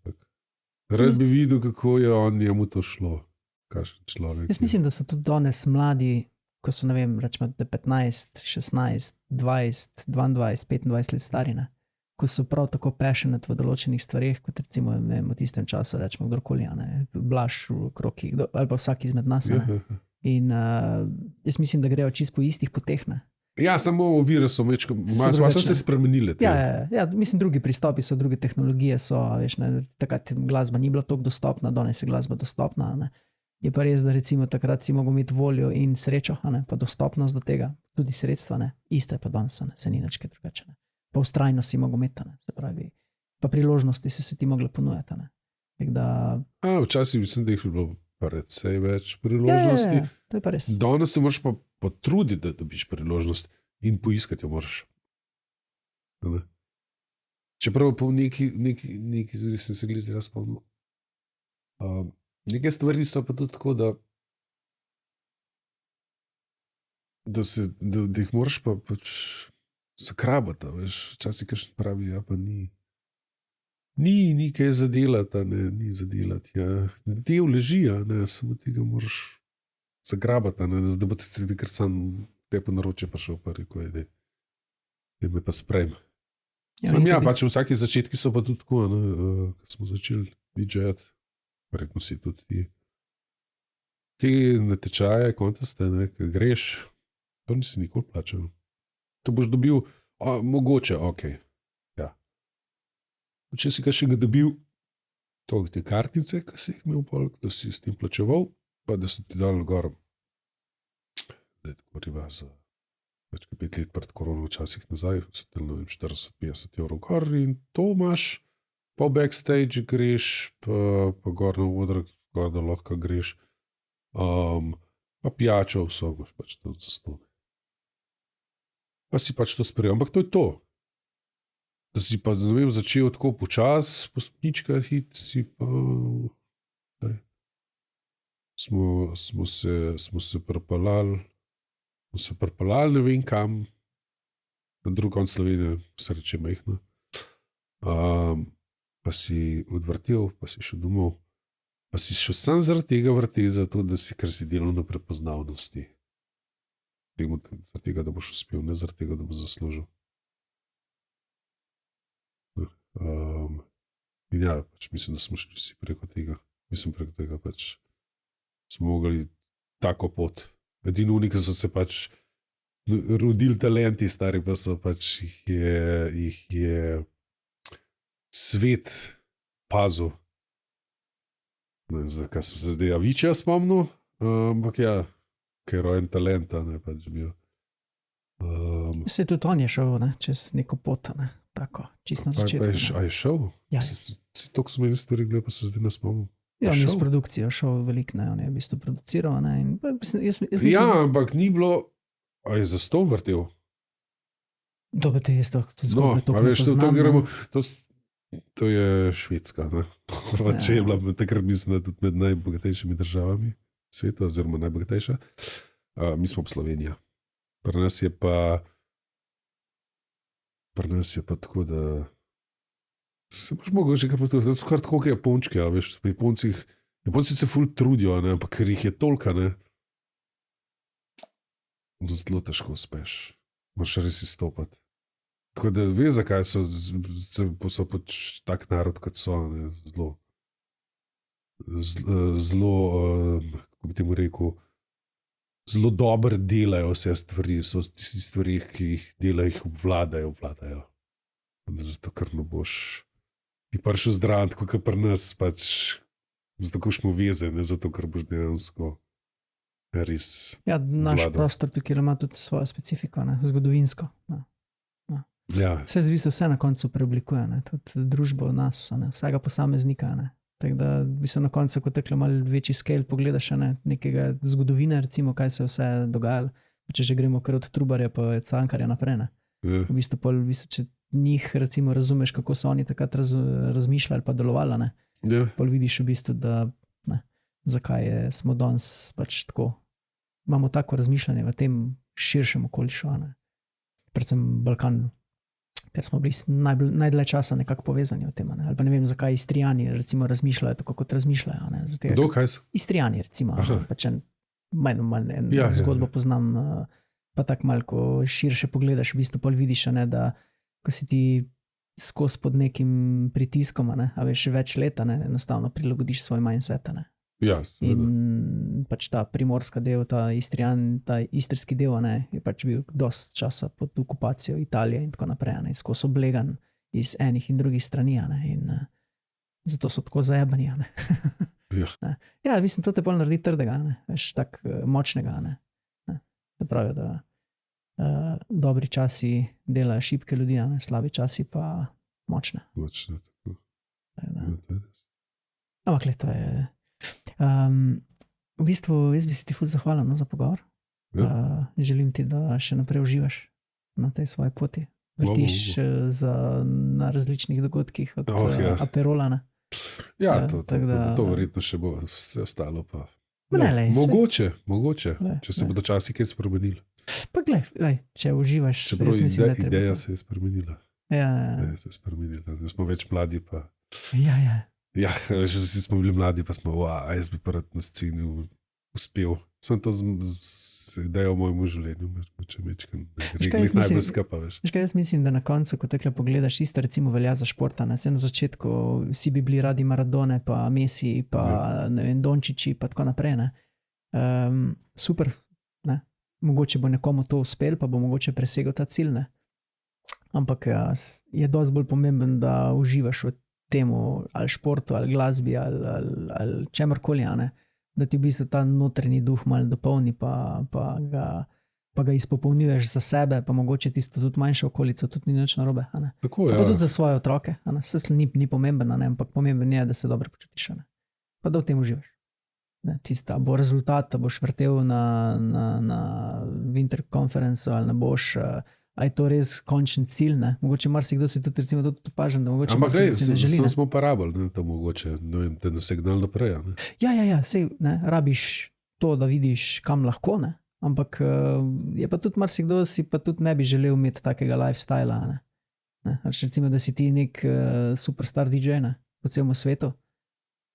Rad bi videl, kako je njemu to šlo, kakšen človek. Jaz mislim, da so tudi danes mladi, ko so, ne vem, rečemo 15, 16, 20, 22, 25 let stari, ne? Ko so prav tako passionate v določenih stvareh, kot recimo ne vem, v tistem času, rečemo kdorkoli, ne? Blaž, Kroki, ali pa vsak izmed nas. Ne? In jaz mislim, da grejo čisto po istih poteh. Ne? Ja, samo ovire so malo se spremenile. Ja, mislim, drugi pristopi so, druge tehnologije so, veš, ne, takrat glasba ni bila toliko dostopna, danes je glasba dostopna, ne. Je pa res, da recimo takrat si mogel imeti voljo in srečo, ne, pa dostopnost do tega, tudi sredstva, ne, isto je pa danes, ne, se ni nič kaj drugače, ne. Pa vztrajnost si mogel imeti, ne, se pravi, pa priložnosti se ti mogli ponujati, ne. Včasih mislim, da jih je bilo precej več priložnosti. Ja, to je pa res. Danes se moraš pa potruditi, da dobiš priložnost in poiskati jo moraš. Ne? Čeprav po neki sem se glizdi razpomnil. Neke stvari so pa tudi tako, da jih moraš pa pač zakrabati, veš, včasih kakšen pravi, ja pa ni. Ni kaj zadelati, ni zadelati, ja. Del leži, ne, samo ti ga moraš zagrabati, ne, da bo ti kar sam te po naročje prišel, pa rekel je, da me pa sprejme. Ja, pač vsaki začetki so pa tudi tako, ne, ko smo začeli DJ-jati, verjetno si tudi ti natečaje, kontaste, ne, ko greš, to nisi nikoli plačal. To boš dobil, mogoče, okej. Če si kaj še ga dobil, to te kartice, ki si jih imel poleg, da si s tem plačeval, pa da so ti dali gor. Zdaj tako riva za več kot 5 let pred korono včasih nazaj, so te 40-50 evrov gor in to imaš, pa v backstage greš, pa gor na odrek, gor da lahko greš, pa pijačo vso, imaš pač to zaston. Pa si pač to sprejel, ampak to je to. Da si pa, ne vem, začel tako počas, po stopničkah hit, si pa... Smo se pripeljali, ne vem kam, na drug konec Slovenije, se reče majhno, pa si odvrtel, pa si šel domov, pa si šel sam zaradi tega vrteti, zato da si, ker si delal na prepoznavnosti. Zaradi tega, da boš uspel, ne zaradi tega, da boš zaslužil. In ja, pač mislim, da smo šli vsi preko tega. Mislim, prek tega pač smo mogli tako pot. Edino unik so se pač rodili talenti, stari pa so pač jih je svet pazil. Ne, zakaj so se zdaj Avičja spomnil, ampak ja, ker je rojen talent, ne pač bil. Se tudi on je šel, ne, čez neko pot, ne, tako, čisto na začetku. A je šel? Ja. Si to, ko smo imeli stvari gledali, pa se zdaj ne spomnim. Ja, on je s šel? produkcijo šel veliko, ne, on je v bistvu produciral, ne, in jaz mislim, Ja, ampak ni bilo, a je za stol vrtel? dobro, te jaz to zgodbe No, a ne veš, poznam, gremo, ne. to je Švedska, ne? Hrvačija je bila takrat, mislim, da tudi med najbogatejšimi državami sveta, oziroma najbogatejša. Mi smo pa Slovenija. Pri nas je pa tako, da se boš mogel že kar potruditi, skoro tako kot Japončke, a veš, Japonci se ful trudijo, ne? Ampak ker jih je tolka, ne? Zelo težko uspeš. Moraš res izstopati. Tako da veš, zakaj so pač tak narod, kot so, ne? Zelo, kako bi temu rekel, zelo dobro delajo vse stvari, so tisti stvari, ki jih delajo, jih obvladajo. Zato, ker ne boš ti prišel zdrav, tako kot pri nas, pač zato, ker smo vezani, zato, ker boš dejansko res. Ja, naš vladal. prostor tukaj ima tudi svojo specifiko, ne, zgodovinsko. Ne. Ja, Vse zvisno vse na koncu preoblikuje, ne, tudi družbo nas, ne, vsega posameznika, ne. Tako da bi se na koncu, ko takle malo večji scale pogledaš, ne, nekega zgodovine, recimo, kaj se je vse dogajalo, če že gremo kar od Trubarja pa od Cankarja naprej, ne. ja, V bistvu, če njih recimo razumeš, kako so oni takrat razmišljali pa delovali, ne, ja. pol vidiš v bistvu, da ne, zakaj smo danes pač tako. Imamo tako razmišljanje v tem širšem okolišu, ne. Predvsem Balkan, ker smo bili najdlje časa nekako povezani v tem, ne. Ali pa ne vem, zakaj Istrijani recimo razmišljajo tako, kot razmišljajo. Ne. Zato, Kdo, kaj so? Istrijani recimo, Aha. pač manj Ja, zgodbo poznam, pa tako malo, ko širše pogledaš, v bistvu pol vidiš, ne, da ko si ti skozi pod nekim pritiskom, ne, a veš, več leta, ne, enostavno prilagodiš svoj mindset, ne. Ja, seveda. In pač ta primorska del, ta istrski del, ne, je pač bil dost časa pod okupacijo Italije in tako naprej, ne, skozi oblegan iz enih in drugih strani, ne, in zato so tako zajebani, ne. Ja. Ne. Ja, mislim, to te pol naredi trdega, ne, veš, tak močnega, ne. Se pravi, da dobri časi delajo šibke ljudi, ne, slabi časi pa močne. Močno, tako. Tako da. Ja, to je res. Ampak le, to je. V bistvu, jaz bi si ti ful zahvalen, no, za pogovor. Ja. Želim ti, da še naprej uživaš na tej svoji poti. Vrtiš na različnih dogodkih od ja. Aperola. Ne? Ja, tako da- to verjetno še bo, vse ostalo pa. Ma ne, lej, Mogoče, Ne, če se ne. bodo časi kaj spremenili. Pa glej, če uživaš, Čeprav jaz mislim, da treba ideja to. se je spremenila. Ja, Ideja se je spremenila. Ne smo več mladi, pa. ja. Ja, že vsi smo bili mladi, pa smo, jaz bi pa rad na sceni uspel. Sem to z idejo o mojem življenju, če mečkam, kaj, ne jaz najbolj mislim- skapa, veš. Veš kaj, jaz mislim, da na koncu, ko tekle pogledaš, isto recimo velja za športa. Ne? Saj na začetku vsi bi bili radi Maradone, pa Messi, pa ne vem, Dončići, pa tako naprej. Ne? Super, ne? Mogoče bo nekomu to uspel, pa bo mogoče presegel ta cilj. Ne? Ampak ja, je dosti bolj pomemben, da uživaš v temu, ali športu, ali glasbi, ali čemorkoli, a ne. Da ti v bistvu ta notranji duh malo dopolni, pa ga izpopolnjuješ za sebe, pa mogoče tisto tudi manjšo okolico, tudi ni nič narobe. a ne. Tako Pa je. tudi za svoje otroke, a ne. Saj ni pomemben, a ne, ampak pomemben je, da se dobro počutiš. a ne. Pa da v tem uživaš. Ne, tista bo rezultat, da boš vrtel na Winter Conference ali ne boš, a je to res končni cilj. Ne? Mogoče marsikdo si tudi recimo tudi opažen, da mogoče Ampak marsikdo si ne želi. Ne? smo pa rabili, to mogoče, ne vem, ten signal naprej. Ne? Ja, sej, ne, rabiš to, da vidiš, kam lahko, ne? Ampak je pa tudi marsikdo si pa tudi ne bi želel imeti takega lifestyla. Ne? Ne? Recimo, da si ti nek superstar DJ, ne? Po celem svetu,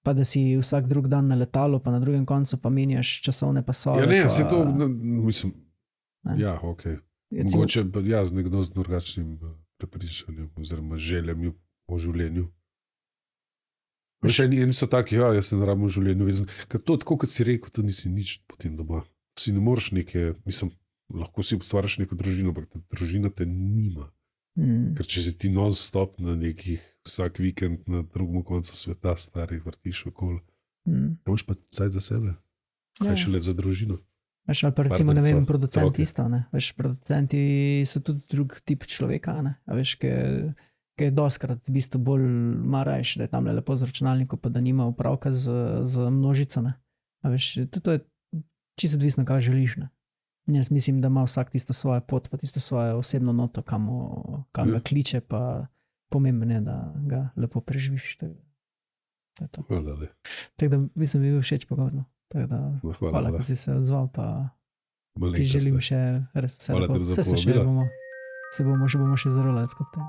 pa da si vsak drug dan na letalu, pa na drugem koncu pa menjaš časovne pasove. Ja, ne, pa, se to, mislim, Ne. ja, ok. recimo, Mogoče pa jaz nekdo z drugačnim prepričanjem oziroma željami o življenju. Še eni so taki, ja, jaz se ne rabim v življenju vezan. Ker to, tako kot si rekel, to nisi nič potem doma. Si ne moreš neke, mislim, lahko si ustvariš neko družino, ampak ta družina te nima. Ker če si ti non-stop na nekih, vsak vikend na drugem koncu sveta, stari vrtiš okoli, imaš pa vsaj za sebe, kaj šele za družino. Veš, ali pa recimo, ne vem, producenti otroke. isto, ne? Veš, producenti so tudi drug tip človeka, ne? A veš, ki je doskrat v bistvu bolj marajš, da je tam lepo z računalnikom, pa da nima upravka z množico, ne? A veš, to je čisto odvisno, kaj želiš, ne? In jaz mislim, da ima vsak tisto svojo pot, pa tisto svojo osebno noto, kam ga kliče, pa pomembno je, da ga lepo preživiš. To je to. Tako da mislim, bi bil všeč pogovor. Tako da hvala, ko si se odzval, pa ti želim še res vse lepo. Vse se še bomo še zarolali skupaj.